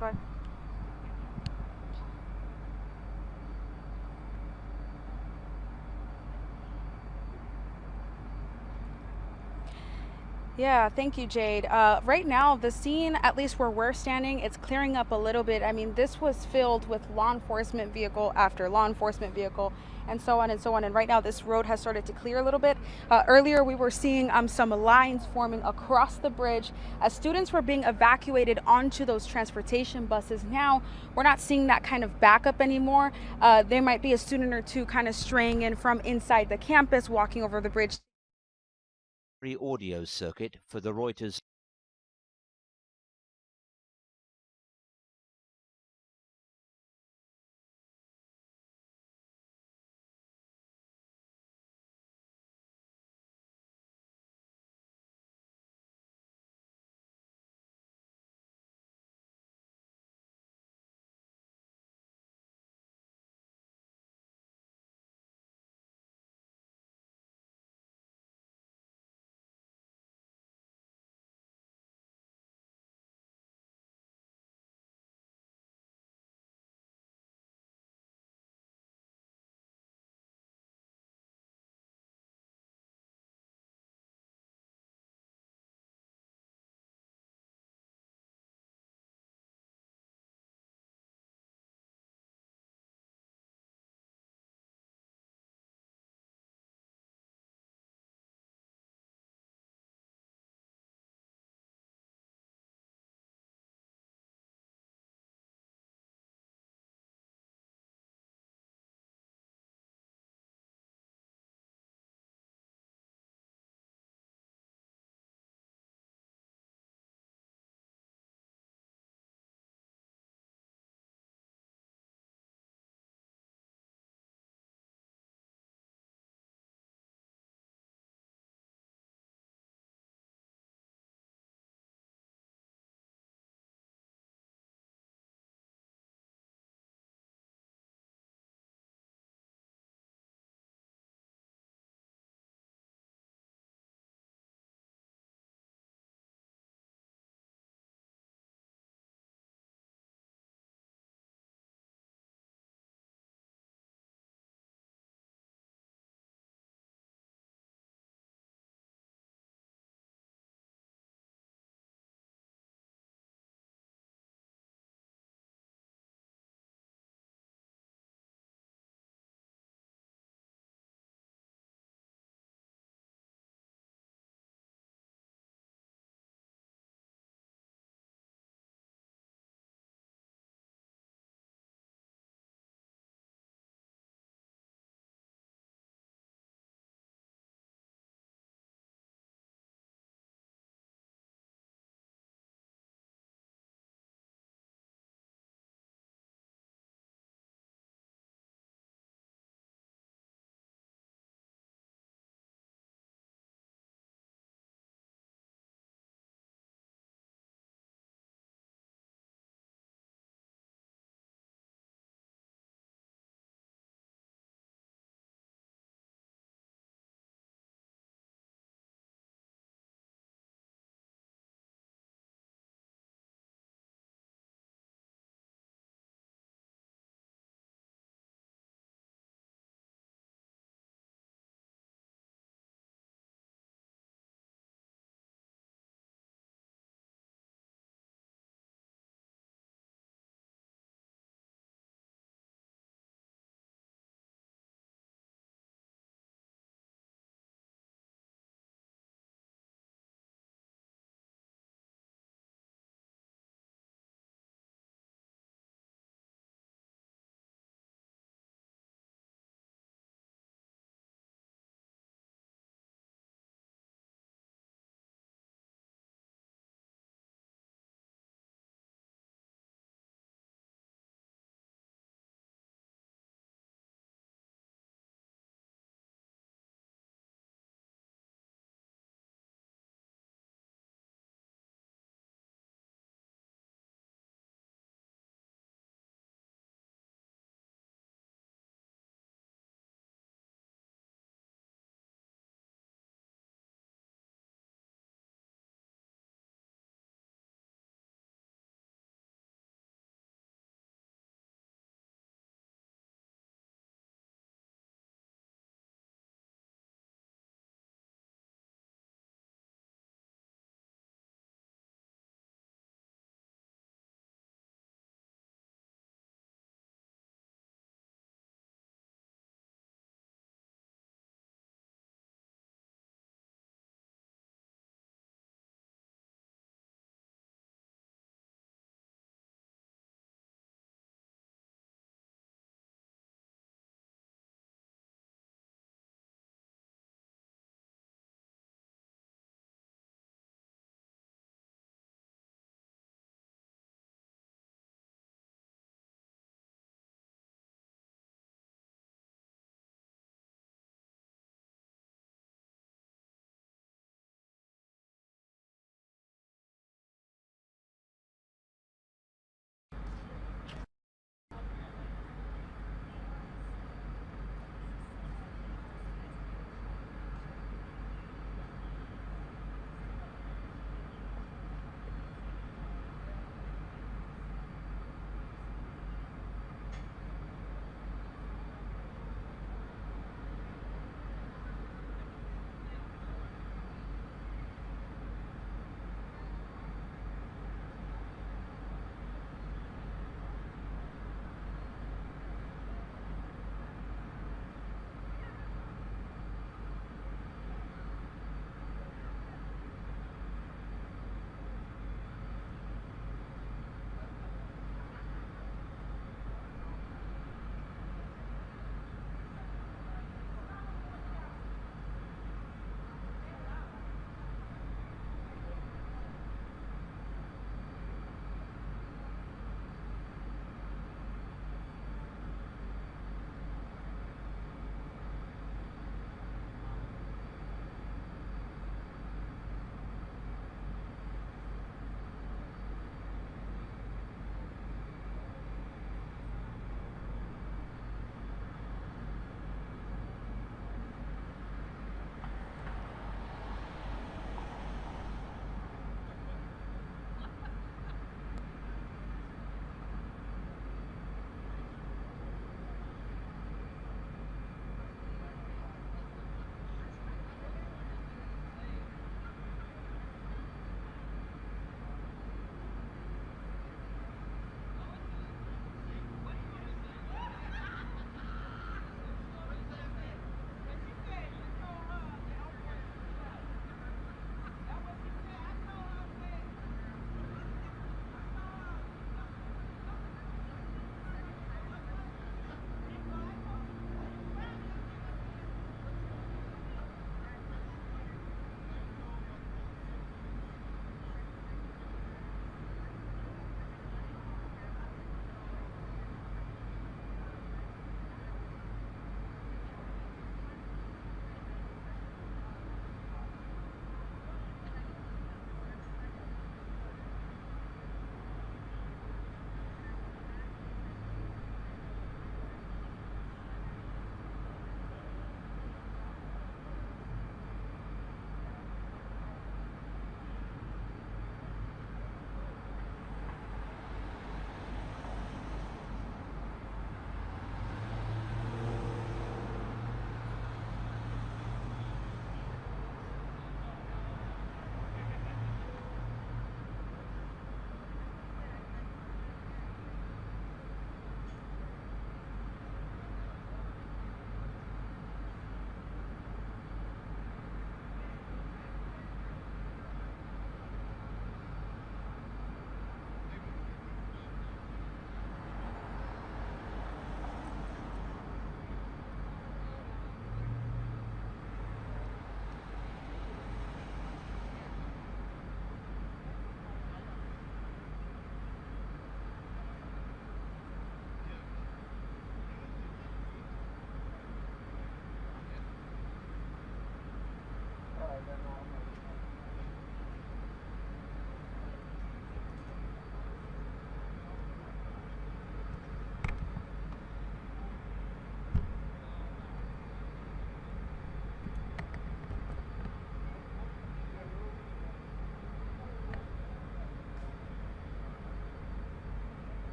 Bye. Yeah, thank you, Jade. Right now, the scene, at least where we're standing, it's clearing up a little bit. I mean, this was filled with law enforcement vehicle after law enforcement vehicle, and so on and so on. And right now, this road has started to clear a little bit. Earlier, we were seeing some lines forming across the bridge as students were being evacuated onto those transportation buses. Now, we're not seeing that kind of backup anymore. There might be a student or two kind of straying in from inside the campus, walking over the bridge. Audio circuit for the Reuters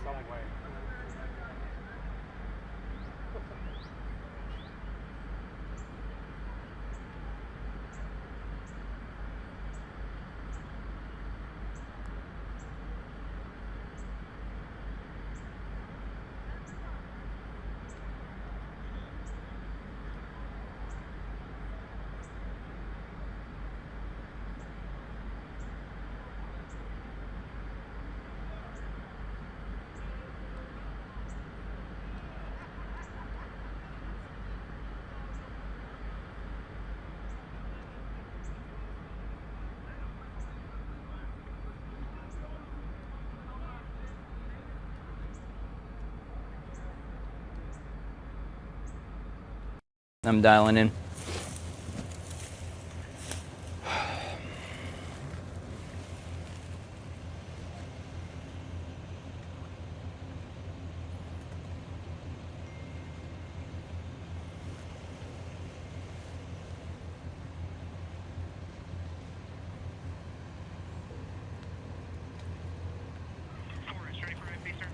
some way. I'm dialing in.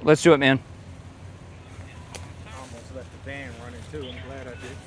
Let's do it, man. I almost left the van running too. I'm glad I did.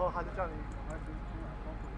后还是叫你儿子出来包括。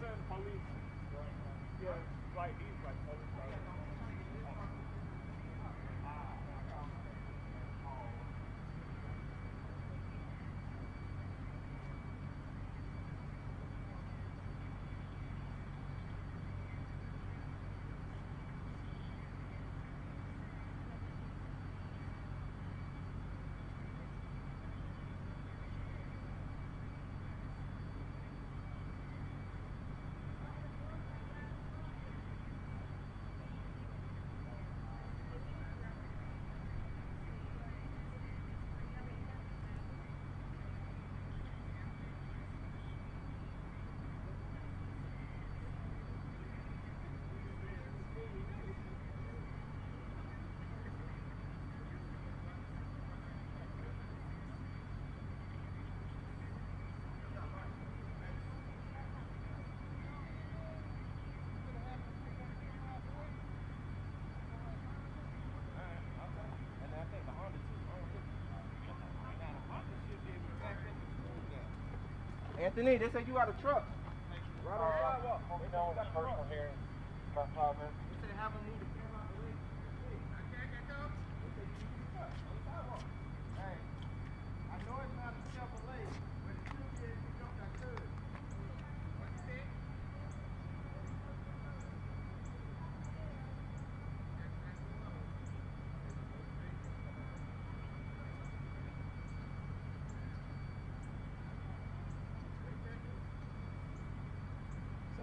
saying police. Yeah, like he's like police. Anthony, they said you got a truck. Right on the sidewalk. We know it's personal hearing. About 5 minutes. They said have them move the camera out the way. Hey, I know it's not a Chevrolet, but it should be if you don't, I could. What you say?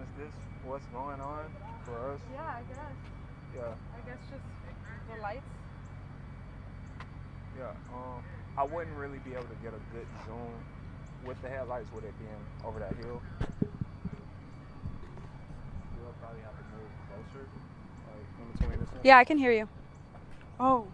Is this what's going on for us? Yeah, I guess. Yeah. I guess just the lights. Yeah. I wouldn't really be able to get a good zoom with the headlights with it being over that hill. We'll probably have to move closer, like in between this. Yeah, I can hear you. Oh.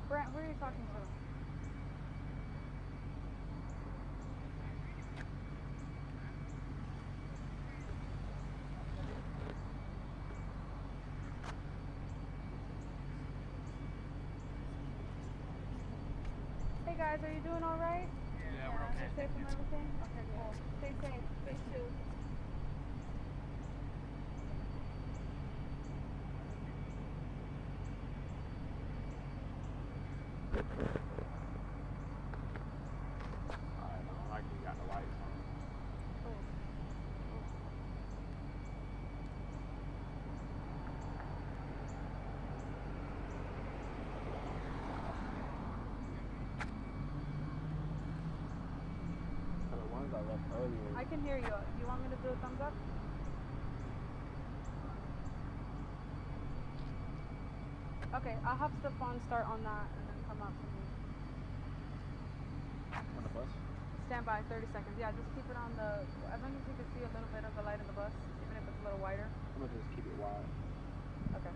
Brent, who are you talking to? Hey guys, are you doing all right? Yeah, we're okay. Safe from everything? Okay, cool. Stay safe. Stay too. Like you got the lights on. So the ones I left earlier. I can hear you. You want me to do a thumbs up? Okay, I'll have Stefan start on that and then come up to me. On the bus? Stand by 30 seconds. Yeah, just keep it on the, as long as you can see a little bit of the light in the bus, even if it's a little wider. I'm gonna just keep it wide. Okay.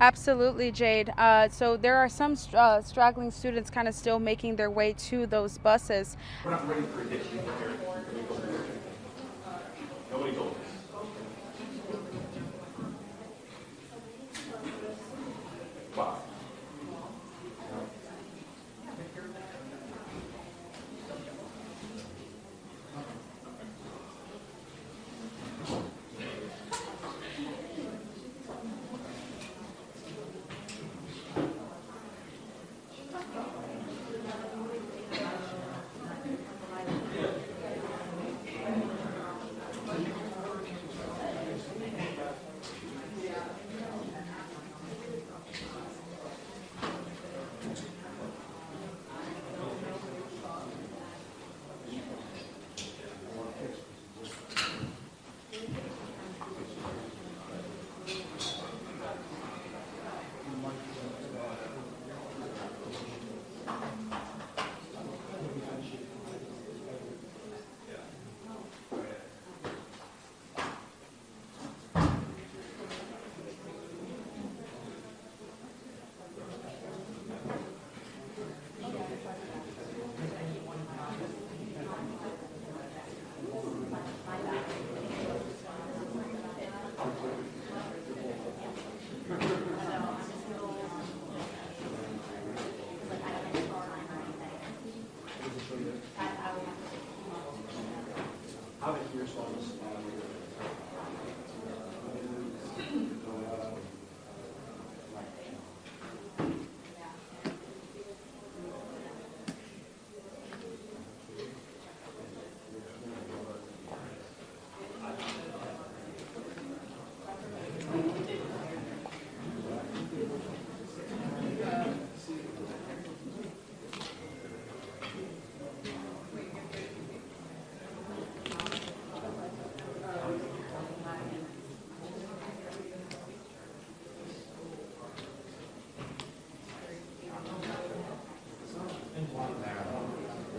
Absolutely, Jade. So there are some straggling students kind of still making their way to those buses. We're not ready for addiction here. Nobody told us. Wow.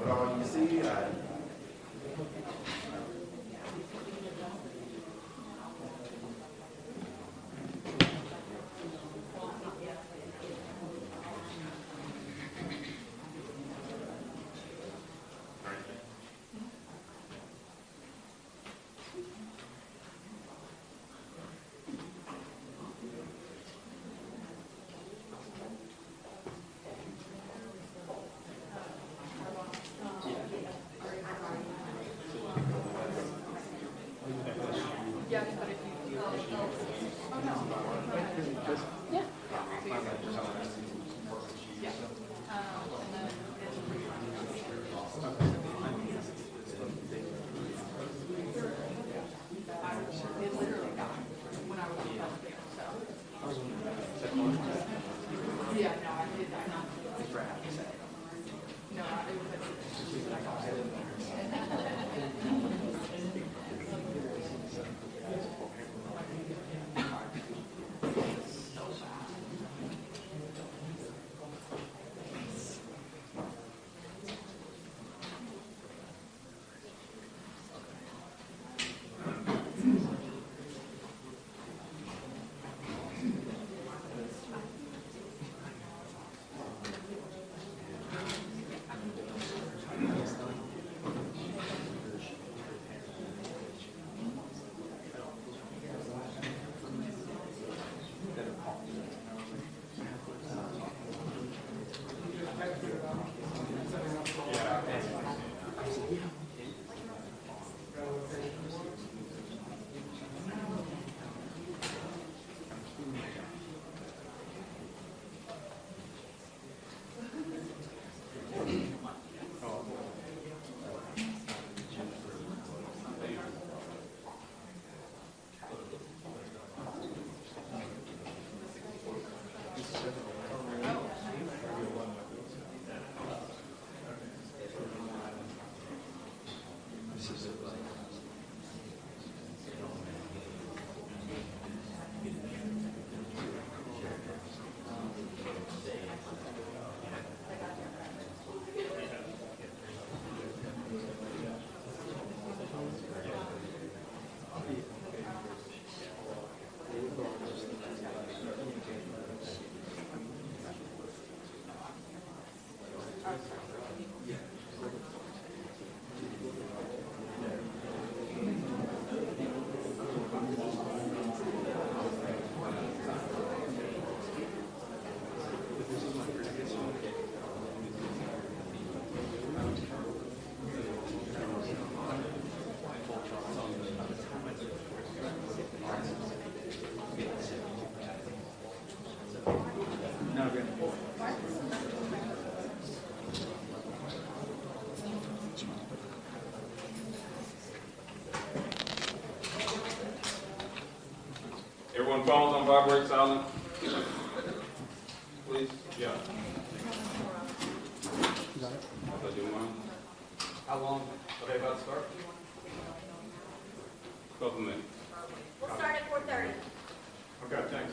What all you see, Everyone phones on vibrate silent. Please. Yeah. How long are they about to start? Couple minutes. We'll start at 4:30. Okay, thanks.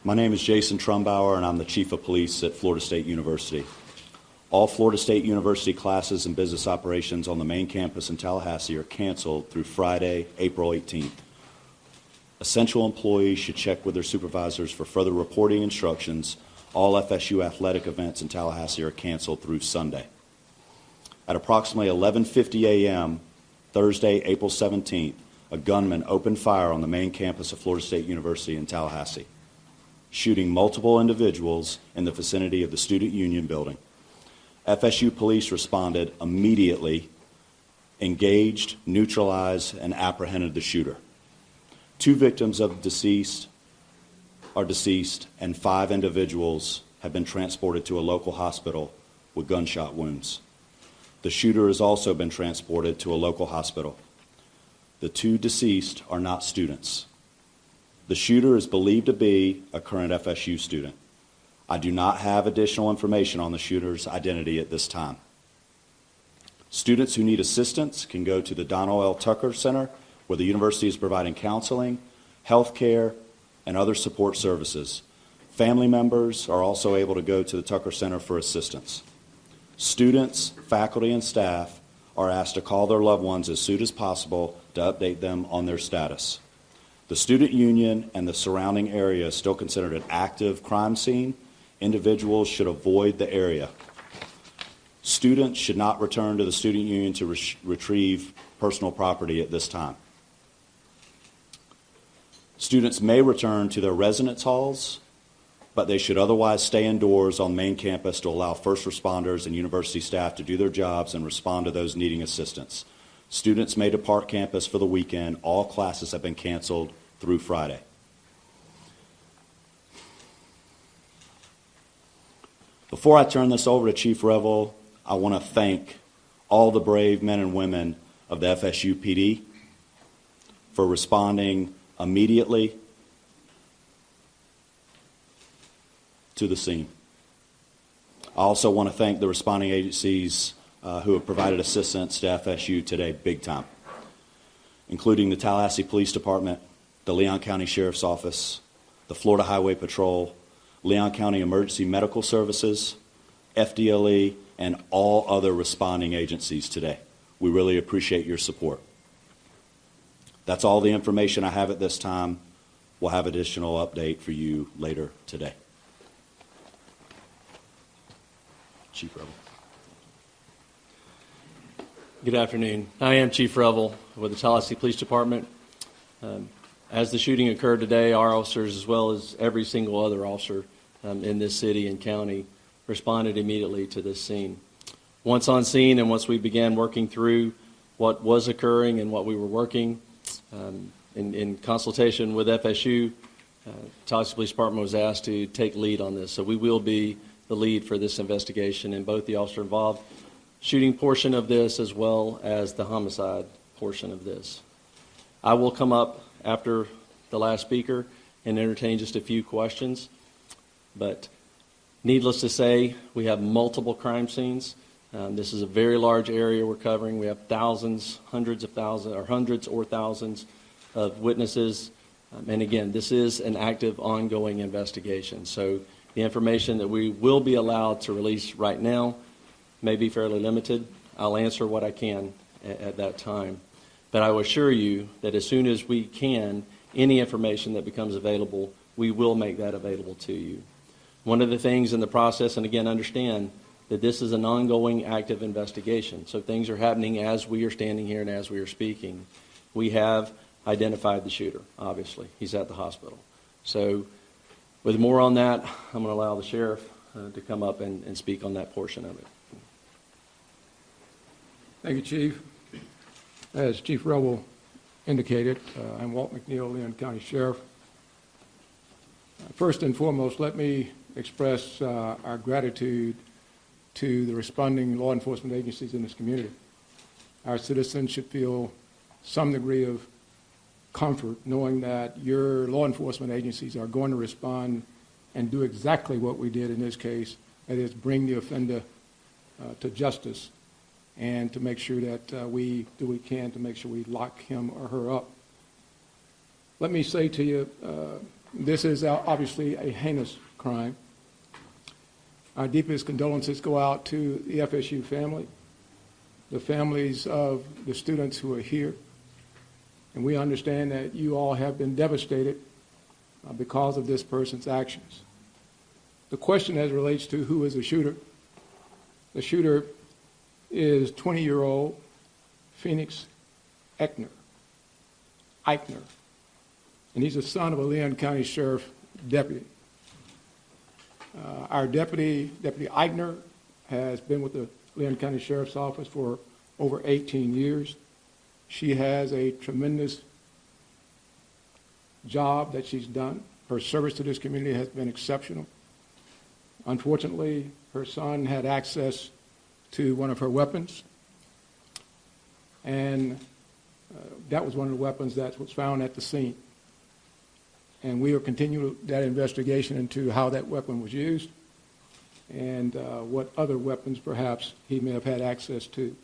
My name is Jason Trumbauer, and I'm the Chief of Police at Florida State University. All Florida State University classes and business operations on the main campus in Tallahassee are canceled through Friday, April 18th. Essential employees should check with their supervisors for further reporting instructions. All FSU athletic events in Tallahassee are canceled through Sunday. At approximately 11:50 a.m. Thursday, April 17th, a gunman opened fire on the main campus of Florida State University in Tallahassee, shooting multiple individuals in the vicinity of the Student Union building. FSU police responded immediately, engaged, neutralized, and apprehended the shooter. 2 victims of deceased are deceased, and 5 individuals have been transported to a local hospital with gunshot wounds. The shooter has also been transported to a local hospital. The 2 deceased are not students. The shooter is believed to be a current FSU student. I do not have additional information on the shooter's identity at this time. Students who need assistance can go to the Donald L. Tucker Center, where the university is providing counseling, health care, and other support services. Family members are also able to go to the Tucker Center for assistance. Students, faculty, and staff are asked to call their loved ones as soon as possible to update them on their status. The student union and the surrounding area is still considered an active crime scene. Individuals should avoid the area. Students should not return to the student union to retrieve personal property at this time. Students may return to their residence halls, but they should otherwise stay indoors on main campus to allow first responders and university staff to do their jobs and respond to those needing assistance. Students may depart campus for the weekend. All classes have been canceled through Friday. Before I turn this over to Chief Revel, I want to thank all the brave men and women of the FSU PD for responding immediately to the scene. I also want to thank the responding agencies who have provided assistance to FSU today big time, including the Tallahassee Police Department, the Leon County Sheriff's Office, the Florida Highway Patrol, Leon County Emergency Medical Services, FDLE, and all other responding agencies today. We really appreciate your support. That's all the information I have at this time. We'll have additional update for you later today. Chief Revel. Good afternoon. I am Chief Revel with the Tallahassee Police Department. As the shooting occurred today, our officers, as well as every single other officer in this city and county, responded immediately to this scene. Once on scene and once we began working through what was occurring and what we were working, in consultation with FSU, Tallahassee Police Department was asked to take lead on this. So we will be the lead for this investigation in both the officer involved shooting portion of this as well as the homicide portion of this. I will come up after the last speaker and entertain just a few questions. But needless to say, we have multiple crime scenes. This is a very large area we're covering. We have thousands, hundreds of thousands, or hundreds or thousands of witnesses. And again, this is an active, ongoing investigation. So the information that we will be allowed to release right now may be fairly limited. I'll answer what I can at that time. But I will assure you that as soon as we can, any information that becomes available, we will make that available to you. One of the things in the process, and again, understand that this is an ongoing active investigation. So things are happening as we are standing here and as we are speaking. We have identified the shooter, obviously. He's at the hospital. So with more on that, I'm going to allow the sheriff to come up and speak on that portion of it. Thank you, Chief. As Chief Revel indicated, I'm Walt McNeil, Leon County Sheriff. First and foremost, let me express our gratitude to the responding law enforcement agencies in this community. Our citizens should feel some degree of comfort knowing that your law enforcement agencies are going to respond and do exactly what we did in this case, that is bring the offender to justice and to make sure that we do what we can to make sure we lock him or her up. Let me say to you, This is obviously a heinous crime. Our deepest condolences go out to the FSU family, the families of the students who are here, and we understand that you all have been devastated because of this person's actions. The question as it relates to who is the shooter is 20-year-old Phoenix Eichner, and he's the son of a Leon County Sheriff deputy. Our Deputy Eichner, has been with the Leon County Sheriff's Office for over 18 years. She has a tremendous job that she's done. Her service to this community has been exceptional. Unfortunately, her son had access to one of her weapons, and that was one of the weapons that was found at the scene. And we are continuing that investigation into how that weapon was used and what other weapons perhaps he may have had access to.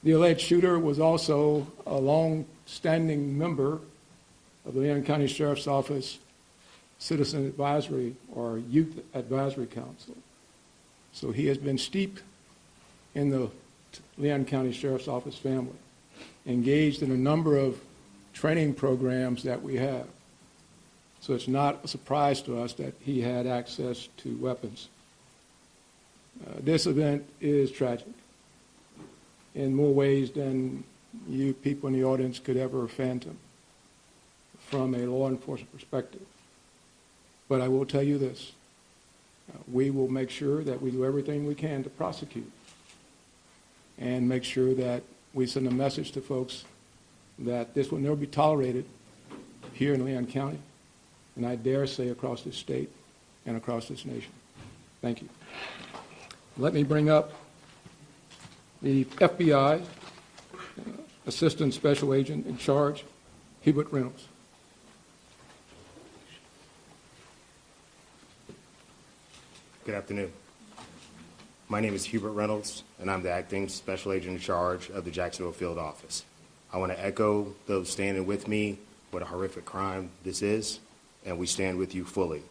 The alleged shooter was also a long-standing member of the Leon County Sheriff's Office Citizen Advisory or Youth Advisory Council. So he has been steeped in the Leon County Sheriff's Office family, engaged in a number of training programs that we have. So it's not a surprise to us that he had access to weapons. This event is tragic in more ways than you people in the audience could ever fathom from a law enforcement perspective. But I will tell you this, we will make sure that we do everything we can to prosecute and make sure that we send a message to folks that this will never be tolerated here in Leon County, and I dare say across this state and across this nation. Thank you. Let me bring up the FBI Assistant Special Agent in charge, Hubert Reynolds. Good afternoon. My name is Hubert Reynolds, and I'm the Acting Special Agent in charge of the Jacksonville Field Office. I want to echo those standing with me what a horrific crime this is, and we stand with you fully.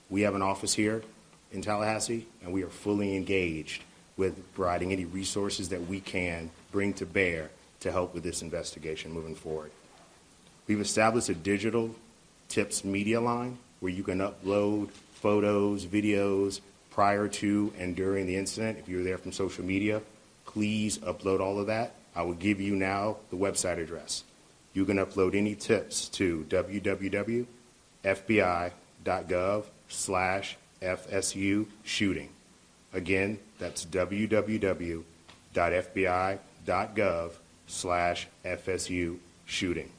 We have an office here in Tallahassee, and we are fully engaged with providing any resources that we can bring to bear to help with this investigation moving forward. We've established a digital tips media line where you can upload photos, videos prior to and during the incident. If you're there from social media, please upload all of that. I will give you now the website address. You can upload any tips to www.fbi.gov/FSU shooting. Again, that's www.fbi.gov/FSU shooting.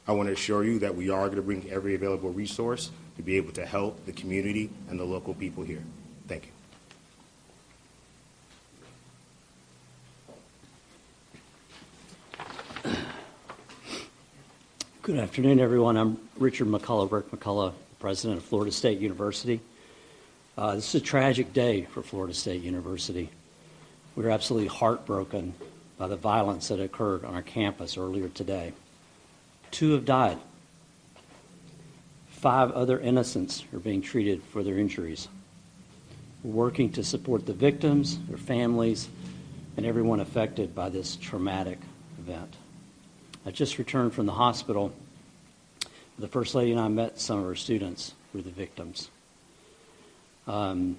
I want to assure you that we are going to bring every available resource to be able to help the community and the local people here. Thank you. Good afternoon, everyone. I'm Richard McCullough, Rick McCullough, president of Florida State University. This is a tragic day for Florida State University. We're absolutely heartbroken by the violence that occurred on our campus earlier today. 2 have died. 5 other innocents are being treated for their injuries. We're working to support the victims, their families, and everyone affected by this traumatic event. I just returned from the hospital. The First Lady and I met some of our students who were the victims. Our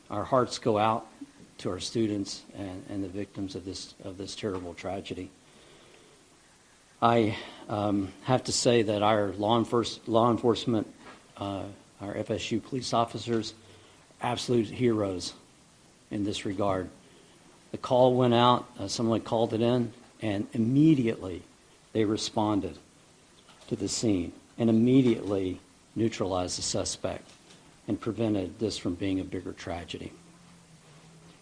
hearts go out to our students and the victims of this terrible tragedy. I have to say that our law enforcement, our FSU police officers, are absolute heroes in this regard. The call went out, someone called it in, and immediately they responded to the scene and immediately neutralized the suspect and prevented this from being a bigger tragedy.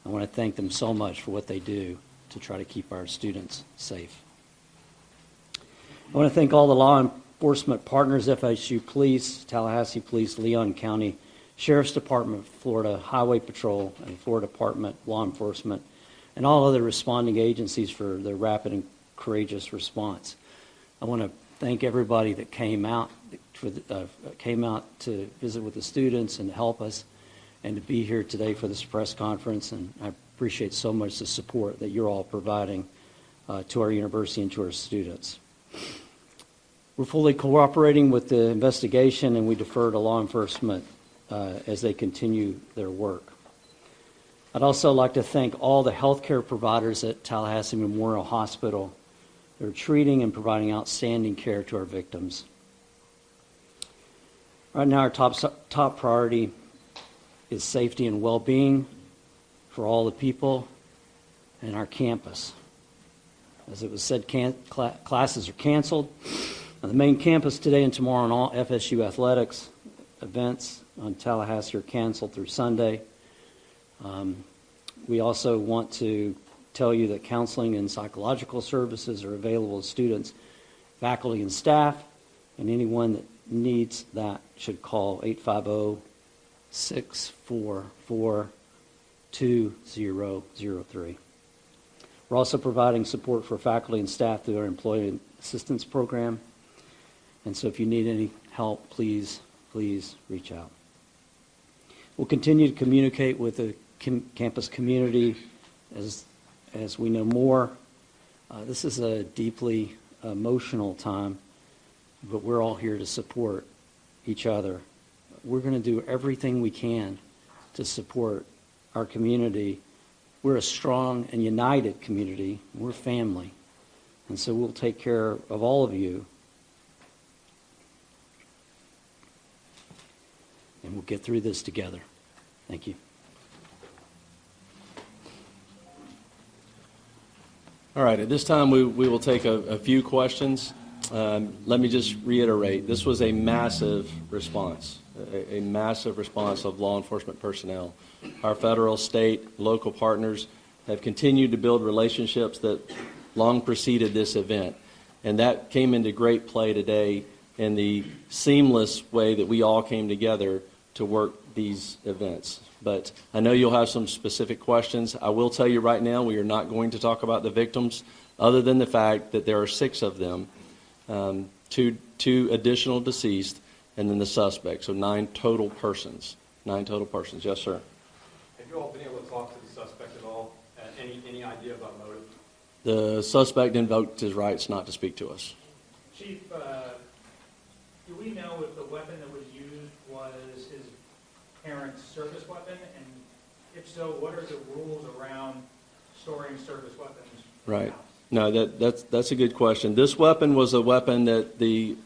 I want to thank them so much for what they do to try to keep our students safe. I want to thank all the law enforcement partners, FSU Police, Tallahassee Police, Leon County Sheriff's Department, Florida Highway Patrol, and Florida Department Law Enforcement, and all other responding agencies for their rapid and courageous response. I want to thank everybody that came out to visit with the students and to help us and to be here today for this press conference. And I appreciate so much the support that you're all providing to our university and to our students. We're fully cooperating with the investigation, and we defer to law enforcement as they continue their work. I'd also like to thank all the healthcare providers at Tallahassee Memorial Hospital. They're treating and providing outstanding care to our victims. Right now, our top priority is safety and well-being for all the people in our campus. As it was said, classes are canceled. On the main campus today and tomorrow, and all FSU athletics events on Tallahassee are canceled through Sunday. We also want to tell you that counseling and psychological services are available to students, faculty, and staff, and anyone that needs that should call 850-644-2003. We're also providing support for faculty and staff through our employee assistance program. And so if you need any help, please reach out. We'll continue to communicate with the campus community as we know more. This is a deeply emotional time, but we're all here to support each other. We're going to do everything we can to support our community. We're a strong and united community. We're family. And so we'll take care of all of you. And we'll get through this together. Thank you. All right, at this time we will take a few questions. Let me just reiterate, this was a massive response, a massive response of law enforcement personnel. Our federal, state, local partners have continued to build relationships that long preceded this event. And that came into great play today in the seamless way that we all came together to work these events. But I know you'll have some specific questions. I will tell you right now, we are not going to talk about the victims other than the fact that there are 6 of them, two additional deceased, and then the suspect. So 9 total persons. 9 total persons. Yes, sir. Have you all been able to talk to the suspect at all? Any idea about motive? The suspect invoked his rights not to speak to us. Chief, do we know if the weapon that was used was his parents' service weapon? And if so, what are the rules around storing service weapons? Right. No, that's a good question. This weapon was a weapon that the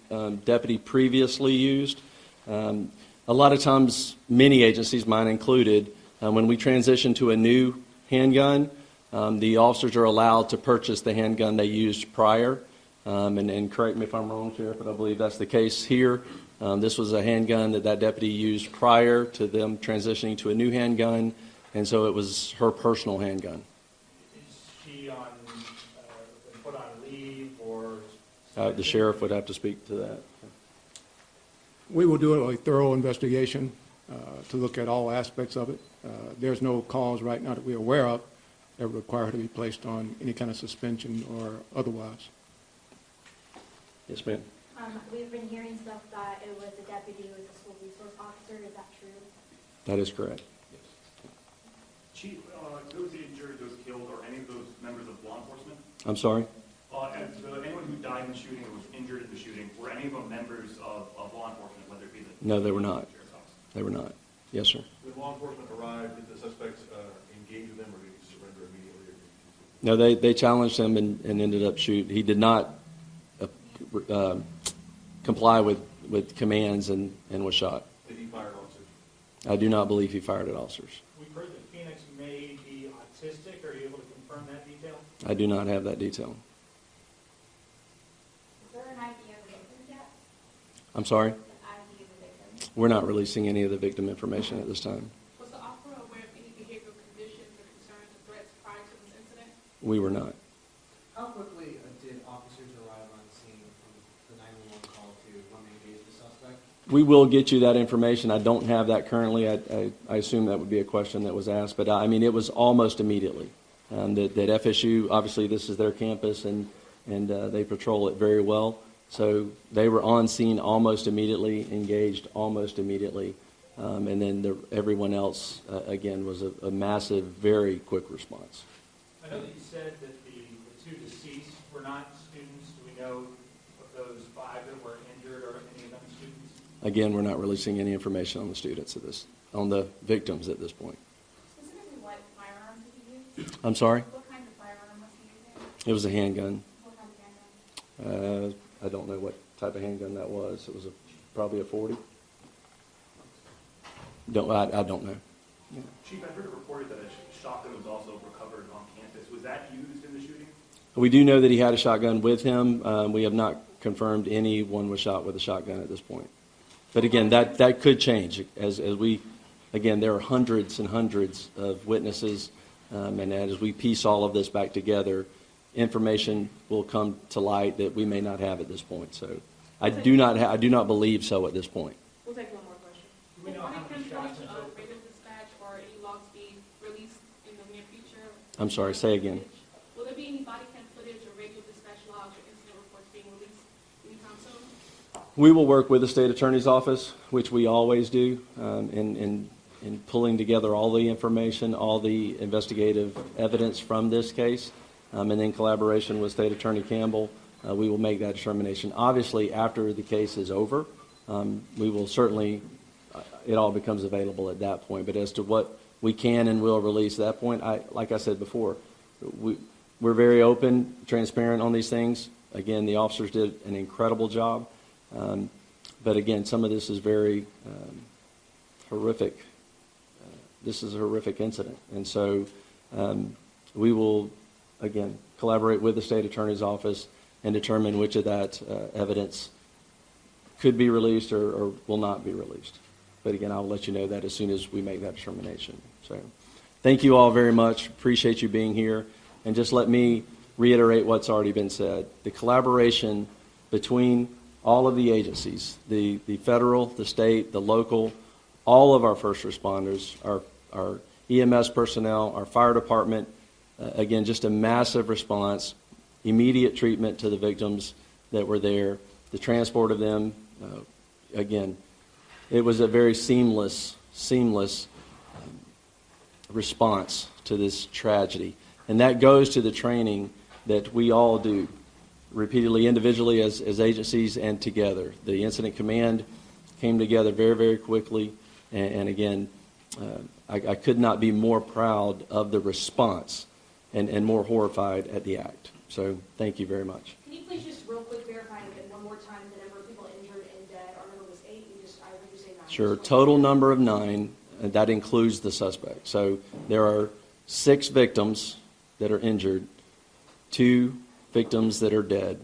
deputy previously used. A lot of times, many agencies, mine included, when we transition to a new handgun, the officers are allowed to purchase the handgun they used prior. And correct me if I'm wrong, Sheriff, but I believe that's the case here. This was a handgun that deputy used prior to them transitioning to a new handgun, and so it was her personal handgun. Is she put on leave or? The sheriff would have to speak to that. We will do a thorough investigation to look at all aspects of it. There's no cause right now that we're aware of that would require her to be placed on any kind of suspension or otherwise. Yes, ma'am. We've been hearing stuff that it was a deputy who was a school resource officer. Is that true? That is correct. Yes. Chief, those injured, those killed, are any of those members of law enforcement? I'm sorry? Anyone who died in the shooting or was injured in the shooting, were any of them members of law enforcement, whether it be the... No, they were not. They were not. Yes, sir. When law enforcement arrived, did the suspects engage with them or did he surrender immediately? No, they challenged him and ended up shooting. He did not comply with commands and was shot. Did he fire at officers? I do not believe he fired at officers. We've heard that Phoenix may be autistic. Are you able to confirm that detail? I do not have that detail. Is there an ID of the victim yet? I'm sorry? An ID of the victim? We're not releasing any of the victim information at this time. Was the officer aware of any behavioral conditions or concerns or threats prior to this incident? We were not. How quickly did officers arrive on scene from the 911 call to when they engaged the suspect? We will get you that information. I don't have that currently. I assume that would be a question that was asked, but I mean, it was almost immediately. That FSU, obviously this is their campus, and and they patrol it very well. So they were on scene almost immediately, engaged almost immediately, and then everyone else, again, was a massive, very quick response. I know that you said that the two deceased were not students. Do we know of those 5 that were injured or any of them students? Again, we're not releasing any information on the students on the victims at this point. Specifically, what firearm did he use? I'm sorry? What kind of firearm was he using? It was a handgun. What kind of handgun? I don't know what type of handgun that was. It was probably a 40. I don't know. Chief, I heard it reported that a shotgun was also recovered on campus. Was that used in the shooting? We do know that he had a shotgun with him. We have not confirmed anyone was shot with a shotgun at this point. But again, that could change as we, again, there are hundreds and hundreds of witnesses, and as we piece all of this back together, information will come to light that we may not have at this point. So I do not believe so at this point. We'll take one more question. Do we know how many shots and so forth? Radio dispatch or any logs be released in the near future? I'm sorry, say again. Will there be any body cam footage or radio dispatch logs or incident reports being released anytime soon? We will work with the state attorney's office, which we always do, in pulling together all the information, all the investigative evidence from this case, and in collaboration with State Attorney Campbell, we will make that determination. Obviously, after the case is over, we will certainly, it all becomes available at that point. But as to what we can and will release at that point, like I said before, we're very open, transparent on these things. Again, the officers did an incredible job. But again, some of this is very horrific. This is a horrific incident. And so we will, again, collaborate with the state attorney's office and determine which of that evidence could be released or will not be released. But again, I'll let you know that as soon as we make that determination. So thank you all very much. Appreciate you being here. And just let me reiterate what's already been said. The collaboration between all of the agencies, the federal, the state, the local, all of our first responders, our EMS personnel, our fire department, again, just a massive response, immediate treatment to the victims that were there, the transport of them. Again, it was a very seamless response to this tragedy. And that goes to the training that we all do repeatedly, individually as agencies and together. The incident command came together very, very quickly. And again, I could not be more proud of the response and more horrified at the act. So thank you very much. Can you please just real quick verify again one more time the number of people injured and dead? Our number was 8. I heard you say 9. Sure. Total number of 9. And that includes the suspect. So there are 6 victims that are injured, 2 victims that are dead,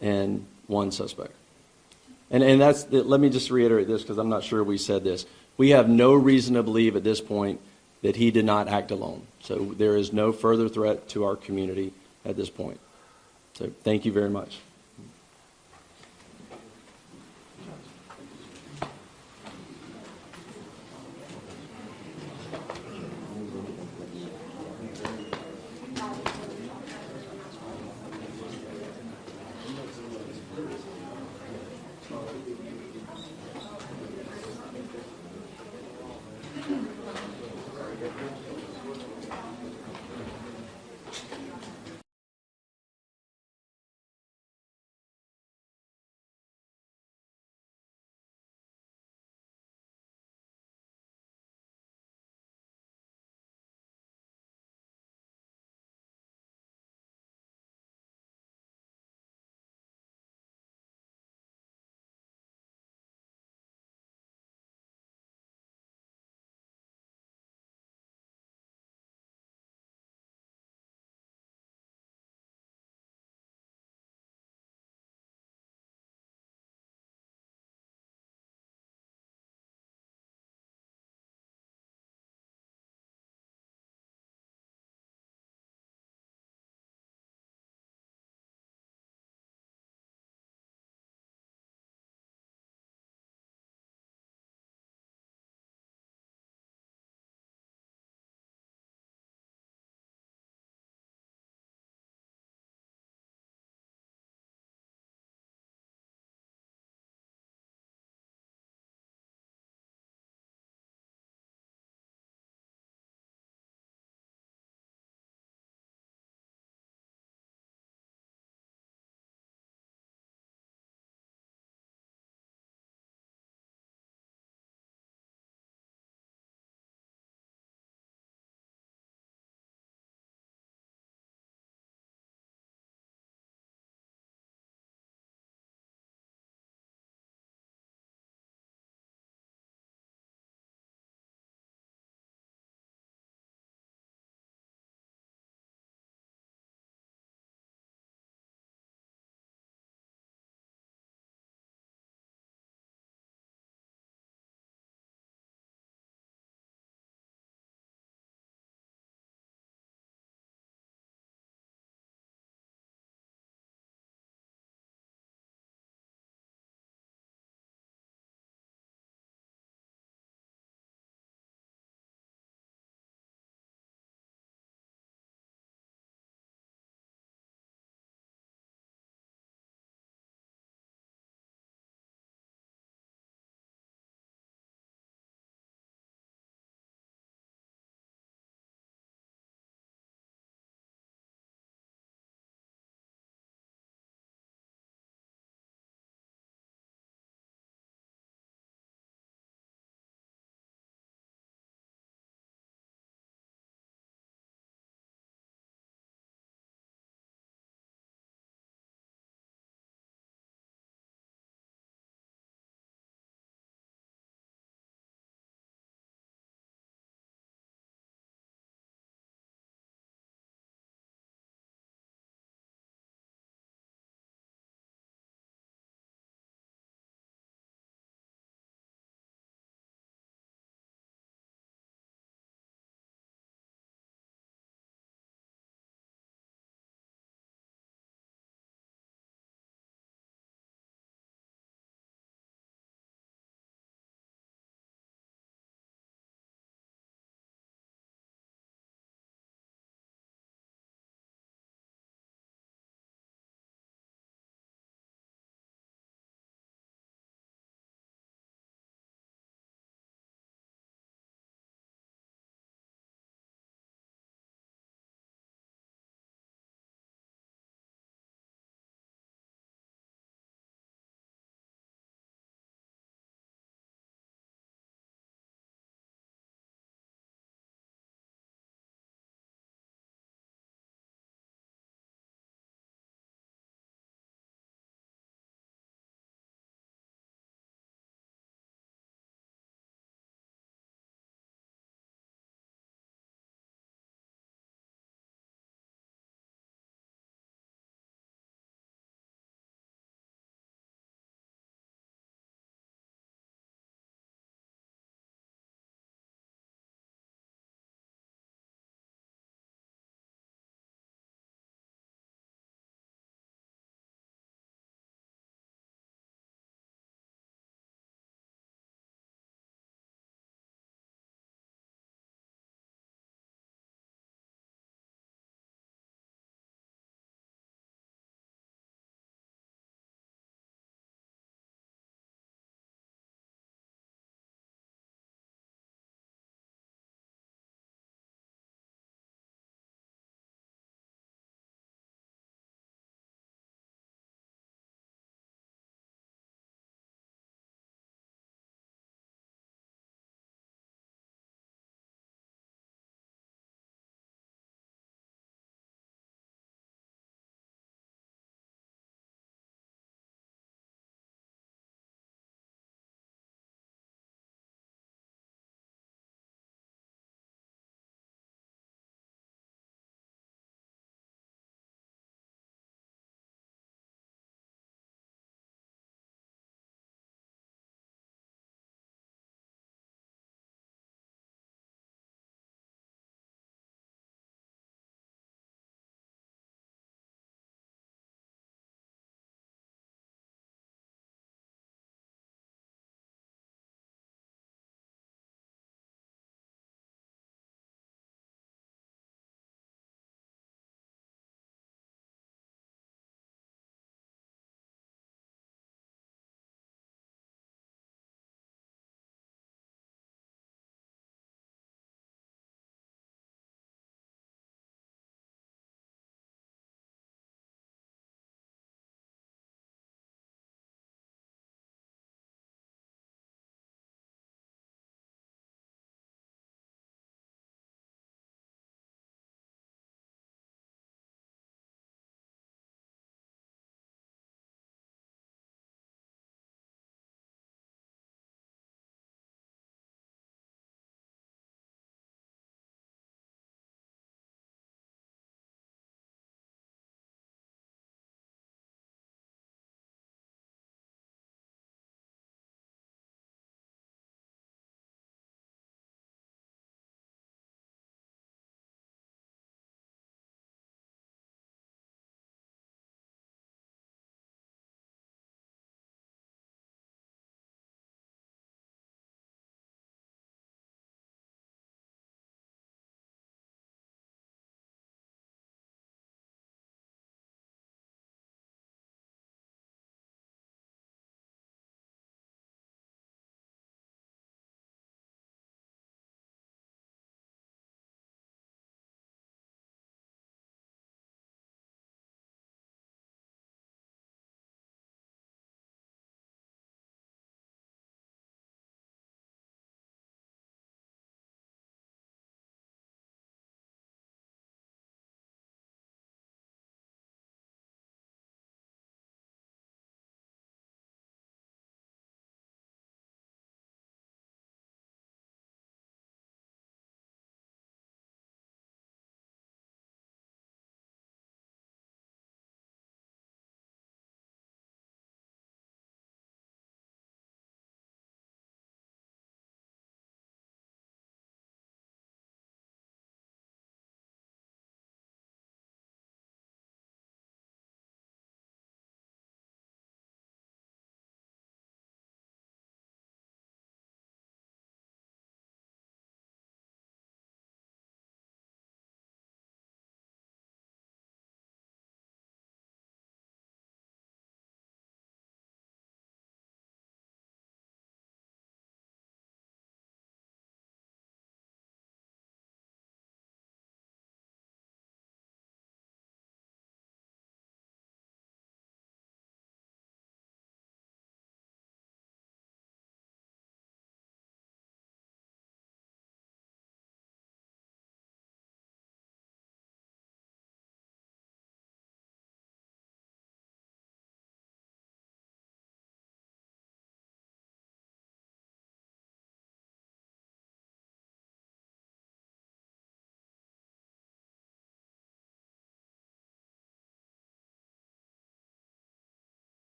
and 1 suspect. And that's, let me just reiterate this because I'm not sure we said this. We have no reason to believe at this point that he did not act alone. So there is no further threat to our community at this point. So thank you very much.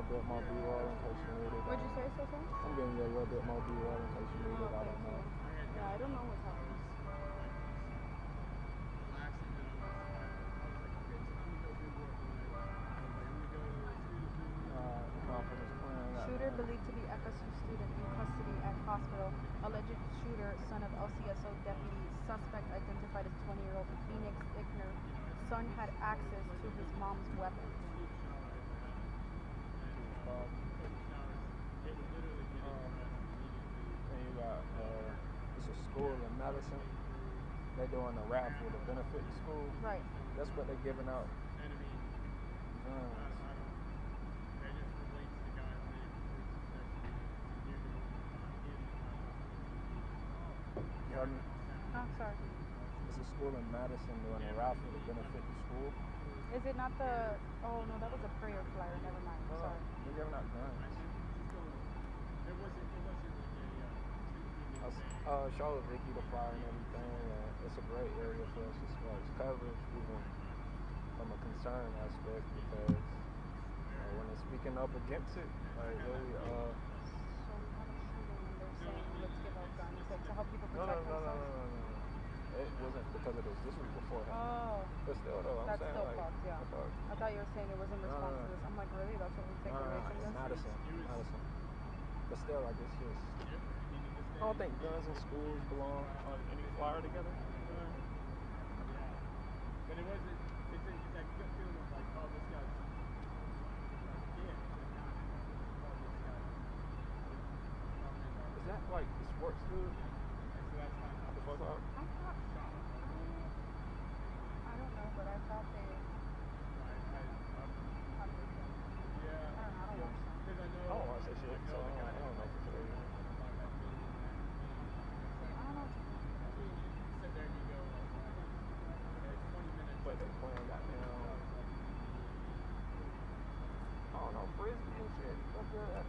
bit more B-roll in case you need it. What'd you say, so sorry? I'm giving you a little bit more B-roll in case you need it. I don't know. Yeah, I don't know what's happening. Shooter believed to be FSU student in custody at hospital. Alleged shooter, son of LCSO deputy. Suspect identified as 20-year-old Phoenix Ickner. Son had access to his mom's weapons. And you got, it's a school in Madison. They're doing a raffle to benefit the school. Right. That's what they're giving out. Pardon? Oh, sorry. It's a school in Madison doing a raffle to benefit the school. Is it not the... Oh, no, that was a prayer flyer. Never mind. Sorry. They're giving out guns. I showed Vicky the flyer and everything, and it's a great area for us as far as coverage, even from a concern aspect, because when they're speaking up against it, like really, So not a shooting when they're saying, let's give out guns, like to help people protect themselves? No. It wasn't because of this. This was before him. Oh. But still, though, I'm That's saying, still like, fucked, yeah. fuck. I thought you were saying it was in response to this. I'm like, really? That's what we take away from this? Madison. But still, like, it's just, I don't think guns in schools belong on any flyer together. But it wasn't, it's that good feeling of like, oh, this guy's, Is that like the sports dude? The football? I don't know, but I thought they... I don't watch that shit, so I don't know for sure. But they playing goddamn, I don't know, frisbee and shit. What's that?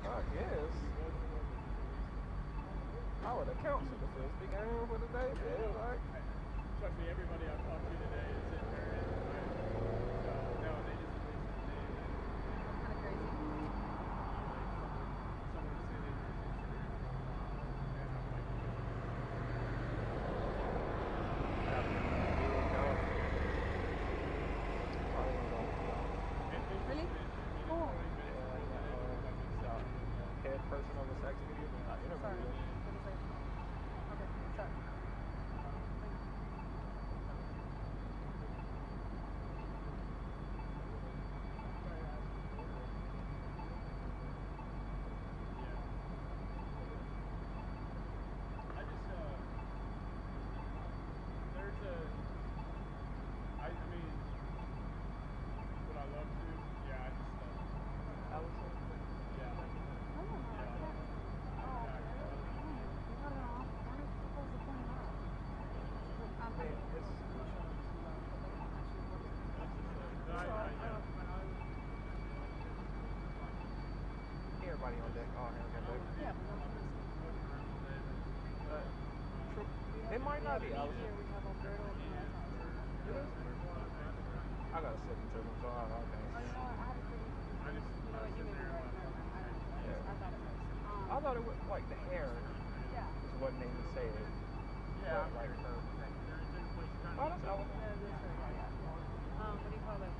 I guess. I would have counseled the frisbee game for the day, man. Like, trust me, everybody I've talked to today is in there. No, they just kind of crazy. Really? Cool. Head person of the sex video, I interviewed him. Okay, sorry. Everybody on deck, all hands on deck. Yeah. It might not be. Here we have Alberto and I got a second to them, so I can't see. You know what? I had a feeling. You know what? You may be right. Never mind. I don't know. Yeah. I thought it was. I thought it was like the hair. Yeah. Is what made me say it. Yeah. But, like her. Oh, that's all. What do you call it?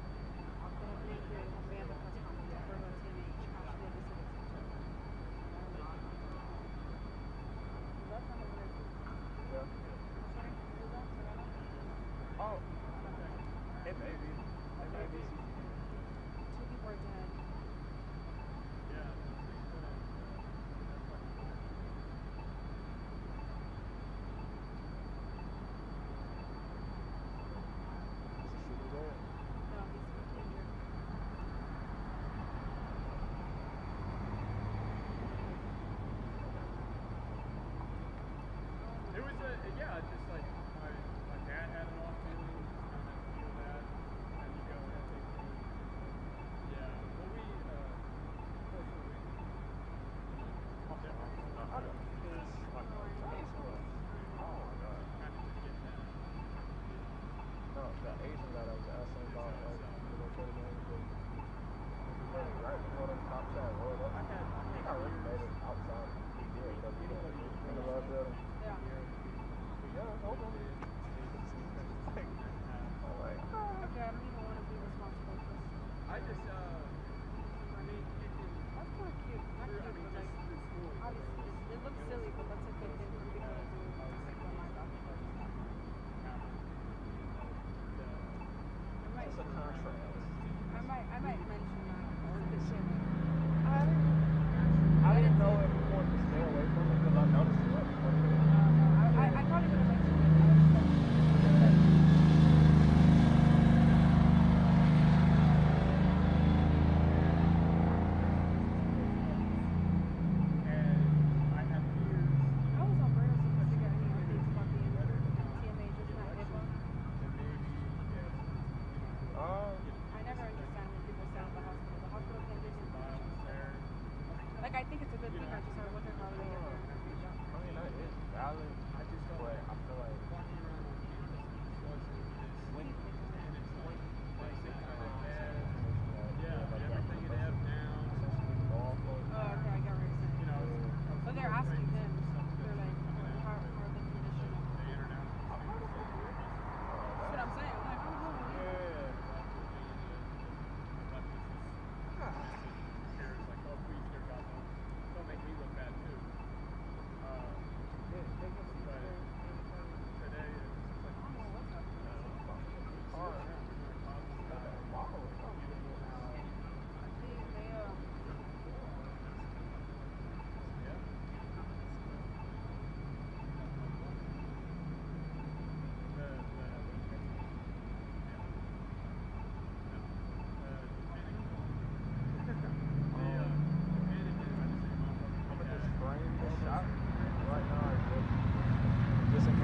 Oh, it may be. It may be. 2 people are dead. It was just like my dad had an off feeling, and then feel that, and you go, yeah. Well, we, No, the Asian that I was asking about.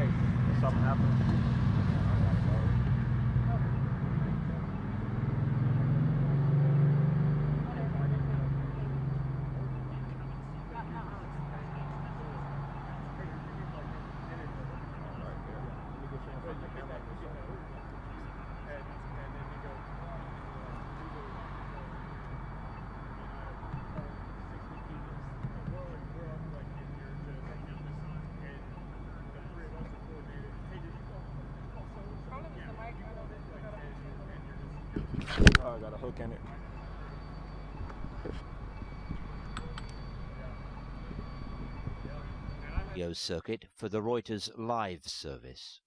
hey, if something happens, I gotta go. I got a hook in it. Radio circuit for the Reuters live service.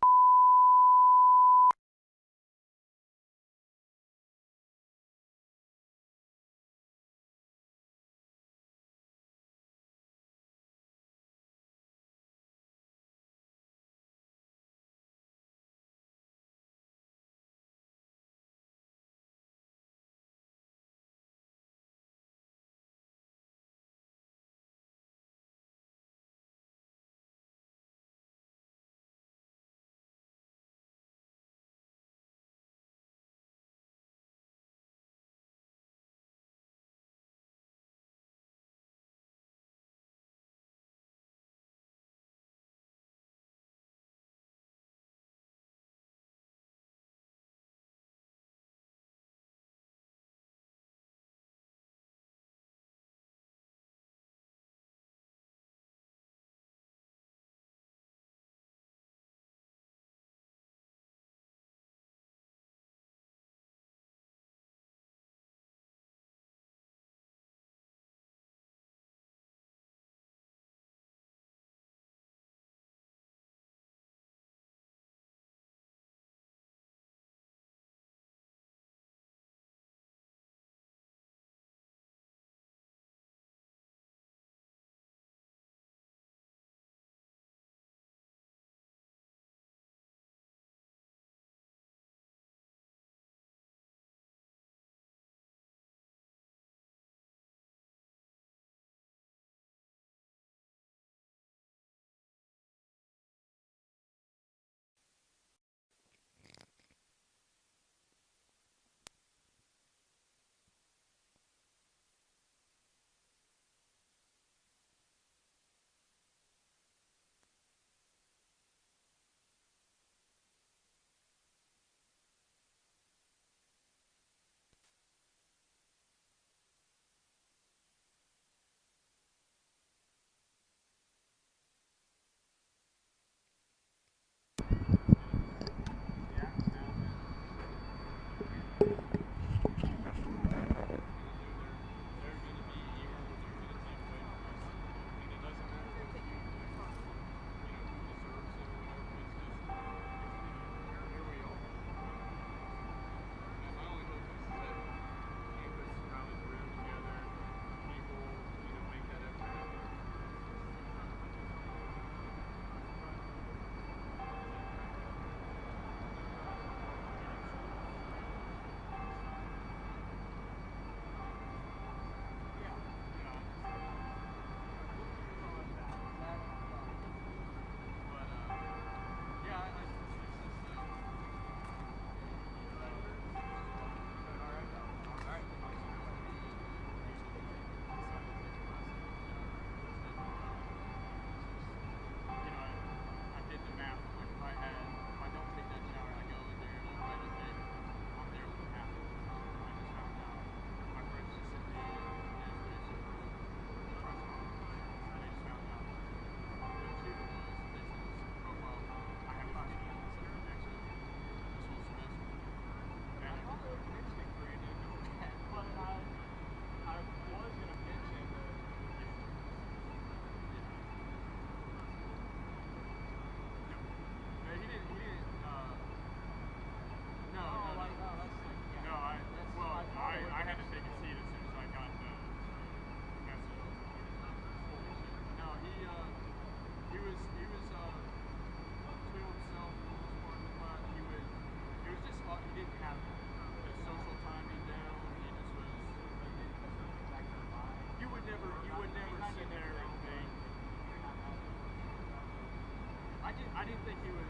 I didn't think he was.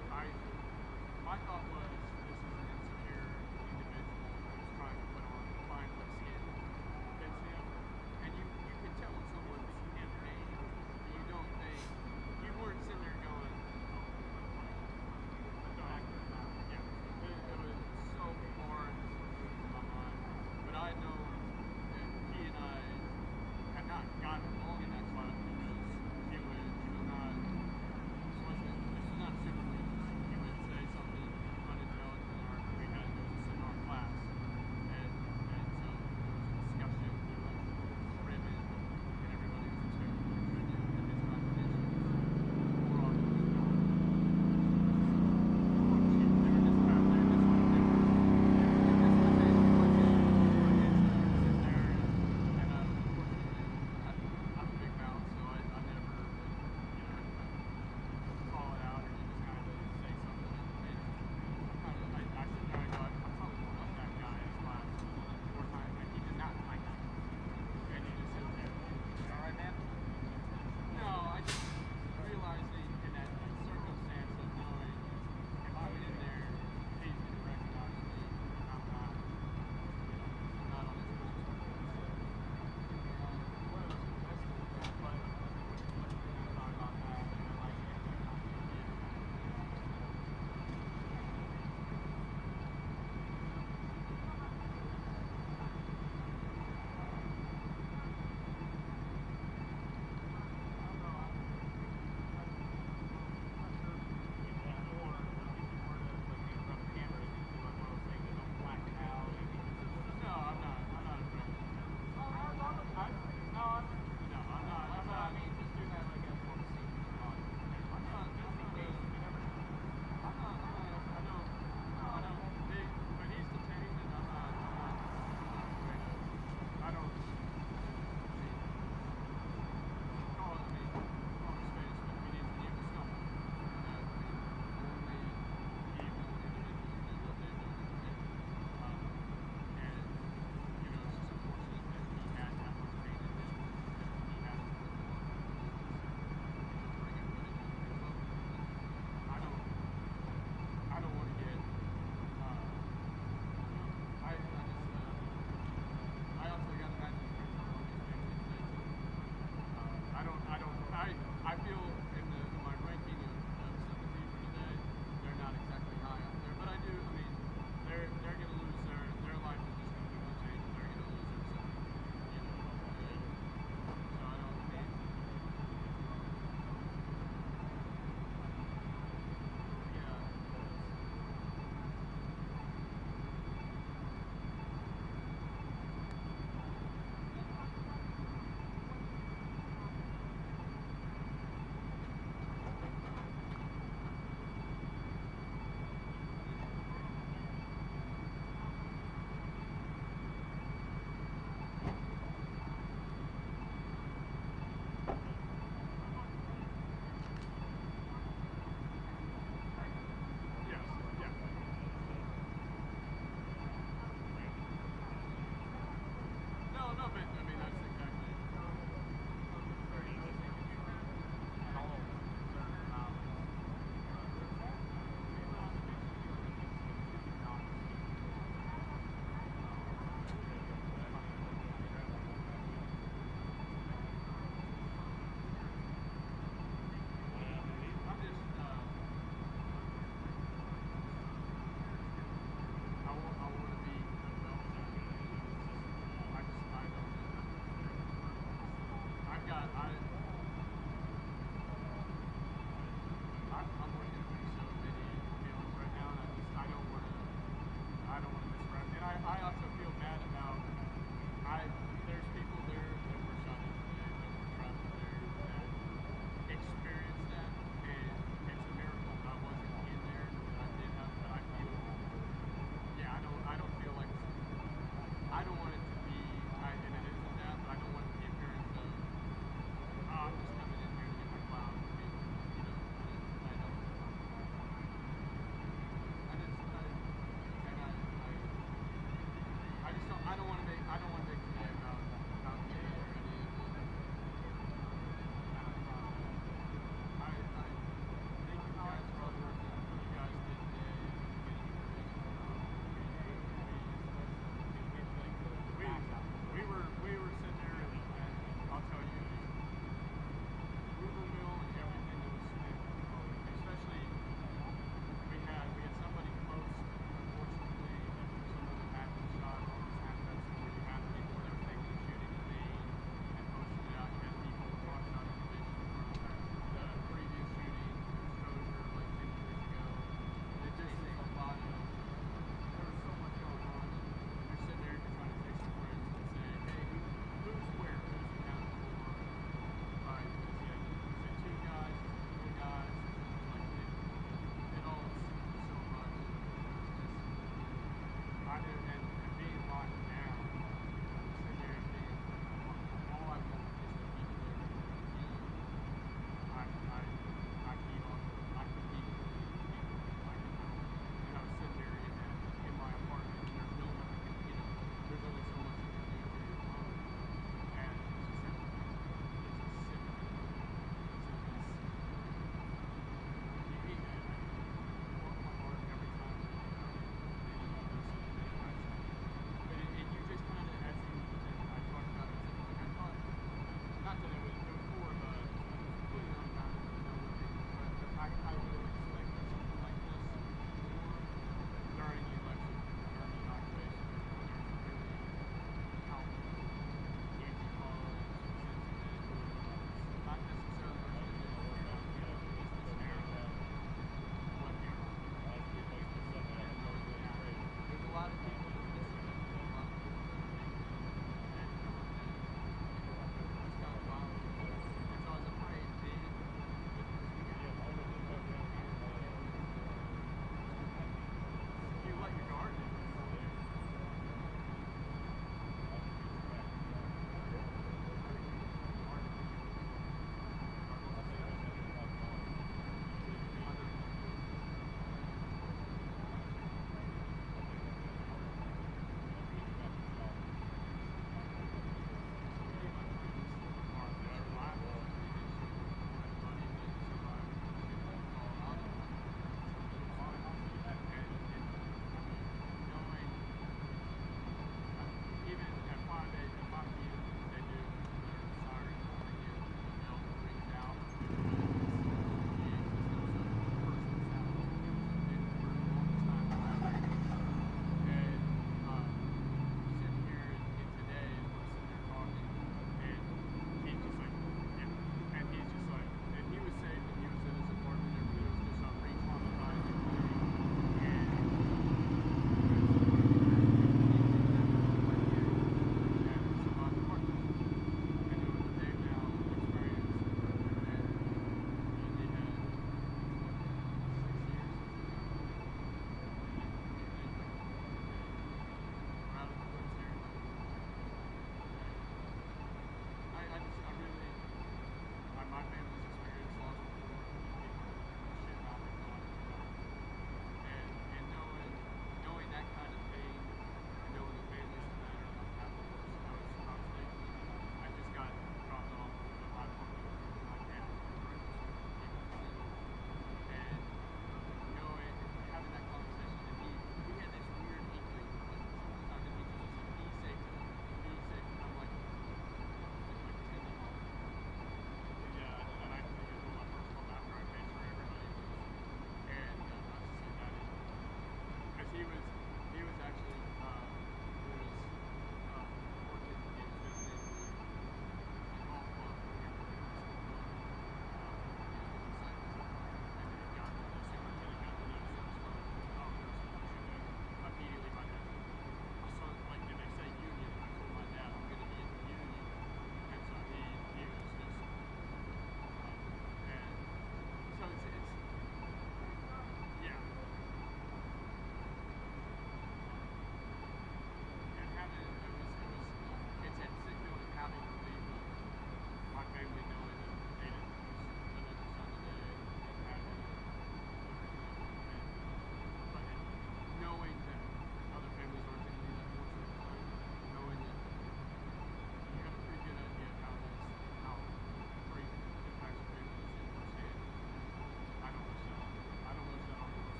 My thought was this is an insecure individual who's trying to put on fine thick skin against him, and you can tell when someone's in pain, and you don't think you weren't sitting there going, yeah, it was so foreign to my mind, but I know that he and I had not gotten along in that class because he was not. This was not super religious. He would say something unintelligent or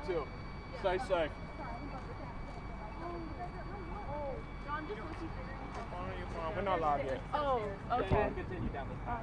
too. Stay safe. John, just what you figuring. You're fine. We're not live yet. Oh, okay. Continue down this path.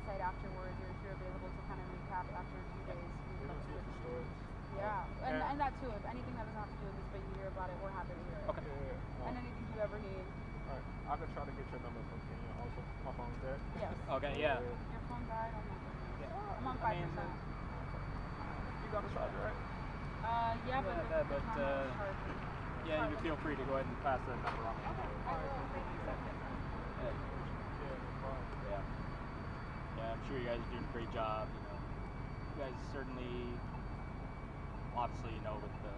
website afterwards, or if you're available to kind of recap after a few days. We don't see the stories. Yeah, and that too. If anything that doesn't have to do with this, but you hear about it, we're happy to hear it. Okay. Yeah. And anything you ever need. All right. I could try to get your number from Kenya. Also, my phone's dead. Yes. Okay, yeah. Your phone died? Oh my goodness. Yeah. I'm on 5%. You got a charger, right? Yeah, but Yeah, but, it's not much charging. Yeah, you feel free to go ahead and pass that number on. Okay, I will. Thank you so much. Yeah. Yeah, I'm sure you guys are doing a great job. You know, you guys certainly, obviously, you know, with the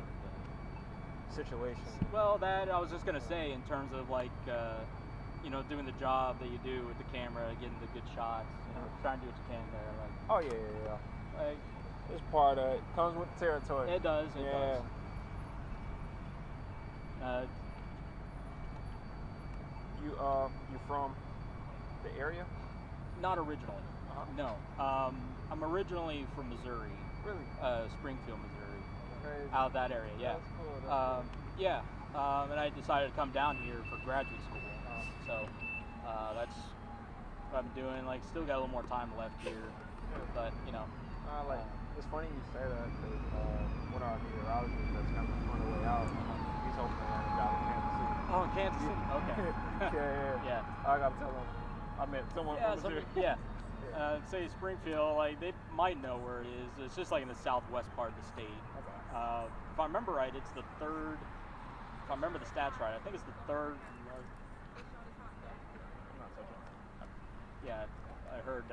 situation. Well, that I was just gonna say in terms of like, you know, doing the job that you do with the camera, getting the good shots. You know, trying to do what you can there. Like, Oh yeah. like It's part of it. Comes with the territory. it does. It does. You from the area? Not originally. No. I'm originally from Missouri. Really? Springfield, Missouri. Crazy. Out that area, yeah. That's cool. That's cool. Yeah. And I decided to come down here for graduate school. So that's what I'm doing. Like, still got a little more time left here. But, you know. It's funny you say that because one of our meteorologists that's coming on the way out, he's hoping to land a job in Kansas City. Oh, in Kansas City? Okay. Yeah. I gotta tell him. I met someone from Missouri. Say Springfield, like they might know where it is. It's just like in the southwest part of the state. If I remember right, it's the third. If I remember the stats right, I think it's the third. Yeah, I heard.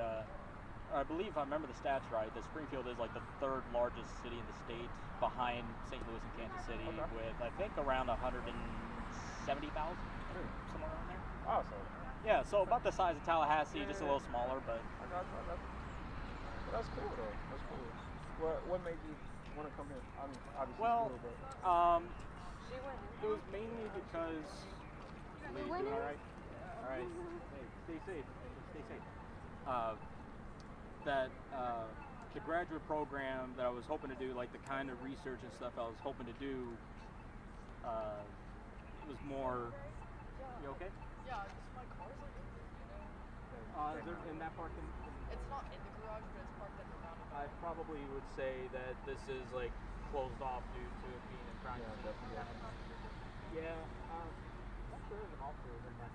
I believe if I remember the stats right, that Springfield is like the third largest city in the state, behind St. Louis and Kansas City, with I think around 170,000, somewhere around there. Oh, so. Yeah, so about the size of Tallahassee, just a little smaller, but. I got you. That's cool though. That's cool. What made you want to come here? I mean, obviously well, school, but. It was mainly because. All right. All right. Hey, stay safe. Stay safe. That the graduate program that I was hoping to do, like the kind of research and stuff I was hoping to do, was more. You okay? Yeah, just my car's like in that parking. it's not in the garage, but it's parked at the roundabout. I probably would say that this is like closed off due to it being a crime. Yeah. I'm sure there's an officer in that.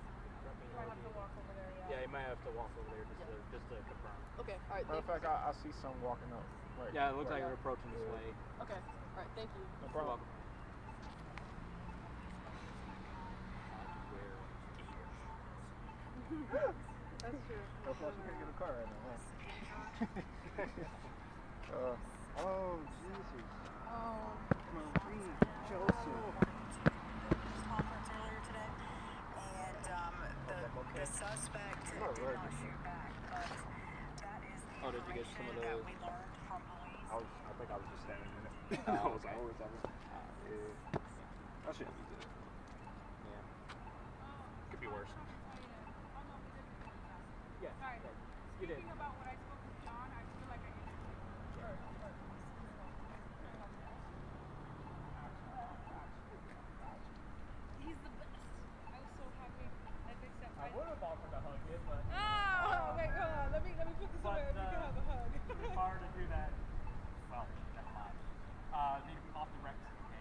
You might have to walk over there, Yeah, you might have to walk over there just to confirm. Okay, all right. Matter of fact, I see some walking up. Right. Yeah, it looks like they're approaching this way. Okay, all right. Thank you. No problem. That's true. That's why she can't get a car right now, huh? Oh, Jesus. Oh. Joseph. Conference earlier today, and the suspect did not shoot back, but that is the Oh, did you get some of those? we learned from police. I think I was just standing in it. I was like, oh, yeah. That shouldn't be good. Yeah. Could be worse. Yeah. Sorry. You did. Speaking about what I spoke with John, I feel like I He's the best. I was so happy. I think that I would have offered to hug you, but. Oh, wait, hold on. Let me put this away. We can have a hug. It's hard to do that. Well, never mind. Need to move off the Rex. Okay.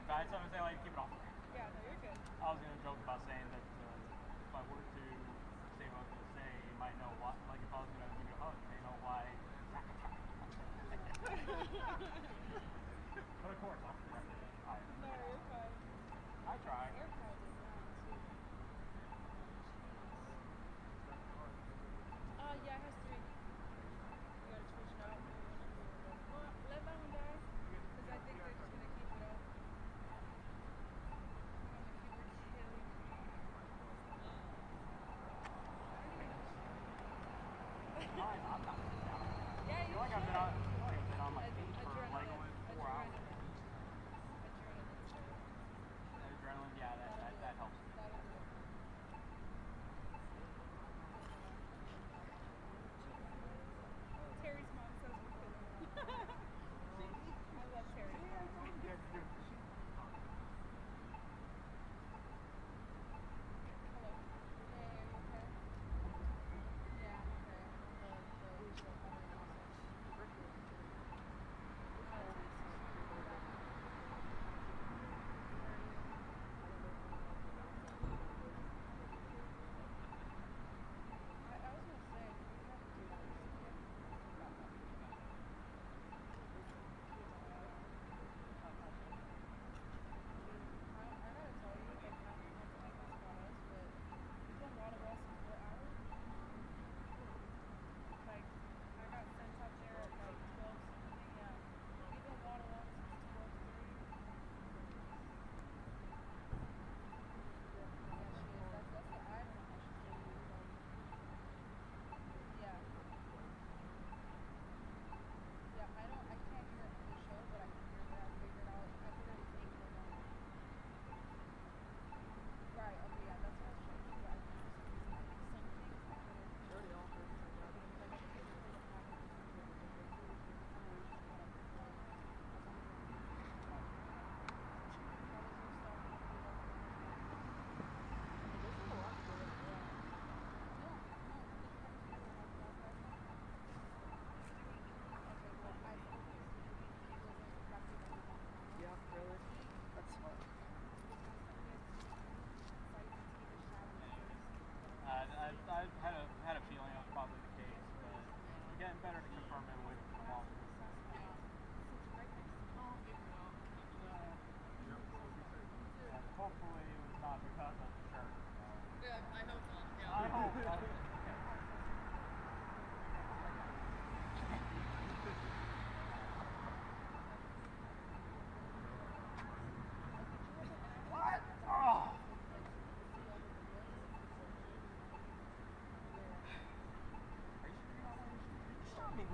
Guys, I was saying like keep it off. Yeah, no, you're good. I was gonna joke about saying that if I were to say what I was gonna say, you might know why. Like if I was gonna give you a hug, you may know why. But of course, off the record. No, you're fine. I try. You're fine. Yeah, it has to be. You gotta switch it out. Well, let that one die, because I think they're just gonna keep it up. Yeah, you I've been on my feet for like only 4 hours. Adrenaline, yeah, that helps. Terry's mom says we could. I love Terry's mom. Hello. Hey, are you okay? Yeah, I'm okay.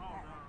Oh, no.